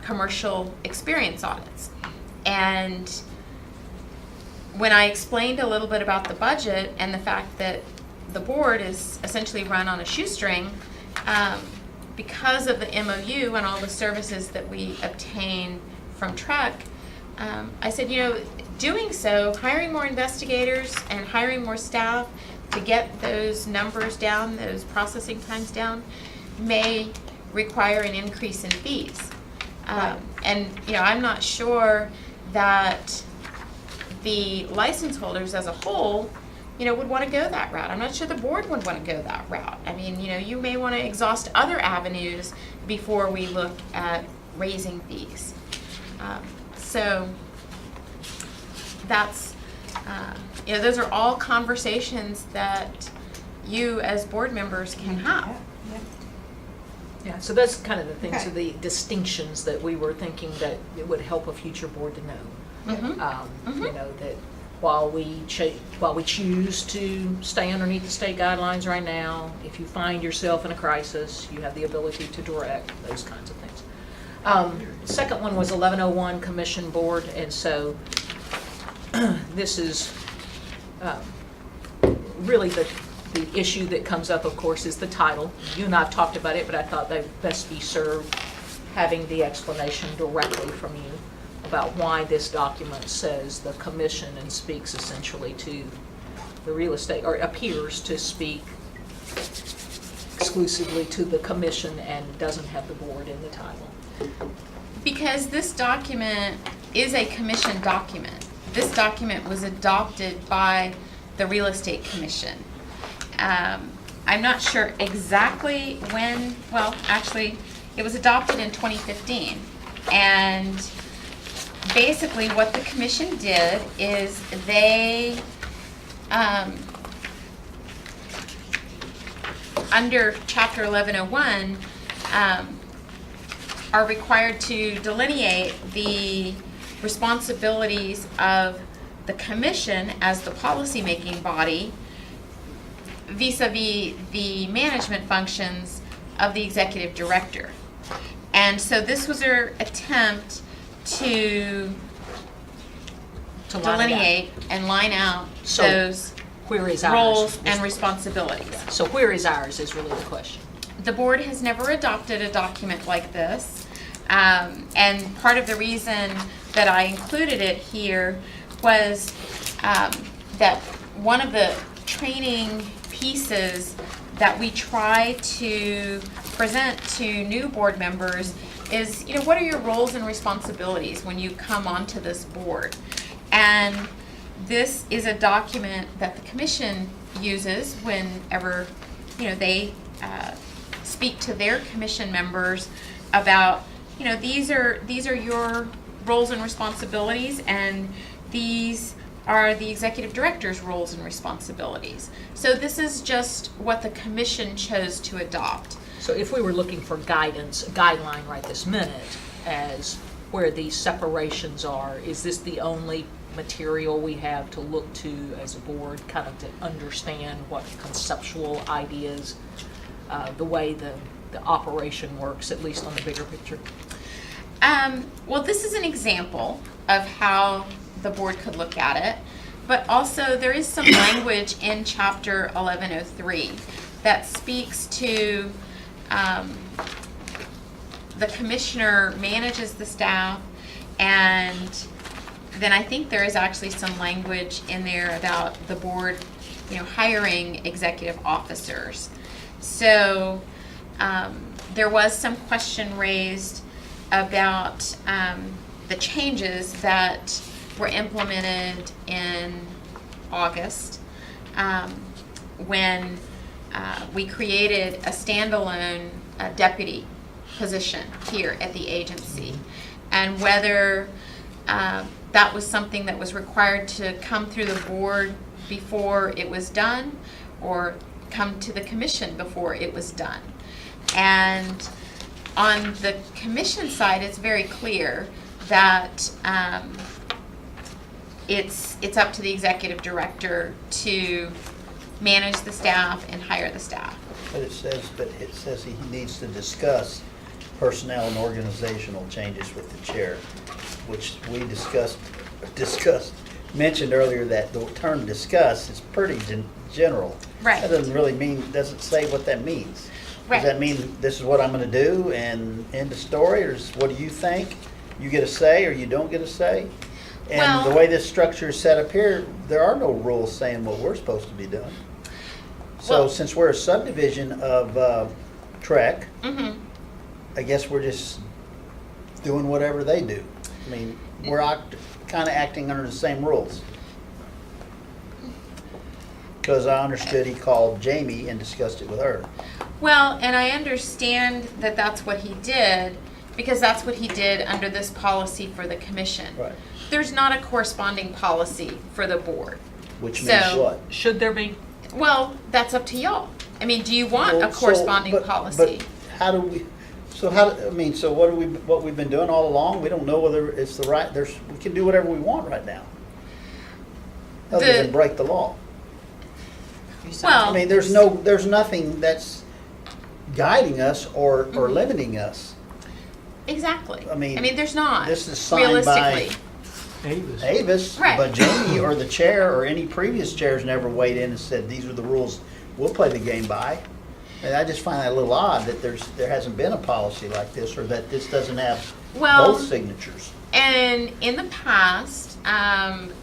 commercial experience audits. And when I explained a little bit about the budget and the fact that the board is essentially run on a shoestring, because of the MOU and all the services that we obtain from TRUC, I said, you know, doing so, hiring more investigators and hiring more staff to get those numbers down, those processing times down, may require an increase in fees. And, you know, I'm not sure that the license holders as a whole, you know, would want to go that route. I'm not sure the board would want to go that route. I mean, you know, you may want to exhaust other avenues before we look at raising fees. So that's, you know, those are all conversations that you as board members can have. Yeah, so that's kind of the things, Okay. of the distinctions that we were thinking that it would help a future board to know. You know, that while we choose to stay underneath the state guidelines right now, if you find yourself in a crisis, you have the ability to direct those kinds of things. Second one was 1101 Commission Board, and so this is really the issue that comes up, of course, is the title. You and I have talked about it, but I thought they'd best be served having the explanation directly from you about why this document says the commission and speaks essentially to the real estate, or appears to speak exclusively to the commission and doesn't have the board in the title? Because this document is a commission document. This document was adopted by the Real Estate Commission. I'm not sure exactly when, well, actually, it was adopted in 2015. And basically what the commission did is they, under Chapter 1101, are required to delineate the responsibilities of the commission as the policymaking body vis-a-vis the management functions of the executive director. And so this was their attempt to To line it out. delineate and line out So, those Where is ours? roles and responsibilities. So where is ours is really the question. The board has never adopted a document like this. And part of the reason that I included it here was that one of the training pieces that we try to present to new board members is, you know, what are your roles and responsibilities when you come onto this board? And this is a document that the commission uses whenever, you know, they speak to their commission members about, you know, these are your roles and responsibilities, and these are the executive director's roles and responsibilities. So this is just what the commission chose to adopt. So if we were looking for guidance, a guideline right this minute as where these separations are, is this the only material we have to look to as a board, kind of to understand what conceptual ideas, the way the operation works, at least on the bigger picture? Well, this is an example of how the board could look at it, but also there is some language in Chapter 1103 that speaks to the commissioner manages the staff, and then I think there is actually some language in there about the board, you know, hiring executive officers. So there was some question raised about the changes that were implemented in August when we created a standalone deputy position here at the agency, and whether that was something that was required to come through the board before it was done, or come to the commission before it was done. And on the commission side, it's very clear that it's up to the executive director to manage the staff and hire the staff. But it says he needs to discuss personnel and organizational changes with the chair, which we mentioned earlier that the term discuss is pretty general. Right. That doesn't really mean, doesn't say what that means. Right. Does that mean this is what I'm gonna do and end the story, or is, what do you think? You get a say or you don't get a say? And the Well- way this structure is set up here, there are no rules saying what we're supposed to be doing. So Well- since we're a subdivision of Trek, Mm-hmm. I guess we're just doing whatever they do. I mean, we're kind of acting under the same rules. Because I understood he called Jamie and discussed it with her. Well, and I understand that that's what he did, because that's what he did under this policy for the commission. Right. There's not a corresponding policy for the board. Which means So- what? Should there be? Well, that's up to y'all. I mean, do you want Well, a so- corresponding but- policy? But how do we, so how, I mean, so what we've been doing all along, we don't know whether it's the right, we can do whatever we want right now. Other The- than break the law. Well, I mean, there's nothing that's guiding us or limiting us. exactly. I mean, there's not, this is signed by- realistically. Avis. Avis, Right. but Jamie or the chair or any previous chairs never weighed in and said, these are the rules we'll play the game by. And I just find that a little odd that there hasn't been a policy like this, or that this doesn't have Well- both signatures. And in the past,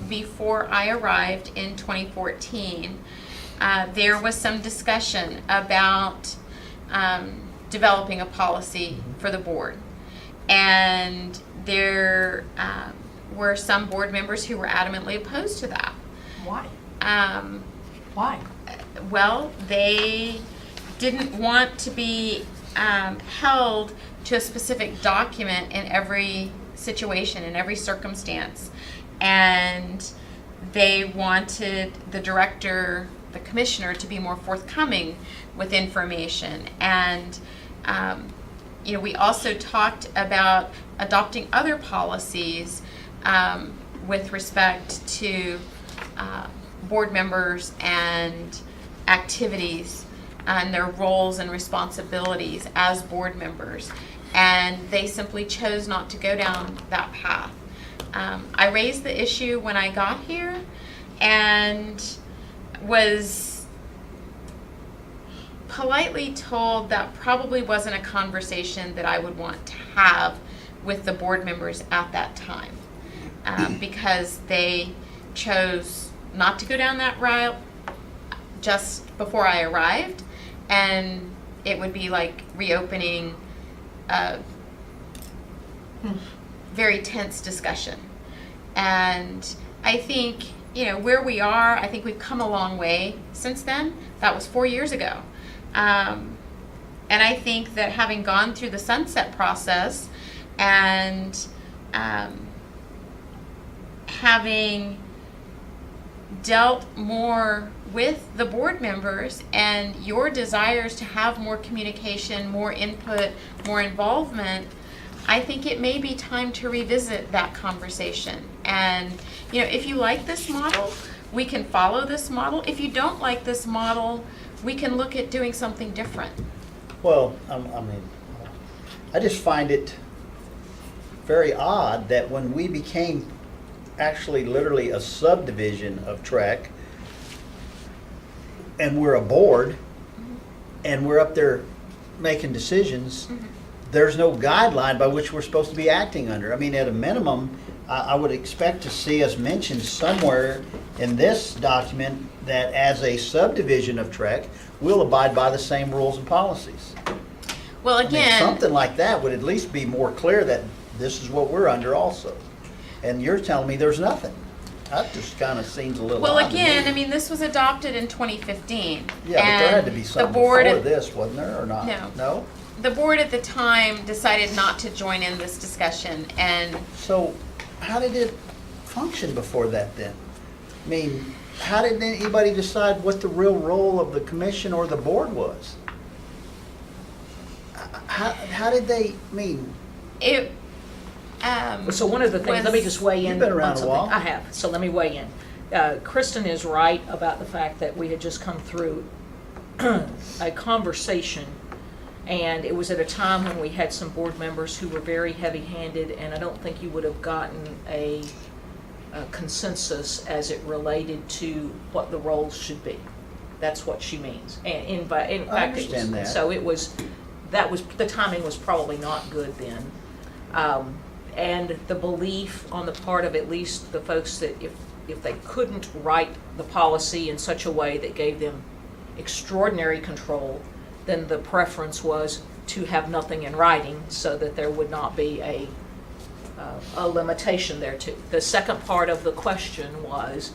before I arrived in 2014, there was some discussion about developing a policy for the board. And there were some board members who were adamantly opposed to that. Why? Um, Why? Well, they didn't want to be held to a specific document in every situation, in every circumstance. And they wanted the director, the commissioner, to be more forthcoming with information. And, we also talked about adopting other policies with respect to board members and activities and their roles and responsibilities as board members. And they simply chose not to go down that path. I raised the issue when I got here and was politely told that probably wasn't a conversation that I would want to have with the board members at that time, because they chose not to go down that route just before I arrived, and it would be like reopening a very tense discussion. And I think, where we are, I think we've come a long way since then. That was 4 years ago. And I think that having gone through the sunset process and having dealt more with the board members and your desires to have more communication, more input, more involvement, I think it may be time to revisit that conversation. And, if you like this model, we can follow this model. If you don't like this model, we can look at doing something different. Well, I just find it very odd that when we became actually literally a subdivision of TREC, and we're a board, and we're up there making decisions, there's no guideline by which we're supposed to be acting under. I mean, at a minimum, I would expect to see us mentioned somewhere in this document that as a subdivision of TREC, we'll abide by the same rules and policies. Well, I mean, again, something like that would at least be more clear that this is what we're under also. And you're telling me there's nothing. That just kind of seems a little well, odd to again, me. this was adopted in 2015. Yeah, but there had to be and something the board before at- this, wasn't there, or not? No. No? The board at the time decided not to join in this discussion, and So how did it function before that then? I mean, how did anybody decide what the real role of the commission or the board was? How did they, it, So one of the things, let me was- just weigh in You've been around on a something. while. I have, so let me weigh in. Kristen is right about the fact that we had just come through a conversation, and it was at a time when we had some board members who were very heavy-handed, and I don't think you would have gotten a consensus as it related to what the roles should be. That's what she means. And in fact, it was. understand that. So the timing was probably not good then. And the belief on the part of at least the folks that if they couldn't write the policy in such a way that gave them extraordinary control, then the preference was to have nothing in writing so that there would not be a limitation there too. The second part of the question was,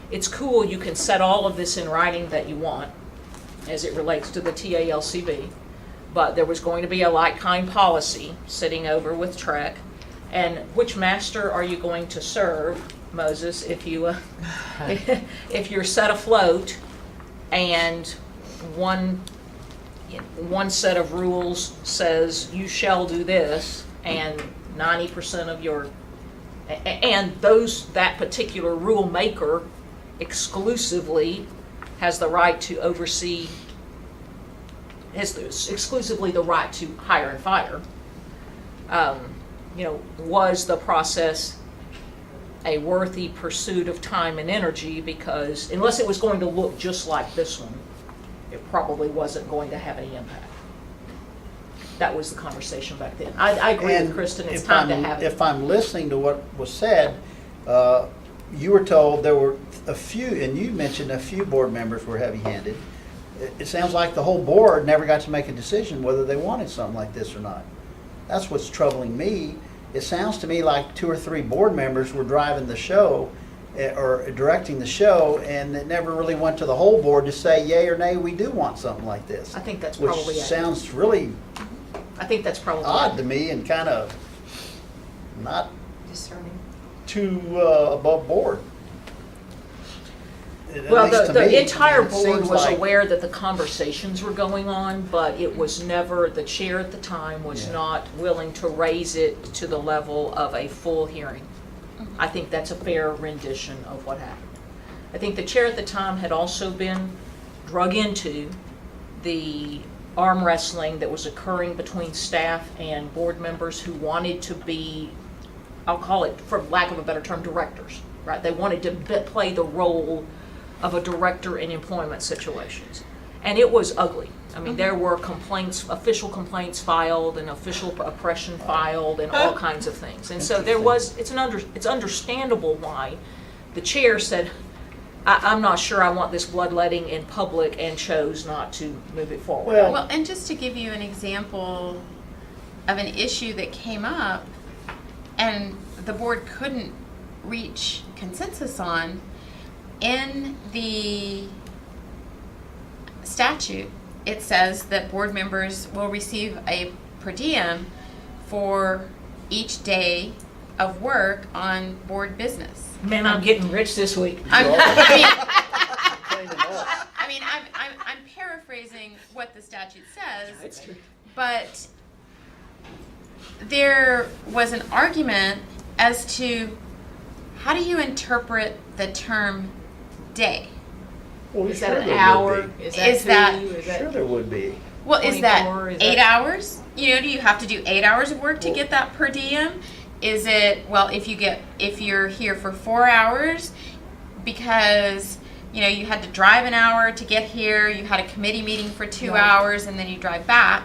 it's cool, you can set all of this in writing that you want as it relates to the TALCB, but there was going to be a like-kind policy sitting over with TREC. And which master are you going to serve, Moses, if you if you're set afloat and one set of rules says you shall do this, and 90% of your and that particular rule maker exclusively has the right to oversee, has exclusively the right to hire and fire. Was the process a worthy pursuit of time and energy? Because unless it was going to look just like this one, it probably wasn't going to have any impact. That was the conversation back then. I agree with And Kristen, it's if time to I'm- have it. If I'm listening to what was said, you were told there were a few, and you mentioned a few board members were heavy-handed. it sounds like the whole board never got to make a decision whether they wanted something like this or not. That's what's troubling me. It sounds to me like 2 or 3 board members were driving the show or directing the show, and it never really went to the whole board to say yay or nay, we do want something like this. I think that's Which probably it. sounds really I think that's probably odd it. to me and kind of not Discerning. too above board. At Well, least to the me, entire it board seems was like- aware that the conversations were going on, but it was never, the chair at the time was Yeah. not willing to raise it to the level of a full hearing. I think that's a fair rendition of what happened. I think the chair at the time had also been drug into the arm wrestling that was occurring between staff and board members who wanted to be, I'll call it, for lack of a better term, directors, right? They wanted to play the role of a director in employment situations. And it was ugly. I mean, there were complaints, official complaints filed and official oppression filed and all kinds of things. And so there was, it's understandable why the chair said, I'm not sure I want this bloodletting in public, and chose not to move it forward. Well, and just to give you an example of an issue that came up and the board couldn't reach consensus on, in the statute, it says that board members will receive a per diem for each day of work on board business. Man, I'm getting rich this week. I'm paraphrasing what the statute says, It's true. but there was an argument as to how do you interpret the term day? Well, Is sure that an there would hour? be. Is that Is that- 2? Is that Sure there would be. Well, is that 24? Is 8 that- hours? You know, do you have to do 8 hours of work to get that per diem? Is it, well, if you're here for 4 hours because, you know, you had to drive an hour to get here, you had a committee meeting for 2 Right. hours, and then you drive back.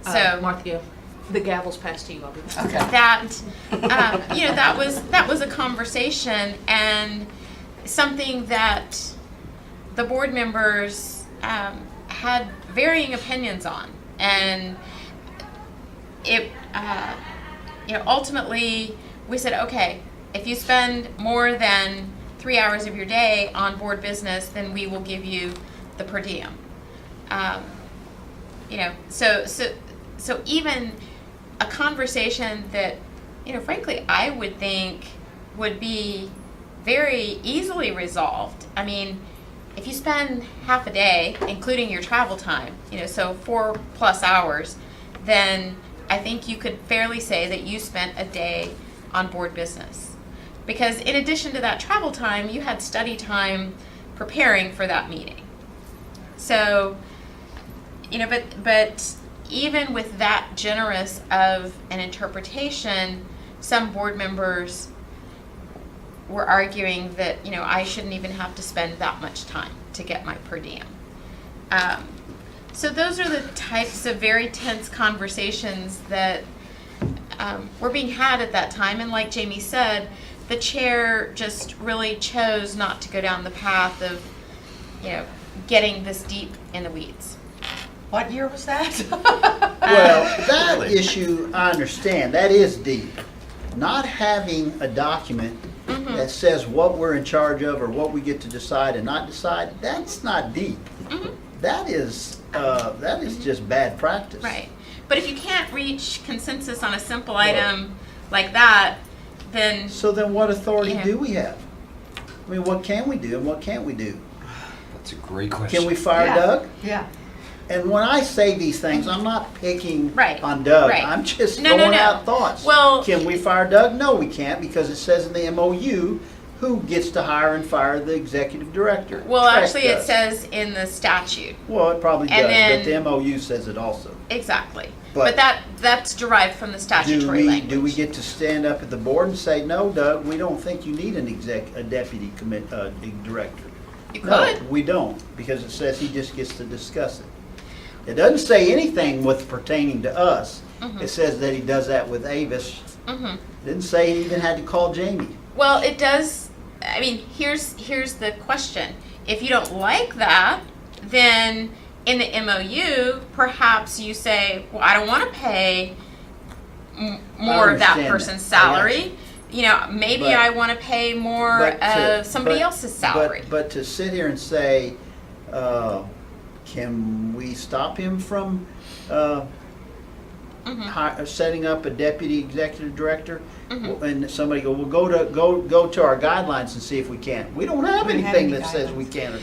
So Martha Gill, the gavel's passed to you. I'll be back. Okay. that, you know, that was a conversation and something that the board members had varying opinions on, and it, you know, ultimately we said, okay, if you spend more than 3 hours of your day on board business, then we will give you the per diem. You know, so even a conversation that, you know, frankly, I would think would be very easily resolved. I mean, if you spend half a day, including your travel time, you know, so 4+ hours, then I think you could fairly say that you spent a day on board business. Because in addition to that travel time, you had study time preparing for that meeting. So, you know, but even with that generous of an interpretation, some board members were arguing that, you know, I shouldn't even have to spend that much time to get my per diem. So those are the types of very tense conversations that were being had at that time. And like Jamie said, the chair just really chose not to go down the path of, you know, getting this deep in the weeds. What year was that? Well, that issue, I understand, that is deep. Not having a document that says what we're in charge of or what we get to decide and not decide, that's not deep. That is just bad practice. Right. But if you can't reach consensus on a simple item like that, then So then what authority Yeah. do we have? I mean, what can we do and what can't we do? That's a great question. Can we fire Doug? Yeah. And when I say these things, I'm not picking Right, on Doug. right. I'm just No, no, throwing no. out thoughts. Well- Can we fire Doug? No, we can't, because it says in the MOU who gets to hire and fire the executive director. well, Trek actually, it does. says in the statute. Well, it probably And does, but then- the MOU says it also. Exactly. But- But that's derived from the statutory language. Do we get to stand up at the board and say, no, Doug, we don't think you need a deputy director? You No, could. we don't, because it says he just gets to discuss it. It doesn't say anything with pertaining to us. It says that he does that with Avis. Didn't say he even had to call Jamie. Well, it does. I mean, here's the question. If you don't like that, then in the MOU, perhaps you say, well, I don't want to pay more of that understand person's that. I got salary. You know, maybe But- I want to pay more But to- of somebody but- else's salary. But to sit here and say, can we stop him from setting up a deputy executive director? And somebody go, well, go to our guidelines and see if we can. We don't have We don't have anything any that says we guidelines. can.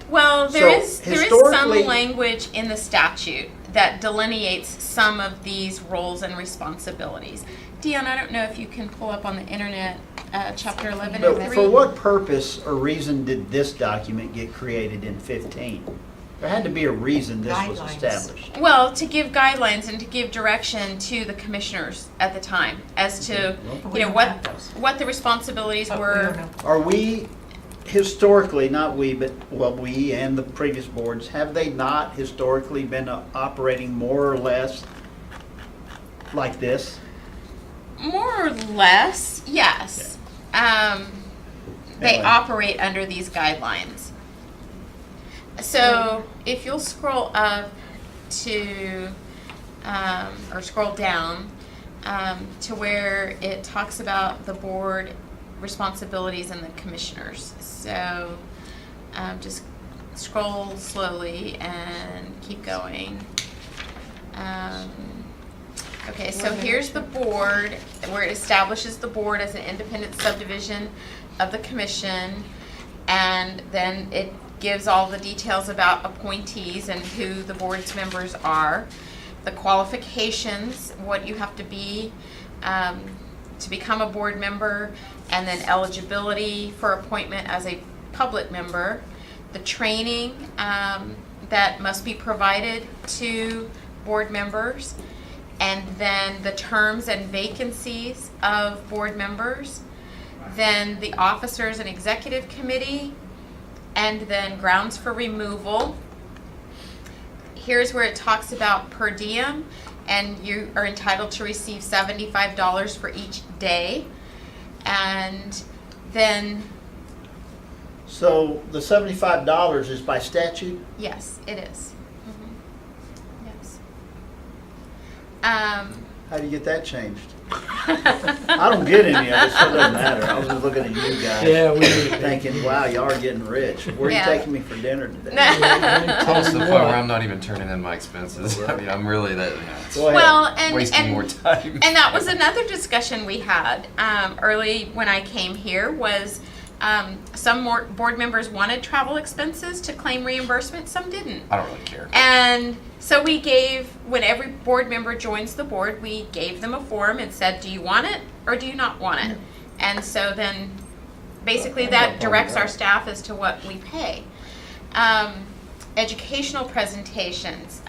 Well, So, there is some historically- language in the statute that delineates some of these roles and responsibilities. Dion, I don't know if you can pull up on the internet Chapter 1103. But for what purpose or reason did this document get created in 15? There had to be a reason this was Guidelines. established. Well, to give guidelines and to give direction to the commissioners at the time as to, We you know, don't have those. what the responsibilities We were. don't know. Are we historically, not we, but, well, we and the previous boards, have they not historically been operating more or less like this? More or less, yes. They Anyway. operate under these guidelines. So if you'll scroll up to, or scroll down to where it talks about the board responsibilities and the commissioners. So just scroll slowly and keep going. Okay, so here's the board, where it establishes the board as an independent subdivision of the commission, and then it gives all the details about appointees and who the board's members are, the qualifications, what you have to be to become a board member, and then eligibility for appointment as a public member, the training that must be provided to board members, and then the terms and vacancies of board members, then the officers and executive committee, and then grounds for removal. Here's where it talks about per diem, and you are entitled to receive $75 for each day. And then, So the $75 is by statute? yes, it is. Yes. How do you get that changed? I don't get any of it, so it doesn't matter. I was just looking at you guys. Yeah, we do. Thinking, wow, y'all are getting rich. Where are you Yeah. taking me for dinner today? It's almost to the point where I'm not even turning in my expenses. I mean, I'm really that, it's Go ahead. Well, and wasting more time. And that was another discussion we had early when I came here was some more board members wanted travel expenses to claim reimbursement, some didn't. I don't really care. And so we gave, when every board member joins the board, we gave them a form and said, do you want it or do you not want it? And so then basically that directs our staff as to what we pay. Educational presentations.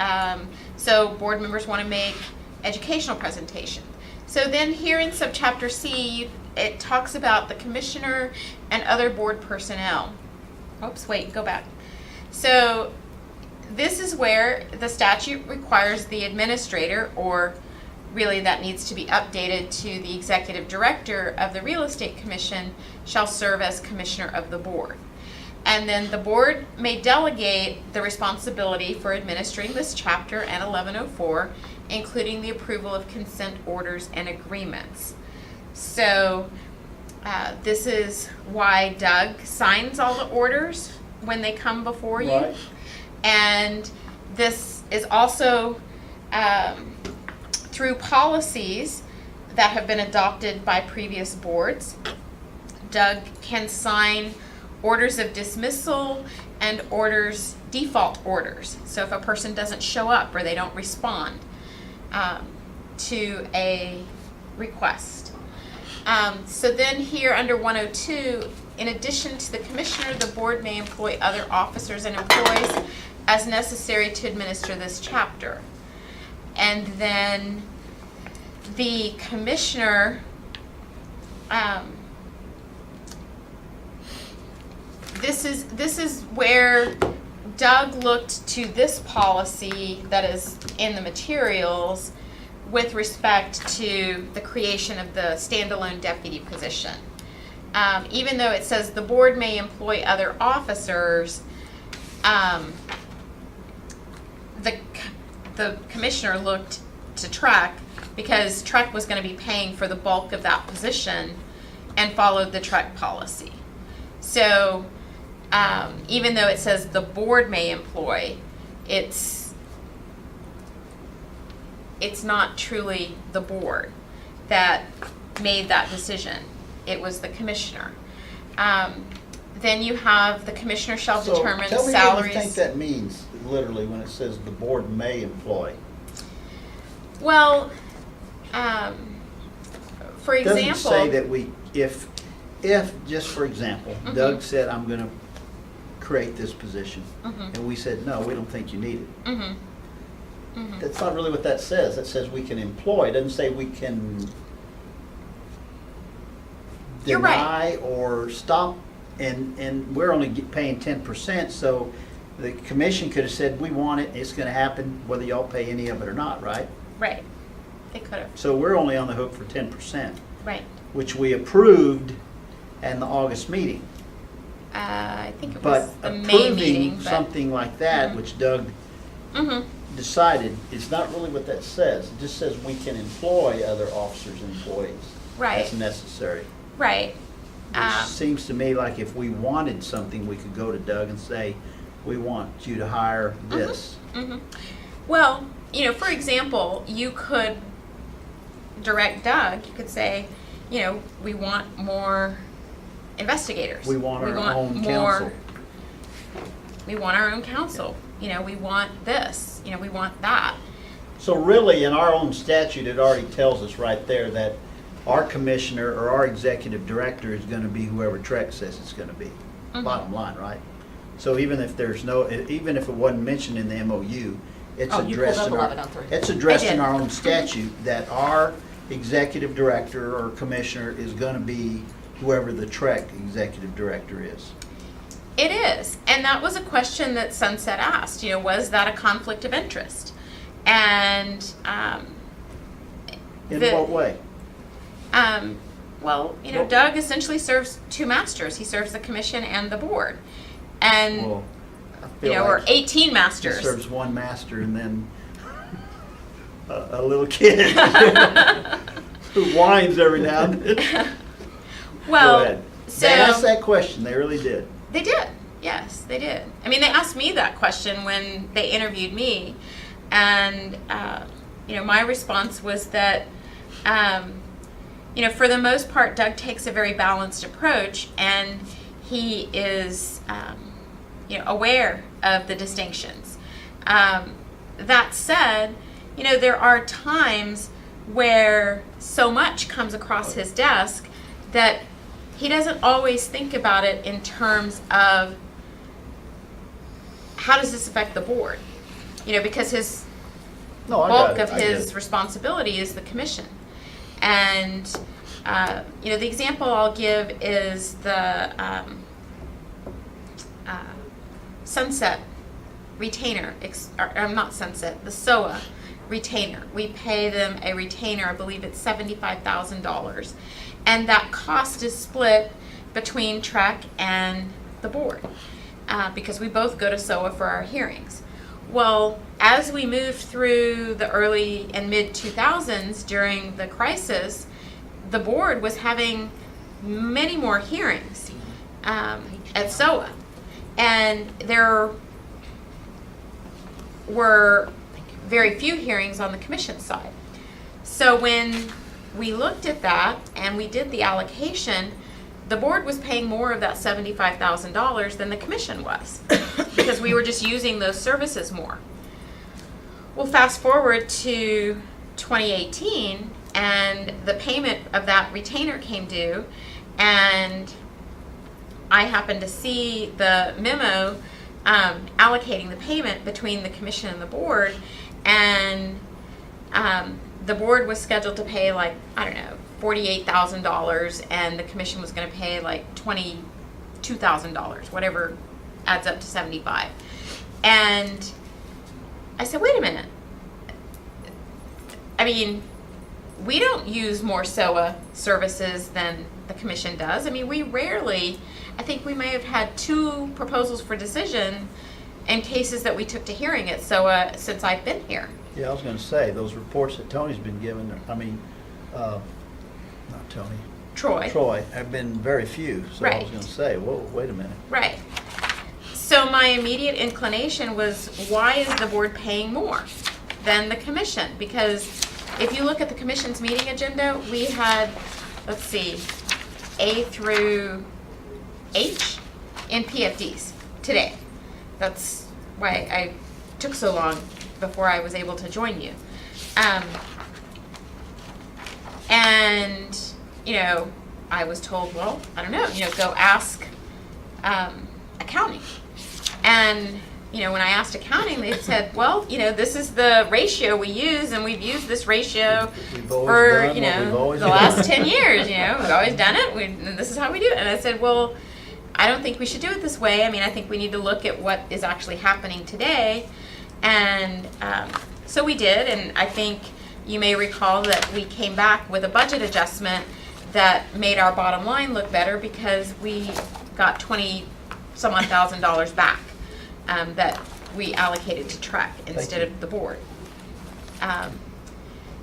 So board members want to make educational presentations. So then here in subchapter C, it talks about the commissioner and other board personnel. Oops, wait, go back. So this is where the statute requires the administrator, or really that needs to be updated to the executive director of the real estate commission, shall serve as commissioner of the board. And then the board may delegate the responsibility for administering this chapter and 1104, including the approval of consent orders and agreements. So this is why Doug signs all the orders when they come before you. Right. And this is also through policies that have been adopted by previous boards. Doug can sign orders of dismissal and default orders. So if a person doesn't show up or they don't respond to a request. So then here under 102, in addition to the commissioner, the board may employ other officers and employees as necessary to administer this chapter. And then the commissioner, this is where Doug looked to this policy that is in the materials with respect to the creation of the standalone deputy position. Even though it says the board may employ other officers, the commissioner looked to Trek because Trek was going to be paying for the bulk of that position and followed the Trek policy. So even though it says the board may employ, it's not truly the board that made that decision. It was the commissioner. Then you have the commissioner shall determine So tell me salaries. what you think that means, literally, when it says the board may employ. Well, for It example, doesn't say that we, if, just for example, Mhm. Doug said, I'm gonna create this position, Mhm. and we said, no, we don't think you need it. Mhm. Mhm. That's not really what that says. It says we can employ. It doesn't say we can You're right. deny or stop, and we're only paying 10%, so the commission could have said, we want it, it's gonna happen, whether y'all pay any of it or not, right? Right, they could have. So we're only on the hook for 10%, Right. which we approved in the August meeting. I think it But was the May meeting. approving something like that, Mhm. which Doug Mm-hmm. decided, is not really what that says. It just says we can employ other officers and employees Right. as necessary. Right. Which seems to me like if we wanted something, we could go to Doug and say, we want you to hire this. Mm-hmm. Well, for example, you could direct Doug. You could say, we want more investigators. We want our own counsel. We want our own counsel. We want this. We want that. So really, in our own statute, it already tells us right there that our commissioner or our executive director is gonna be whoever Trek says it's gonna be. Mhm. Bottom line, right? So even if even if it wasn't mentioned in the MOU, it's Oh, you pulled addressed up in our, 1103. it's addressed I in did. our own statute that our executive director or commissioner is gonna be whoever the Trek executive director is. It is, and that was a question that Sunset asked. Was that a conflict of interest? And In The- what way? well, Doug essentially serves two masters. He serves the commission and the board, and Well, I feel or like 18 he masters. serves one master and then a little kid who whines every now and then. Go Well, ahead. so They asked that question, they really did. they did. Yes, they did. I mean, they asked me that question when they interviewed me, and my response was that for the most part, Doug takes a very balanced approach, and he is aware of the distinctions. That said, there are times where so much comes across his desk that he doesn't always think about it in terms of how does this affect the board? Because his No, I got bulk it, of I get his it. responsibility is the commission. And, the example I'll give is the Sunset retainer, not Sunset, the SOA retainer. We pay them a retainer, I believe it's $75,000. And that cost is split between Trek and the board because we both go to SOA for our hearings. Well, as we moved through the early and mid 2000s during the crisis, the board was having many more hearings at SOA. And there were very few hearings on the commission side. So when we looked at that and we did the allocation, the board was paying more of that $75,000 than the commission was because we were just using those services more. Well, fast forward to 2018 and the payment of that retainer came due, and I happened to see the memo allocating the payment between the commission and the board, and the board was scheduled to pay $48,000, and the commission was going to pay $22,000, whatever adds up to 75. And I said, wait a minute. I mean, we don't use more SOA services than the commission does. I mean, we rarely, I think we may have had 2 proposals for decision and cases that we took to hearing at SOA since I've been here. Yeah, I was gonna say, those reports that Tony's been given, not Tony, Troy, have been very few. So I was Right. gonna say, whoa, wait a minute. Right. So my immediate inclination was, why is the board paying more than the commission? Because if you look at the commission's meeting agenda, we had, let's see, A through H in PFDs today. That's why I took so long before I was able to join you. And, I was told, well, I don't know, go ask accounting. And, when I asked accounting, they said, well, this is the ratio we use, and we've used this ratio We've always for, done what we've always the done. last 10 years, we've always done it, and this is how we do it. And I said, well, I don't think we should do it this way. I think we need to look at what is actually happening today. And so we did, and I think you may recall that we came back with a budget adjustment that made our bottom line look better because we got $20-some-odd thousand back that we allocated to Trek instead of the board.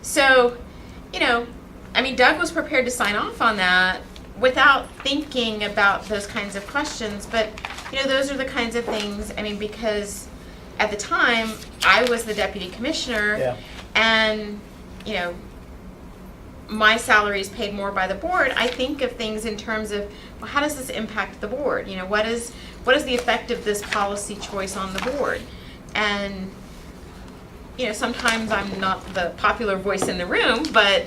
So, Doug was prepared to sign off on that without thinking about those kinds of questions, but, those are the kinds of things, because at the time, I was the deputy commissioner, Yeah. and, my salary is paid more by the board. I think of things in terms of, well, how does this impact the board? What is the effect of this policy choice on the board? And, sometimes I'm not the popular voice in the room, but,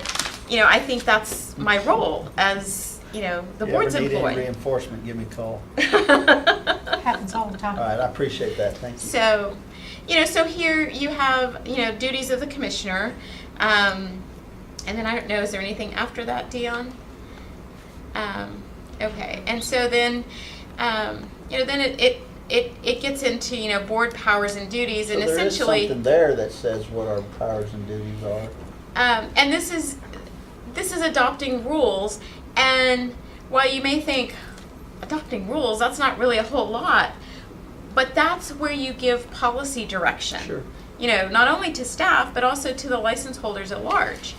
I think that's my role as, the board's If you ever need any employee. reinforcement, give me a call. Happens all the time. All right, I appreciate that, thank you. So, so here you have, duties of the commissioner. And then I don't know, is there anything after that, Dion? Okay, and so then, then it gets into, board powers and duties, and So there is essentially. something there that says what our powers and duties are. And this is adopting rules, and while you may think, adopting rules, that's not really a whole lot, but that's where you give policy direction. Sure. Not only to staff, but also to the license holders at large.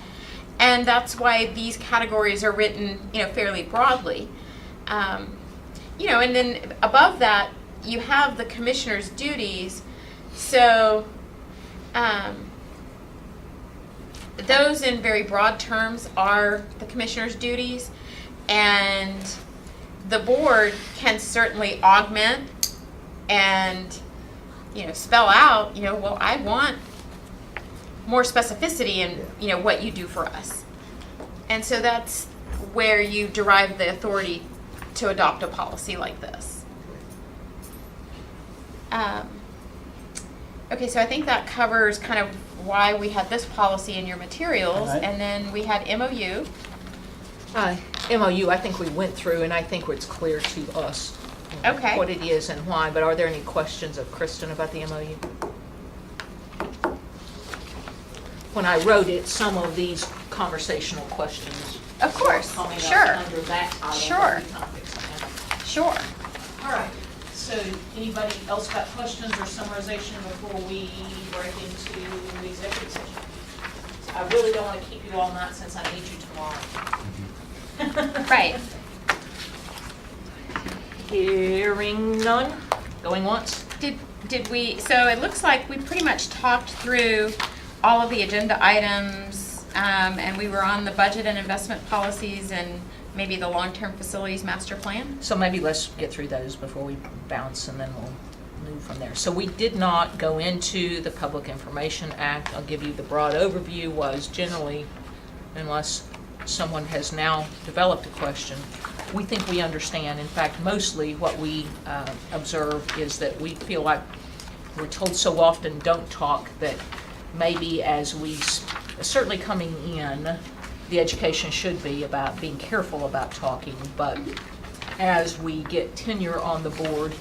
And that's why these categories are written, fairly broadly. And then above that, you have the commissioner's duties. So, those in very broad terms are the commissioner's duties. And the board can certainly augment and, spell out, well, I want more specificity in, what you do for us. And so that's where you derive the authority to adopt a policy like this. Okay, so I think that covers kind of why we had this policy in your materials. All right. And then we had MOU. MOU, I think we went through, and I think it's clear to us Okay. what it is and why, but are there any questions of Kristen about the MOU? When I wrote it, some of these conversational questions Of course, coming up sure, under that title. Sure. Topics. sure. All right, so anybody else got questions or summarization before we break into executive session? I really don't want to keep you all night since I need you tomorrow. Right. Hearing none, going once? Did we, so it looks like we pretty much talked through all of the agenda items, and we were on the budget and investment policies and maybe the long-term facilities master plan. So maybe let's get through those before we bounce, and then we'll move from there. So we did not go into the Public Information Act. I'll give you the broad overview was generally, unless someone has now developed a question, we think we understand. In fact, mostly what we observe is that we feel like we're told so often, don't talk, that maybe as we, certainly coming in, the education should be about being careful about talking, but as we get tenure on the board,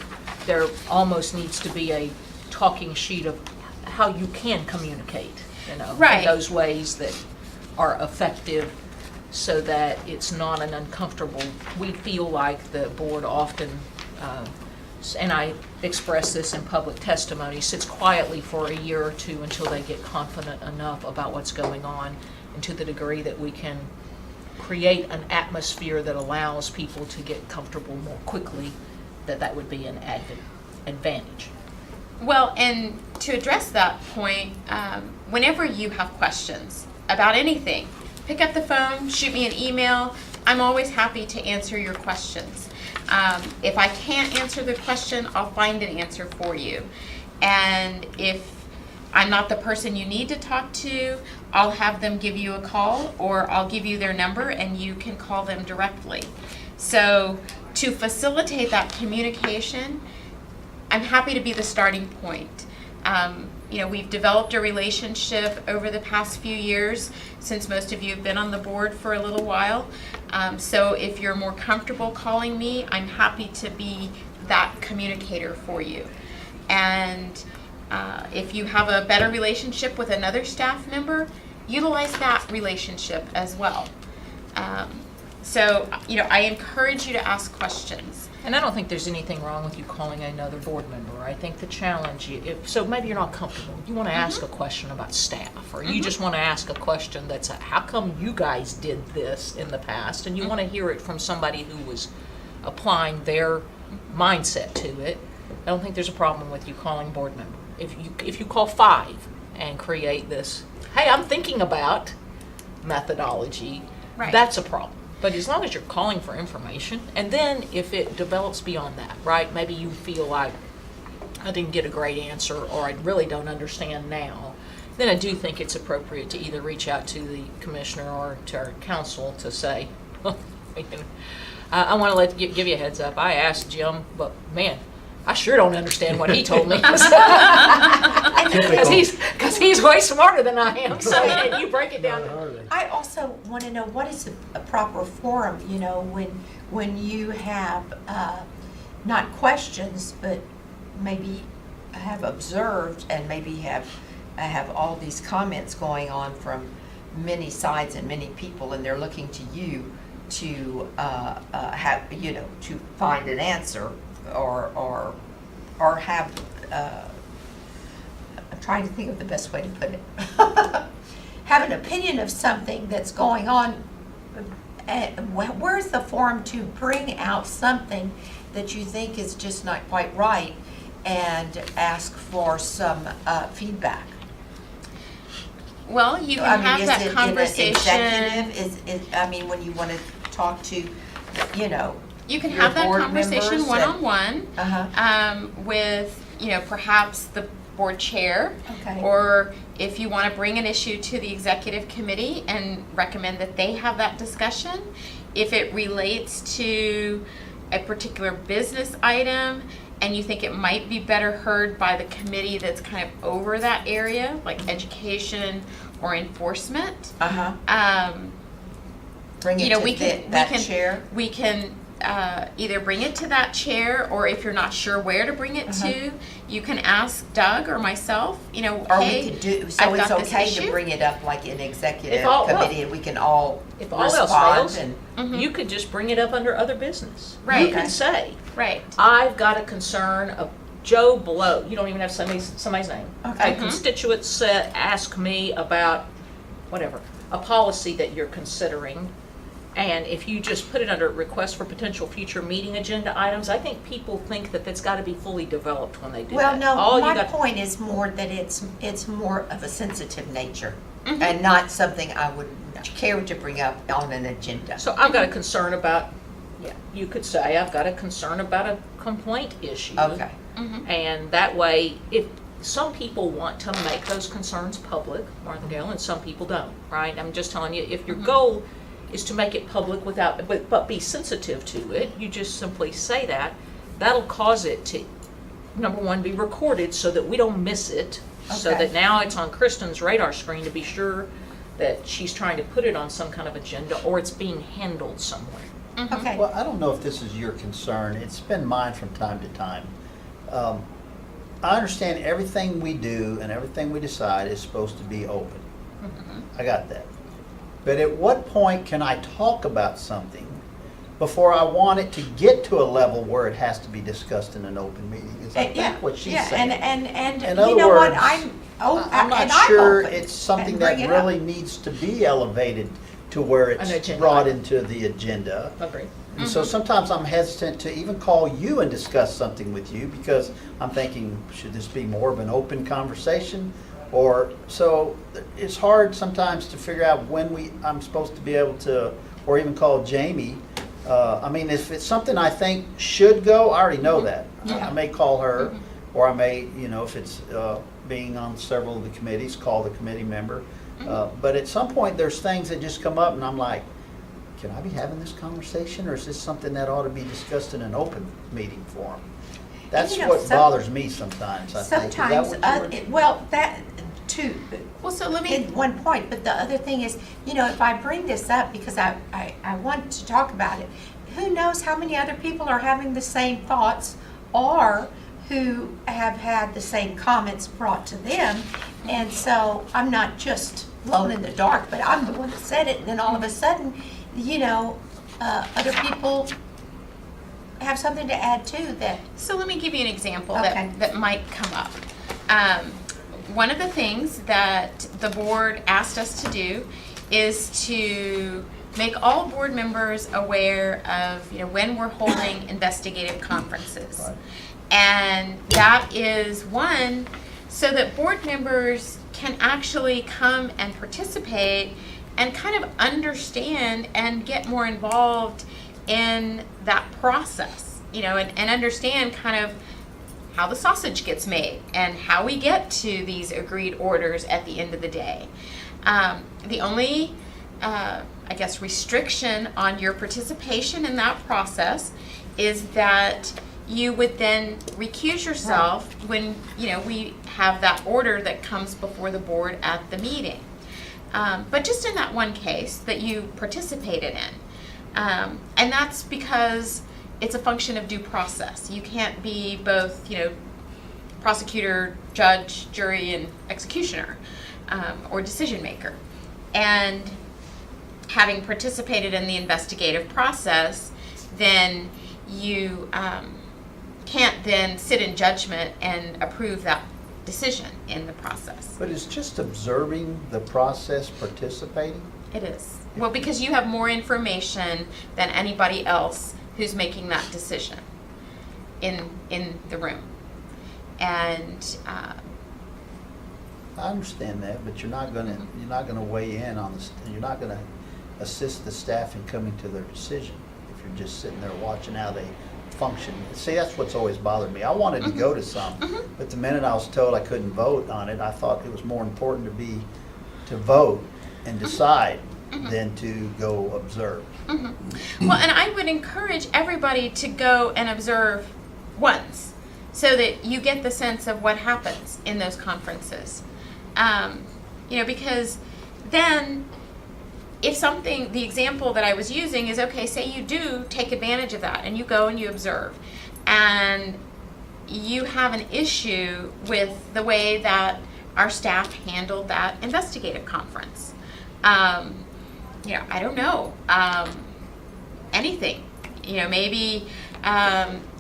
there almost needs to be a talking sheet of how you can communicate, Right. in those ways that are effective, so that it's not an uncomfortable, we feel like the board often and I express this in public testimony, sits quietly for a year or two until they get confident enough about what's going on, and to the degree that we can create an atmosphere that allows people to get comfortable more quickly, that would be an advantage. Well, and to address that point, whenever you have questions about anything, pick up the phone, shoot me an email. I'm always happy to answer your questions. If I can't answer the question, I'll find an answer for you. And if I'm not the person you need to talk to, I'll have them give you a call, or I'll give you their number and you can call them directly. So to facilitate that communication, I'm happy to be the starting point. We've developed a relationship over the past few years, since most of you have been on the board for a little while. So if you're more comfortable calling me, I'm happy to be that communicator for you. And if you have a better relationship with another staff member, utilize that relationship as well. I encourage you to ask questions. And I don't think there's anything wrong with you calling another board member. I think the challenge, so maybe you're not comfortable, you want to ask a question about staff, or you just want to ask a question that's, how come you guys did this in the past? And you want to hear it from somebody who was applying their mindset to it. I don't think there's a problem with you calling board member. If you call 5 and create this, hey, I'm thinking about methodology, Right. that's a problem. But as long as you're calling for information, and then if it develops beyond that, right, maybe you feel like I didn't get a great answer, or I really don't understand now, then I do think it's appropriate to either reach out to the commissioner or to our council to say, I want to give you a heads up. I asked Jim, but man, I sure don't understand what he told me. Because he's way smarter than I am. So and you break it down. I also want to know, what is a proper forum, when you have, not questions, but maybe have observed and maybe have all these comments going on from many sides and many people, and they're looking to you to have, to find an answer or have, I'm trying to think of the best way to put it. Have an opinion of something that's going on. Where's the forum to bring out something that you think is just not quite right and ask for some feedback? Well, you can have that conversation. Is it in an executive? When you want to talk to, You can your have that board conversation members one-on-one with, perhaps the board chair. Okay. Or if you want to bring an issue to the executive committee and recommend that they have that discussion. If it relates to a particular business item and you think it might be better heard by the committee that's kind of over that area, like education or enforcement. Bring it to that chair? We can either bring it to that chair, or if you're not sure where to bring it to, you can ask Doug or myself, Or hey, we could do, so I've it's got this okay issue. to bring it up like in executive If all- committee, and we can all If all else respond fails, and. you could just bring it up under other business. Right. You can say, Right. I've got a concern of Joe Blow. You don't even have somebody's name. Okay. A constituent said, ask me about whatever, a policy that you're considering. And if you just put it under request for potential future meeting agenda items, I think people think that that's got to be fully developed when they do Well, that. no, All you my got- point is more that it's more of a sensitive nature and not something I would care to bring up on an agenda. So I've got a concern about, you could say, I've got a concern about a complaint issue. Okay. And that way, if some people want to make those concerns public, Martha Gale, and some people don't, right? I'm just telling you, if your goal is to make it public but be sensitive to it, you just simply say that. That'll cause it to, number one, be recorded so that we don't miss it. So Okay. that now it's on Kristen's radar screen to be sure that she's trying to put it on some kind of agenda, or it's being handled somewhere. Okay. Well, I don't know if this is your concern. It's been mine from time to time. I understand everything we do and everything we decide is supposed to be open. I got that. But at what point can I talk about something before I want it to get to a level where it has to be discussed in an open meeting, is I Yeah, think what she's yeah, saying. and In you other know what, words, and I'm not I'm sure open it's something and that bring it up. really needs to be elevated to where An it's agenda brought item. into the agenda. Agreed. And so sometimes I'm hesitant to even call you and discuss something with you because I'm thinking, should this be more of an open conversation? Or, so it's hard sometimes to figure out when I'm supposed to be able to, or even call Jamie. I mean, if it's something I think should go, I already know that. I may call her, or I may, if it's being on several of the committees, call the committee member. But at some point, there's things that just come up and I'm like, can I be having this conversation, or is this something that ought to be discussed in an open meeting forum? That's what bothers me sometimes, I think. Is that Sometimes, what you were- well, that, too, Well, so let me, in one point, but the other thing is, if I bring this up because I want to talk about it, who knows how many other people are having the same thoughts or who have had the same comments brought to them. And so I'm not just alone in the dark, but I'm the one that said it, and then all of a sudden, other people have something to add too that, so let me give you an example Okay. that might come up. One of the things that the board asked us to do is to make all board members aware of, when we're holding investigative conferences. Right. And that is one, so that board members can actually come and participate and kind of understand and get more involved in that process, and understand kind of how the sausage gets made and how we get to these agreed orders at the end of the day. The only, restriction on your participation in that process is that you would then recuse yourself when, we have that order that comes before the board at the meeting. But just in that one case that you participated in. And that's because it's a function of due process. You can't be both, prosecutor, judge, jury, and executioner, or decision maker. And having participated in the investigative process, then you can't then sit in judgment and approve that decision in the process. But is just observing the process participating? It is. Well, because you have more information than anybody else who's making that decision in the room. And I understand that, but you're not gonna weigh in on this, you're not gonna assist the staff in coming to their decision if you're just sitting there watching how they function. See, that's what's always bothered me. I wanted to go to some, but the minute I was told I couldn't vote on it, I thought it was more important to vote and decide than to go observe. well, and I would encourage everybody to go and observe once, so that you get the sense of what happens in those conferences. Because then, if something, the example that I was using is, okay, say you do take advantage of that and you go and you observe, and you have an issue with the way that our staff handled that investigative conference. I don't know, anything. Maybe,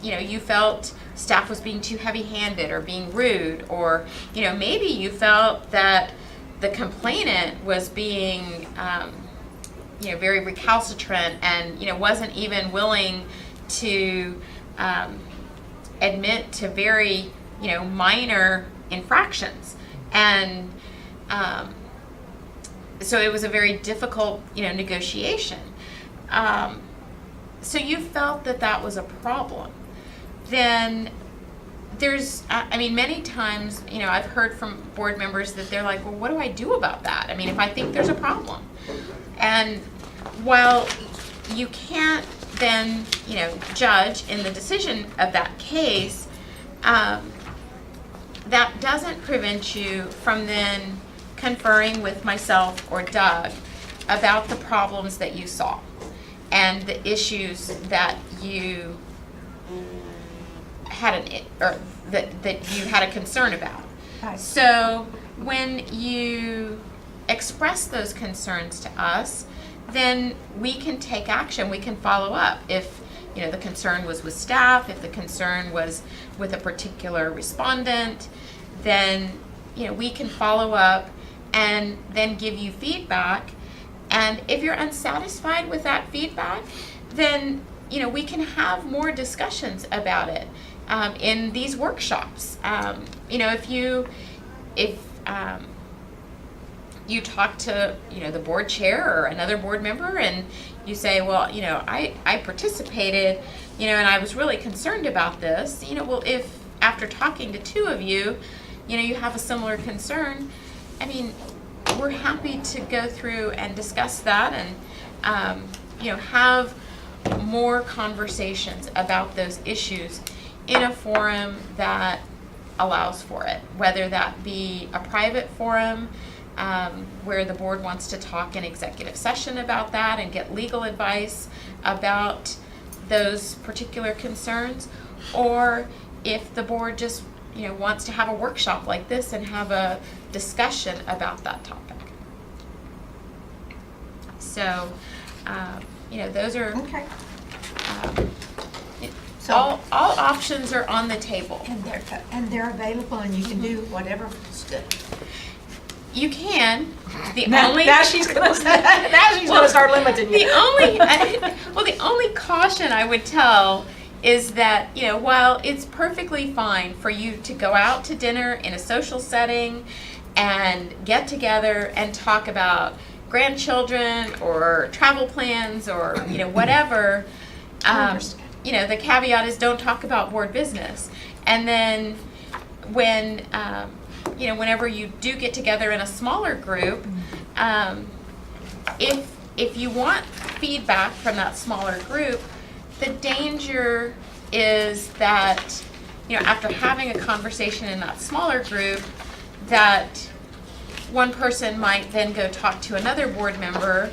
you felt staff was being too heavy-handed or being rude, or, maybe you felt that the complainant was being, very recalcitrant and, wasn't even willing to admit to very, minor infractions. And so it was a very difficult, negotiation. So you felt that was a problem. Then there's, many times, I've heard from board members that they're like, well, what do I do about that? If I think there's a problem. And while you can't then, judge in the decision of that case, that doesn't prevent you from then conferring with myself or Doug about the problems that you saw and the issues that you had that you had a concern about. Right. So when you express those concerns to us, then we can take action, we can follow up. If, you know, the concern was with staff, if the concern was with a particular respondent, then, you know, we can follow up and then give you feedback. And if you're unsatisfied with that feedback, then, you know, we can have more discussions about it in these workshops. You know, if you talk to, you know, the board chair or another board member and you say, well, you know, I participated, you know, and I was really concerned about this, you know, well, if after talking to two of you, you know, you have a similar concern, I mean, we're happy to go through and discuss that and, you know, have more conversations about those issues in a forum that allows for it, whether that be a private forum where the board wants to talk in executive session about that and get legal advice about those particular concerns, or if the board just, you know, wants to have a workshop like this and have a discussion about that topic. So, you know, those are Okay. So- all options are on the table. And they're available and you can do whatever is good. You can. The Now, only now she's gonna start limiting you. the only caution I would tell is that, you know, while it's perfectly fine for you to go out to dinner in a social setting and get together and talk about grandchildren or travel plans or, you know, whatever, you know, the caveat is don't talk about board business. And then when, you know, whenever you do get together in a smaller group, if you want feedback from that smaller group, the danger is that, you know, after having a conversation in that smaller group, that one person might then go talk to another board member,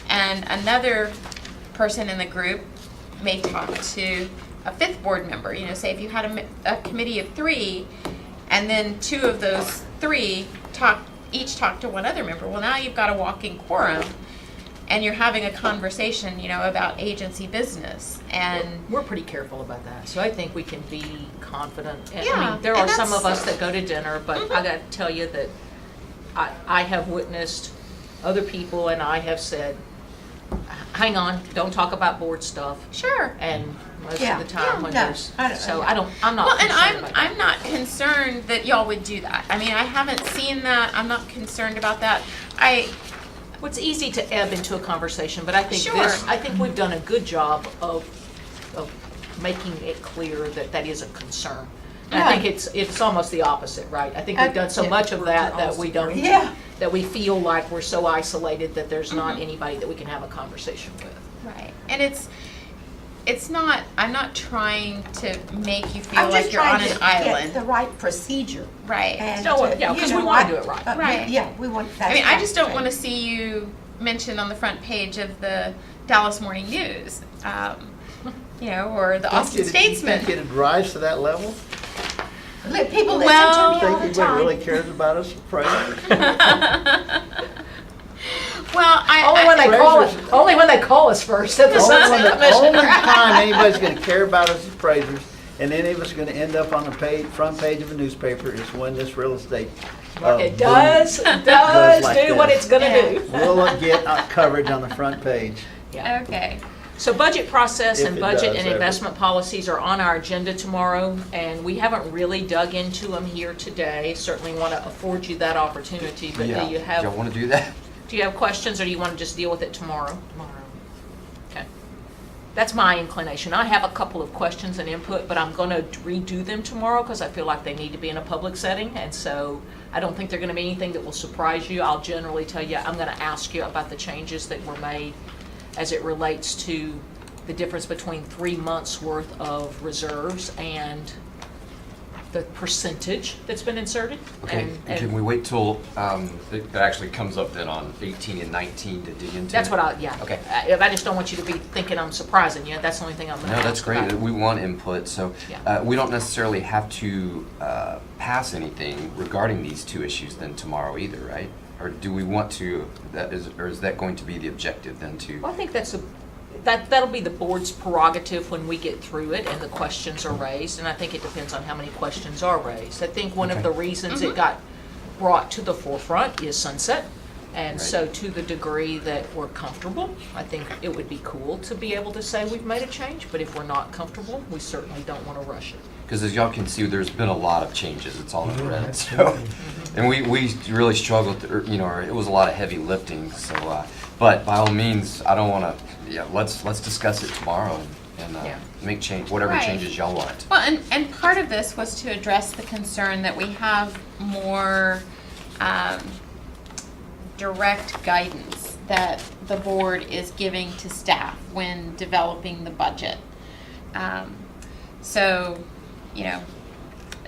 and another person in the group may talk to a fifth board member. You know, say if you had a committee of 3, and then 2 of those 3 each talk to one other member. Well, now you've got a walking quorum, and you're having a conversation, you know, about agency business. And We're pretty careful about that, so I think we can be confident. And, I Yeah, mean, there and are some that's- of us that go to dinner, but I gotta tell you that I have witnessed other people, and I have said, hang on, don't talk about board stuff. sure. And most Yeah. of the time when Yeah, no, there's, I don't- so yeah. I'm not Well, and concerned about that. I'm not concerned that y'all would do that. I mean, I haven't seen that. I'm not concerned about that. Well, it's easy to ebb into a conversation, but I think Sure. I think we've done a good job of making it clear that that is a concern. And I think it's almost the opposite, right? I think we've done so much of that we don't, Yeah. that we feel like we're so isolated that there's not anybody that we can have a conversation with. Right. And it's not, I'm not trying to make you feel I'm like just you're on trying an to island. get the right procedure. Right. And No, to, yeah, you 'cause we know, wanna do it right. Right. Yeah, we want that. I mean, I just don't want to see you mentioned on the front page of the Dallas Morning News, you know, or the Austin You Statesman. think it'd rise to that level? People listen Well- to me all Think the anybody time. really cares about us, Appraiser? Well, Only when they call us, Appraisers. only when they call us first at the Sunset Commission. Only time anybody's gonna care about us as appraisers, and any of us are gonna end up on the front page of a newspaper is when this real estate. It boom does like do what this. it's gonna do. Will get coverage on the front page. Yeah. okay. So budget process If and it budget does and ever. investment policies are on our agenda tomorrow, and we haven't really dug into them here today. Certainly want to afford you that opportunity, but Yeah. do you Y'all wanna do that? questions, or do you want to just deal with it tomorrow? Tomorrow. Okay. That's my inclination. I have a couple of questions and input, but I'm going to redo them tomorrow because I feel like they need to be in a public setting, and so I don't think they're going to be anything that will surprise you. I'll generally tell you, I'm going to ask you about the changes that were made as it relates to the difference between 3 months' worth of reserves and the percentage that's been inserted. Okay, And can we wait till, it actually comes up then on 18 and 19 to dig into? that's it? what yeah. Okay. I just don't want you to be thinking I'm surprising you. That's the only thing I'm going to No, that's great. We want input, so Yeah. we don't necessarily have to pass anything regarding these 2 issues then tomorrow either, right? or do we want to, or is that going to be the objective then to? Well, I think that'll be the board's prerogative when we get through it and the questions are raised, and I think it depends on how many questions are raised. I think one of the reasons it got brought to the forefront is sunset, and Right. so to the degree that we're comfortable, I think it would be cool to be able to say we've made a change, but if we're not comfortable, we certainly don't want to rush it. Because as y'all can see, there's been a lot of changes. It's all in red. So, and we really struggled, or it was a lot of heavy lifting. So, but by all means, I don't want to. Yeah, let's discuss it tomorrow and Yeah. make change, whatever Right. changes y'all want. Well, and part of this was to address the concern that we have more direct guidance that the board is giving to staff when developing the budget. So,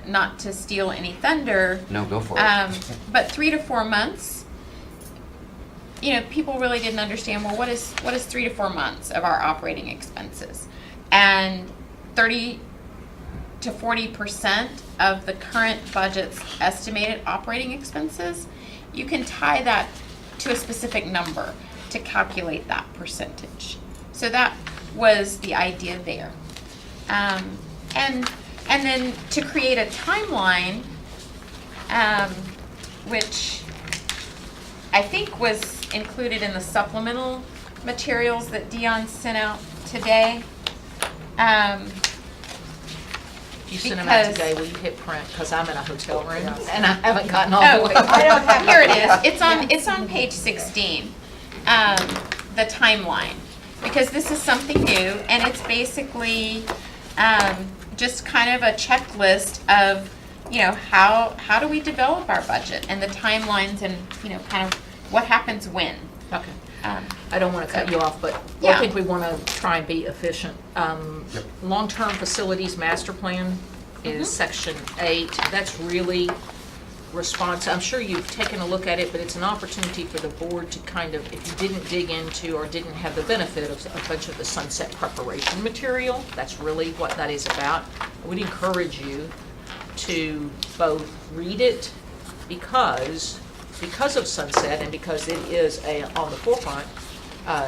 not to steal any thunder, No, go for it. but 3 to 4 months, people really didn't understand, well, what is 3 to 4 months of our operating expenses? And 30 to 40% of the current budget's estimated operating expenses, you can tie that to a specific number to calculate that percentage. So that was the idea there. And then to create a timeline, which I think was included in the supplemental materials that Dion sent out today. If you send them out Because- today, will you hit print? Because I'm in a hotel room and I haven't gotten all Oh, the way. I don't have, here it is. It's on page 16, the timeline. Because this is something new, and it's basically just kind of a checklist of, how do we develop our budget and the timelines and, kind of what happens when. Okay. Um, I don't want to cut you off, but I Yeah. think we want to try and be efficient. Long-term facilities master plan is section 8. That's really I'm sure you've taken a look at it, but it's an opportunity for the board to kind of, if you didn't dig into or didn't have the benefit of a bunch of the sunset preparation material, that's really what that is about. I would encourage you to both read it because of sunset and because it is on the forefront,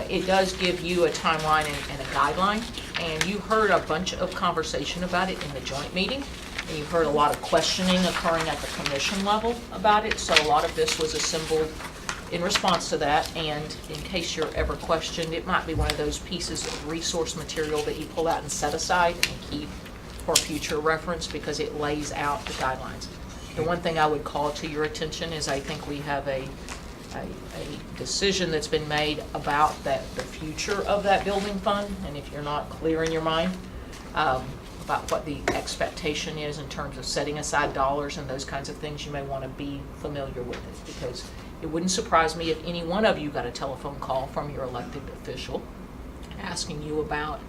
it does give you a timeline and a guideline. And you heard a bunch of conversation about it in the joint meeting. And you heard a lot of questioning occurring at the commission level about it. So a lot of this was assembled in response to that. And in case you're ever questioned, it might be one of those pieces of resource material that you pull out and set aside and keep for future reference because it lays out the guidelines. The one thing I would call to your attention is I think we have a decision that's been made about the future of that building fund. And if you're not clear in your mind about what the expectation is in terms of setting aside dollars and those kinds of things, you may want to be familiar with it because it wouldn't surprise me if any one of you got a telephone call from your elected official asking you about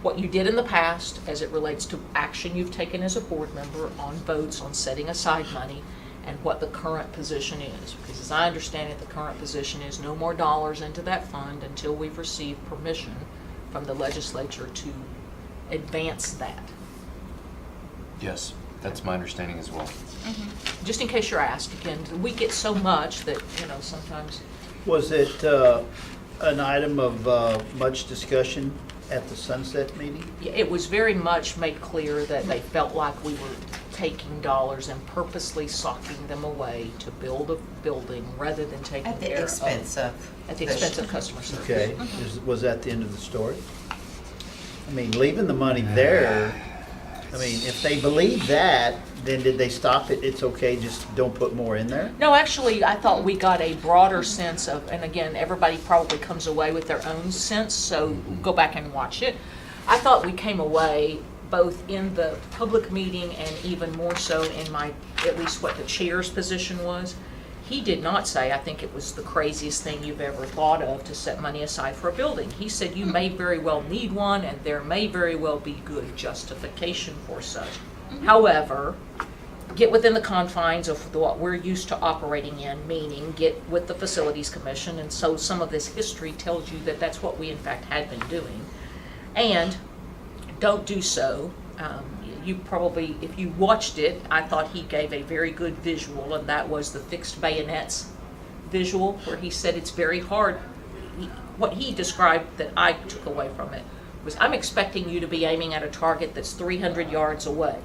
what you did in the past as it relates to action you've taken as a board member on votes on setting aside money and what the current position is. Because as I understand it, the current position is no more dollars into that fund until we've received permission from the legislature to advance that. Yes, that's my understanding as well. Just in case you're asked, again, we get so much that, sometimes. Was it an item of much discussion at the sunset meeting? Yeah, it was very much made clear that they felt like we were taking dollars and purposely socking them away to build a building rather than taking At the care expense of. At the expense of customer service. Okay, was that the end of the story? I mean, leaving the money there, if they believe that, then did they stop it? It's okay, just don't put more in there? No, actually, I thought we got a broader sense of, and again, everybody probably comes away with their own sense, so go back and watch it. I thought we came away both in the public meeting and even more so in at least what the chair's position was. He did not say, I think it was the craziest thing you've ever thought of to set money aside for a building. He said you may very well need one and there may very well be good justification for such. However, get within the confines of what we're used to operating in, meaning get with the Facilities Commission, and so some of this history tells you that that's what we in fact had been doing. And don't do so. you probably, if you watched it, I thought he gave a very good visual, and that was the fixed bayonets visual, where he said it's very hard. What he described that I took away from it was, I'm expecting you to be aiming at a target that's 300 yards away.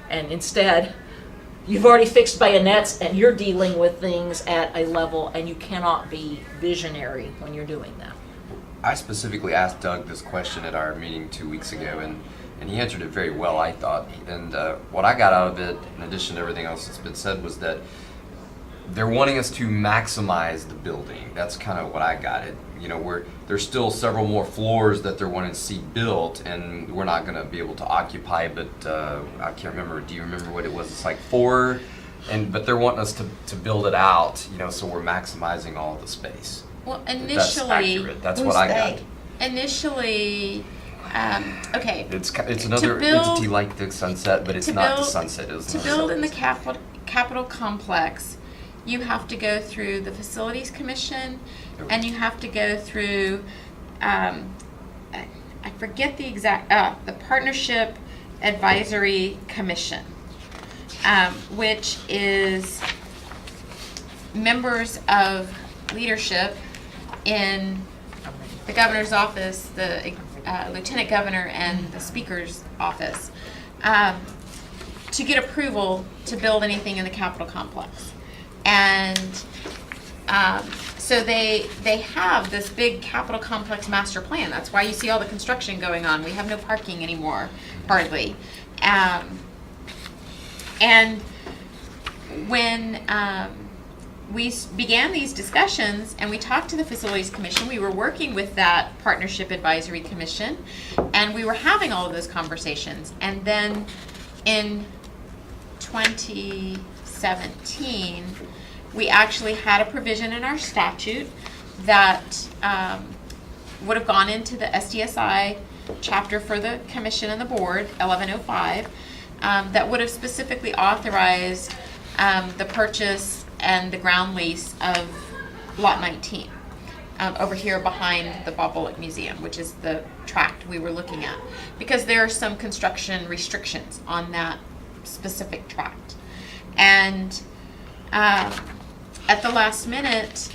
And instead, you've already fixed bayonets and you're dealing with things at a level, and you cannot be visionary when you're doing that. I specifically asked Doug this question at our meeting 2 weeks ago, and he answered it very well, I thought. And what I got out of it, in addition to everything else that's been said, was that they're wanting us to maximize the building. That's kind of what I got it. You know, there's still several more floors that they're wanting to see built, and we're not going to be able to occupy, but I can't remember. Do you remember what it was? It's like 4, but they're wanting us to build it out, you know, so we're maximizing all the space. Well, That's initially, accurate. That's Who's what I they? got. Initially, okay. It's another build- entity like the Sunset, but it's to not the build- Sunset. It's To build in the Capitol complex, you have to go through the Facilities Commission, and you have to go through, I forget the exact, the Partnership Advisory Commission, which is members of leadership in the governor's office, the lieutenant governor, and the speaker's office, to get approval to build anything in the Capitol complex. And so they have this big Capitol complex master plan. That's why you see all the construction going on. We have no parking anymore, hardly. And when we began these discussions and we talked to the Facilities Commission, we were working with that Partnership Advisory Commission, and we were having all of those conversations. And then in 2017, we actually had a provision in our statute that would have gone into the SDSI chapter for the commission and the board, 1105, that would have specifically authorized the purchase and the ground lease of Lot 19 over here behind the Bob Bullock Museum, which is the tract we were looking at, because there are some construction restrictions on that specific tract. And at the last minute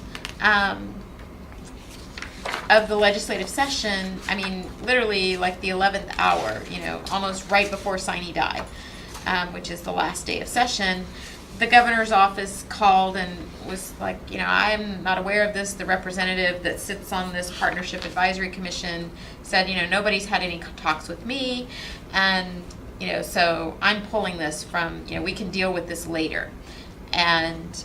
of the legislative session, I mean, literally like the 11th hour, you know, almost right before sine die, which is the last day of session, the governor's office called and was like, you know, I'm not aware of this. The representative that sits on this Partnership Advisory Commission said, you know, nobody's had any talks with me, and, you know, so I'm pulling this from, you know, we can deal with this later. And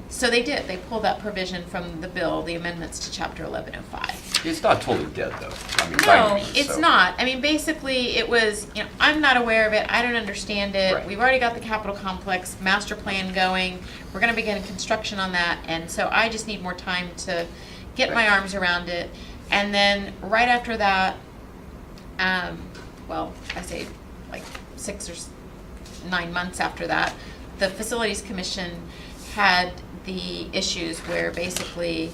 so they did. They pulled that provision from the bill, the amendments to Chapter 1105. It's not totally dead, though. I mean, by No, any means, it's so. not. I mean, basically, it was, you know, I'm not aware of it. I don't understand it. Right. We've already got the Capitol Complex master plan going. We're going to begin construction on that. And so I just need more time to get my arms around it. And then right after that, well, I say like 6 or 9 months after that, the Facilities Commission had the issues where basically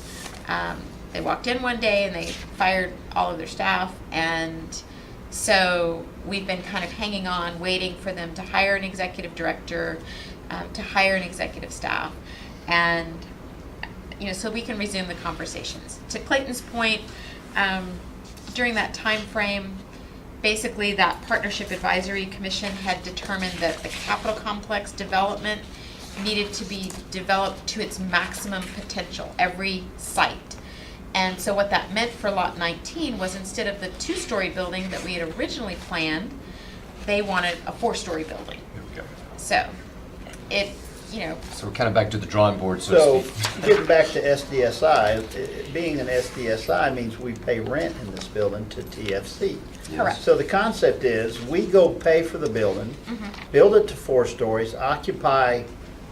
they walked in one day and they fired all of their staff, and so we've been kind of hanging on, waiting for them to hire an executive director, to hire an executive staff, and you know, so we can resume the conversations. To Clayton's point, during that time frame, basically that Partnership Advisory Commission had determined that the Capitol Complex development needed to be developed to its maximum potential, every site. And so what that meant for Lot 19 was, instead of the 2-story building that we had originally planned, they wanted a 4-story building. Okay. So it, you know, So we're kind of back to the drawing board, so So, to speak. getting back to SDSI, being an SDSI means we pay rent in this building to TFC. Correct. So the concept is, we go pay for the building, Mm-hmm. build it to 4 stories, occupy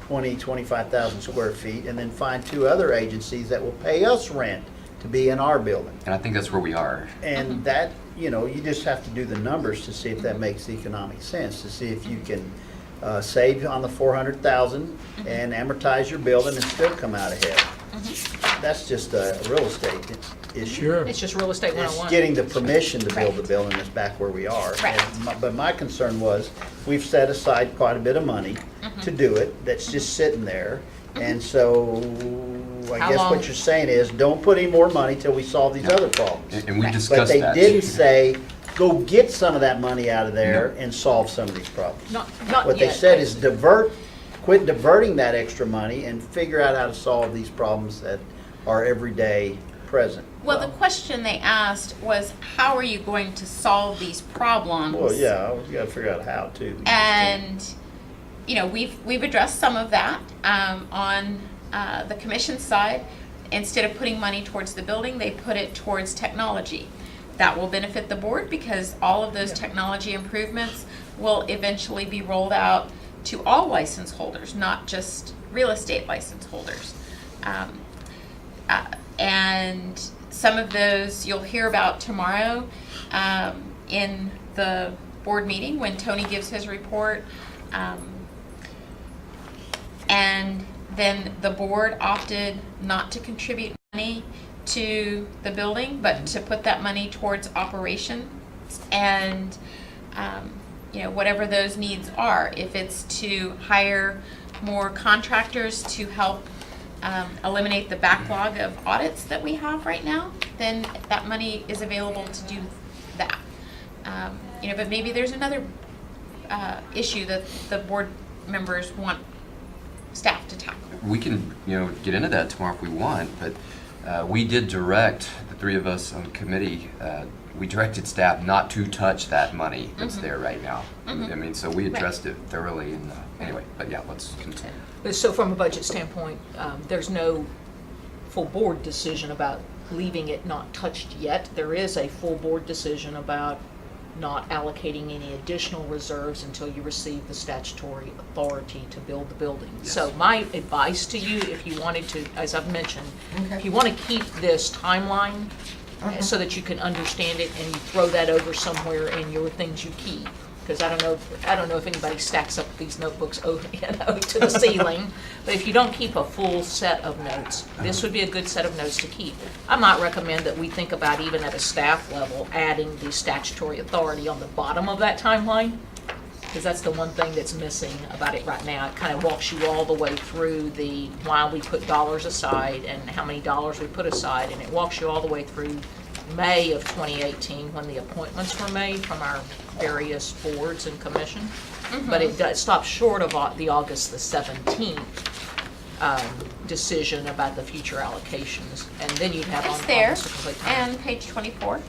25,000 square feet, and then find 2 other agencies that will pay us rent to be in our building. And I think that's where we are. And that, you know, you just have to do the numbers to see if that makes economic sense, to see if you can save on the 400,000 and amortize your building and still come out ahead. that's just a real estate issue. Sure. It's just real estate It's 101. getting the permission to build the Right. building is back where we are. Right. But my concern was, we've set aside quite a bit of money to do it, that's just sitting there. And so, I How guess long? what you're saying is, don't put any more money till we solve these other problems. And we Right. But discussed they that. didn't say, go get some of that money out of there No. and solve some of these problems. Not What they yet, said is basically. quit diverting that extra money and figure out how to solve these problems that are everyday present. Well, the question they asked was, how are you going to solve these problems? Well, yeah, you gotta figure out how to. And, you know, we've addressed some of that on the commission side. Instead of putting money towards the building, they put it towards technology. That will benefit the board because all of those technology improvements will eventually be rolled out to all license holders, not just real estate license holders. And some of those you'll hear about tomorrow in the board meeting when Tony gives his report. And then the board opted not to contribute money to the building, but to put that money towards operations and, you know, whatever those needs are. If it's to hire more contractors to help eliminate the backlog of audits that we have right now, then that money is available to do that. You know, but maybe there's another issue that the board members want staff to tackle. We can, get into that tomorrow if we want, but we did direct, the three of us on the committee, we directed staff not to touch that money that's there right now. I mean, so we addressed it thoroughly and, anyway, but yeah, let's continue. So from a budget standpoint, there's no full board decision about leaving it not touched yet. There is a full board decision about not allocating any additional reserves until you receive the statutory authority to build the building. So my advice to you, if you wanted to, as I've mentioned, if you want to keep this timeline so that you can understand it and you throw that over somewhere in your things you keep, because I don't know if anybody stacks up these notebooks to the ceiling, but if you don't keep a full set of notes, this would be a good set of notes to keep. I might recommend that we think about, even at a staff level, adding the statutory authority on the bottom of that timeline, because that's the one thing that's missing about it right now. It kind of walks you all the way through the why we put dollars aside and how many dollars we put aside, and it walks you all the way through May of 2018 when the appointments were made from our various boards and commission. But it stops short of the August the 17th decision about the future allocations, and then you'd have It's there, almost a complete time. and page 24. Okay,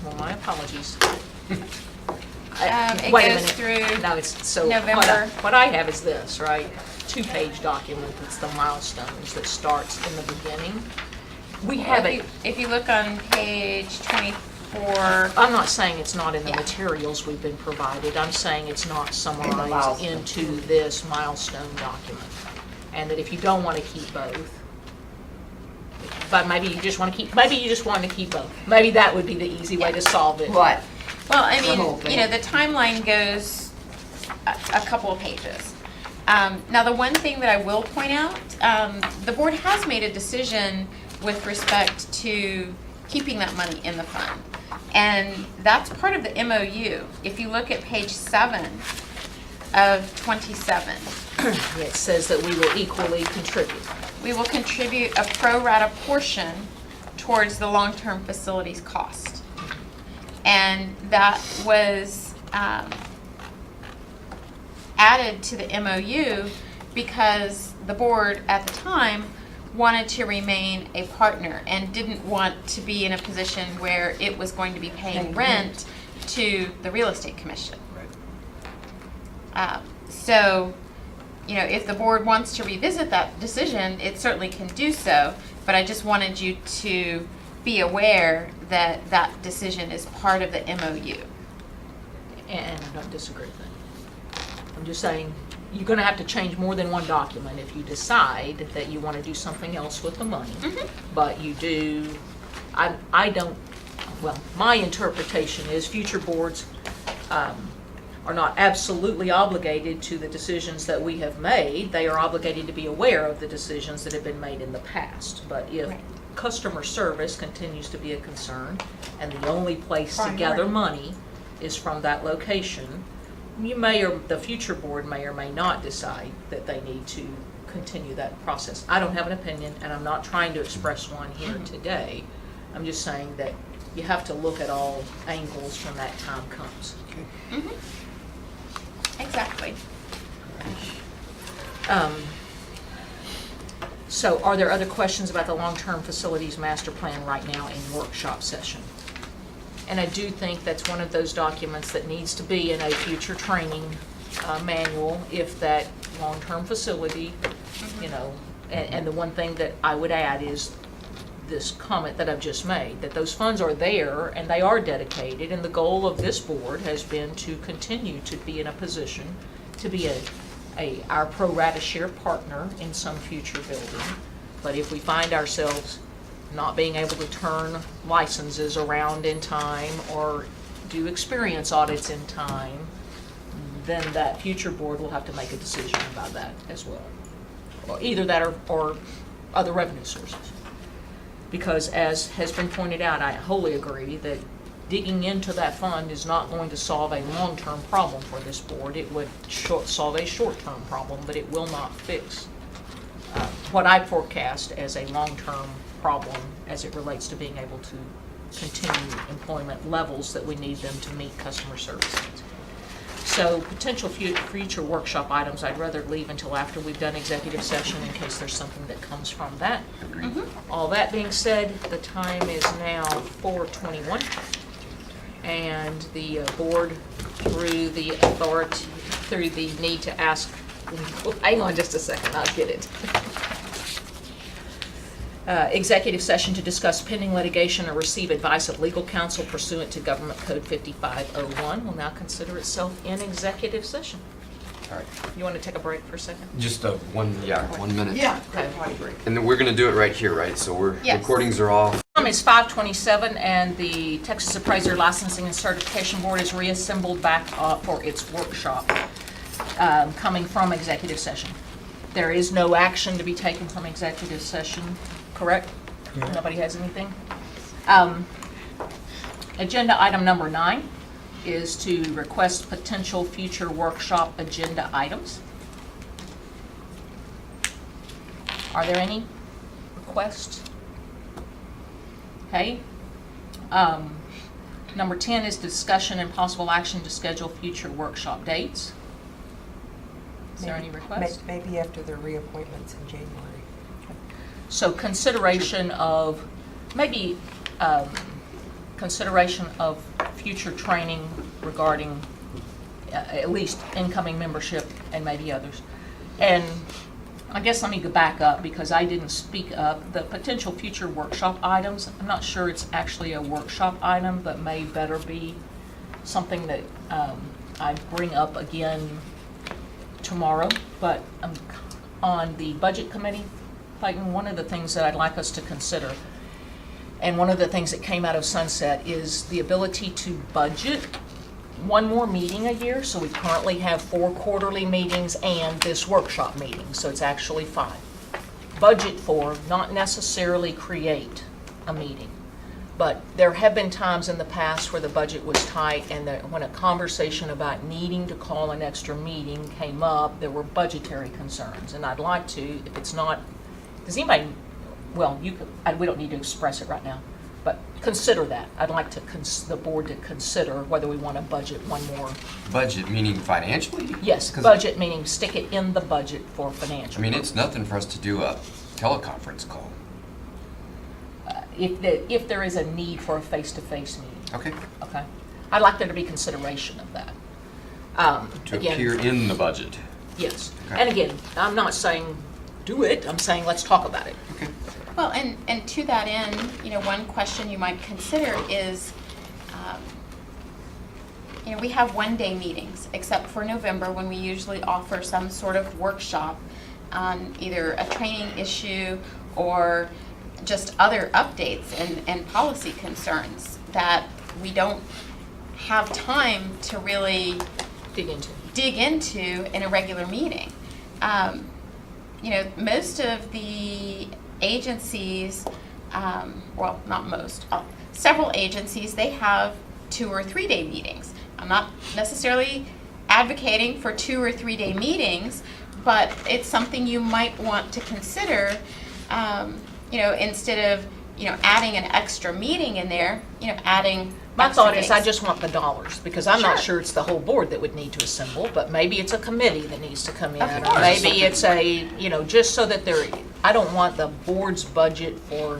well, my apologies. It Wait a goes minute. through No, it's, so November. what I have is this, right? 2-page document that's the milestones that starts in the beginning. We have a, If you look on page 24, I'm not saying it's not in the Yeah. materials we've been provided. I'm saying it's not summarized milestone. into this milestone document. And that if you don't want to keep both, but maybe you just want to keep both. Maybe that would be the easy way to solve it. What? well, I The whole mean, thing. the timeline goes a couple of pages. Now, the one thing that I will point out, the board has made a decision with respect to keeping that money in the fund. And that's part of the MOU. If you look at page 7 of 27, It says that we will equally contribute. we will contribute a pro rata portion towards the long-term facilities cost. And that was added to the MOU because the board at the time wanted to remain a partner and didn't want to be in a position where it was going to be paying rent to the real estate commission. So, if the board wants to revisit that decision, it certainly can do so, but I just wanted you to be aware that that decision is part of the MOU. And I don't disagree with that. I'm just saying, you're going to have to change more than one document if you decide that you want to do something else with the money. But you do, I don't, well, my interpretation is future boards are not absolutely obligated to the decisions that we have made. They are obligated to be aware of the decisions that have been made in the past. But if Right. customer service continues to be a concern, and the only place to gather Priority. money is from that location, you may, or the future board may or may not decide that they need to continue that process. I don't have an opinion, and I'm not trying to express one here today. I'm just saying that you have to look at all angles when that time comes. Exactly. So are there other questions about the long-term facilities master plan right now in workshop session? And I do think that's one of those documents that needs to be in a future training manual if that long-term facility, you know, and the one thing that I would add is this comment that I've just made, that those funds are there and they are dedicated, and the goal of this board has been to continue to be in a position to be our pro rata share partner in some future building. But if we find ourselves not being able to turn licenses around in time or do experience audits in time, then that future board will have to make a decision about that as well. Or either that or other revenue sources. Because as has been pointed out, I wholly agree that digging into that fund is not going to solve a long-term problem for this board. It would solve a short-term problem, but it will not fix what I forecast as a long-term problem as it relates to being able to continue employment levels that we need them to meet customer service needs. So potential future workshop items, I'd rather leave until after we've done executive session in case there's something that comes from that. All that being said, the time is now 4:21, and the board, through the authority, through the need to ask, hang on just a second, I'll get it. Executive session to discuss pending litigation or receive advice of legal counsel pursuant to Government Code 5501 will now consider itself in executive session. All right, You want to take a break for a second? just 1 minute. Okay. And then we're gonna do it right here, right? So Yes. recordings are off. Time is 5:27, and the Texas Appraiser Licensing and Certification Board is reassembled back for its workshop, coming from executive session. There is no action to be taken from executive session, correct? Nobody has anything? Agenda item number 9 is to request potential future workshop agenda items. Are there any requests? Okay. Number 10 is discussion and possible action to schedule future workshop dates. Is there any requests? Maybe after the reappointments in January. So consideration of, maybe, consideration of future training regarding at least incoming membership and maybe others. And I guess let me go back up because I didn't speak up. The potential future workshop items, I'm not sure it's actually a workshop item, but may better be something that I bring up again tomorrow. But on the budget committee, Clayton, one of the things that I'd like us to consider, and one of the things that came out of Sunset, is the ability to budget one more meeting a year. So we currently have 4 quarterly meetings and this workshop meeting, so it's actually 5. Budget for, not necessarily create a meeting. But there have been times in the past where the budget was tight, and when a conversation about needing to call an extra meeting came up, there were budgetary concerns. And I'd like to, if it's not, does anybody, well, we don't need to express it right now, but consider that. I'd like the board to consider whether we want to budget one more. Budget, meaning financially? Yes, 'Cause, budget meaning stick it in the budget for financial. I mean, it's nothing for us to do a teleconference call. If there is a need for a face-to-face meeting, Okay. okay? I'd like there to be consideration of that. To Again, appear in the budget. yes. Okay. And again, I'm not saying do it, I'm saying let's talk about it. Okay. Well, and to that end, one question you might consider is, we have one-day meetings, except for November, when we usually offer some sort of workshop on either a training issue or just other updates and policy concerns that we don't have time to really dig into in a regular meeting. Most of the agencies, well, not most, several agencies, they have 2 or 3 day meetings. I'm not necessarily advocating for 2 or 3 day meetings, but it's something you might want to consider, instead of, adding an extra meeting in there, adding My extra thought is I days. just want the dollars, because I'm not Sure. sure it's the whole board that would need to assemble, but maybe it's a committee that needs to come in. Of Or course. maybe it's a, just so that I don't want the board's budget for,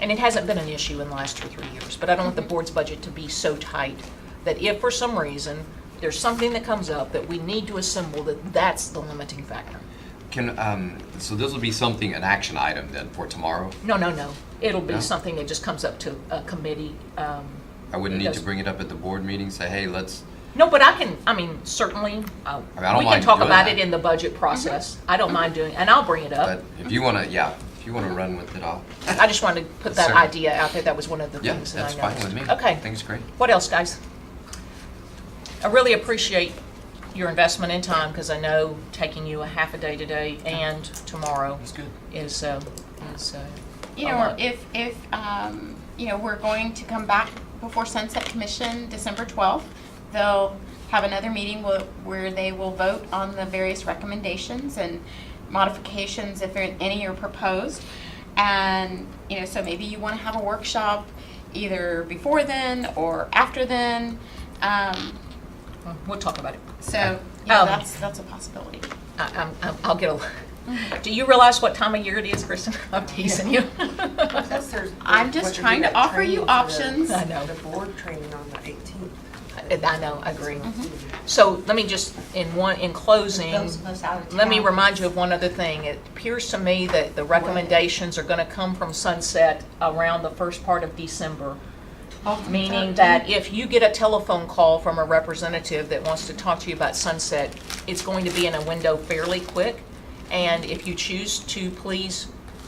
and it hasn't been an issue in the last 2 or 3 years, but I don't want the board's budget to be so tight that if for some reason there's something that comes up that we need to assemble, that's the limiting factor. So this will be something, an action item then for tomorrow? No. It'll be No? something that just comes up to a committee. I wouldn't It need does. to bring it up at the board meeting, say, hey, let's, No, but certainly, I don't we can mind talk doing about that. it in the budget process. I don't mind doing, and I'll bring it but up. if you wanna, if you wanna run with it, I'll. I just wanted to put that Certainly. idea out there. That was one of the Yeah, things that I that's noticed. fine with me. Okay. I think it's great. What else, guys? I really appreciate your investment in time, because I know taking you a half a day today and tomorrow That's good. is You a know, lot. if we're going to come back before Sunset Commission December 12th, they'll have another meeting where they will vote on the various recommendations and modifications, if any are proposed. And, so maybe you want to have a workshop either before then or after then. We'll talk about it. So, Um, that's a possibility. I'll get a. Do you realize what time of year it is, Kristen? I'm teasing you. Plus there's- I'm just what to do trying to that offer you training for the- options. I know. The board training on the 18th. I know, I agree. So let me just, in closing, Those of us out of let me town. remind you of one other thing. It appears to me that the recommendations are going to come from Sunset around the first part of December. Meaning that if you get a telephone call from a representative that wants to talk to you about Sunset, it's going to be in a window fairly quick. And if you choose to, please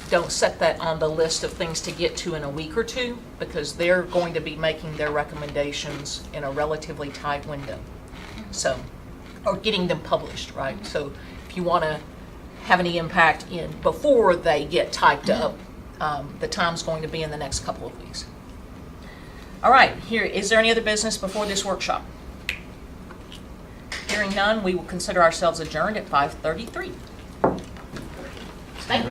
don't set that on the list of things to get to in a week or two, because they're going to be making their recommendations in a relatively tight window. So, or getting them published, right? So if you want to have any impact before they get typed up, the time's going to be in the next couple of weeks. All right, is there any other business before this workshop? Hearing none, we will consider ourselves adjourned at 5:33.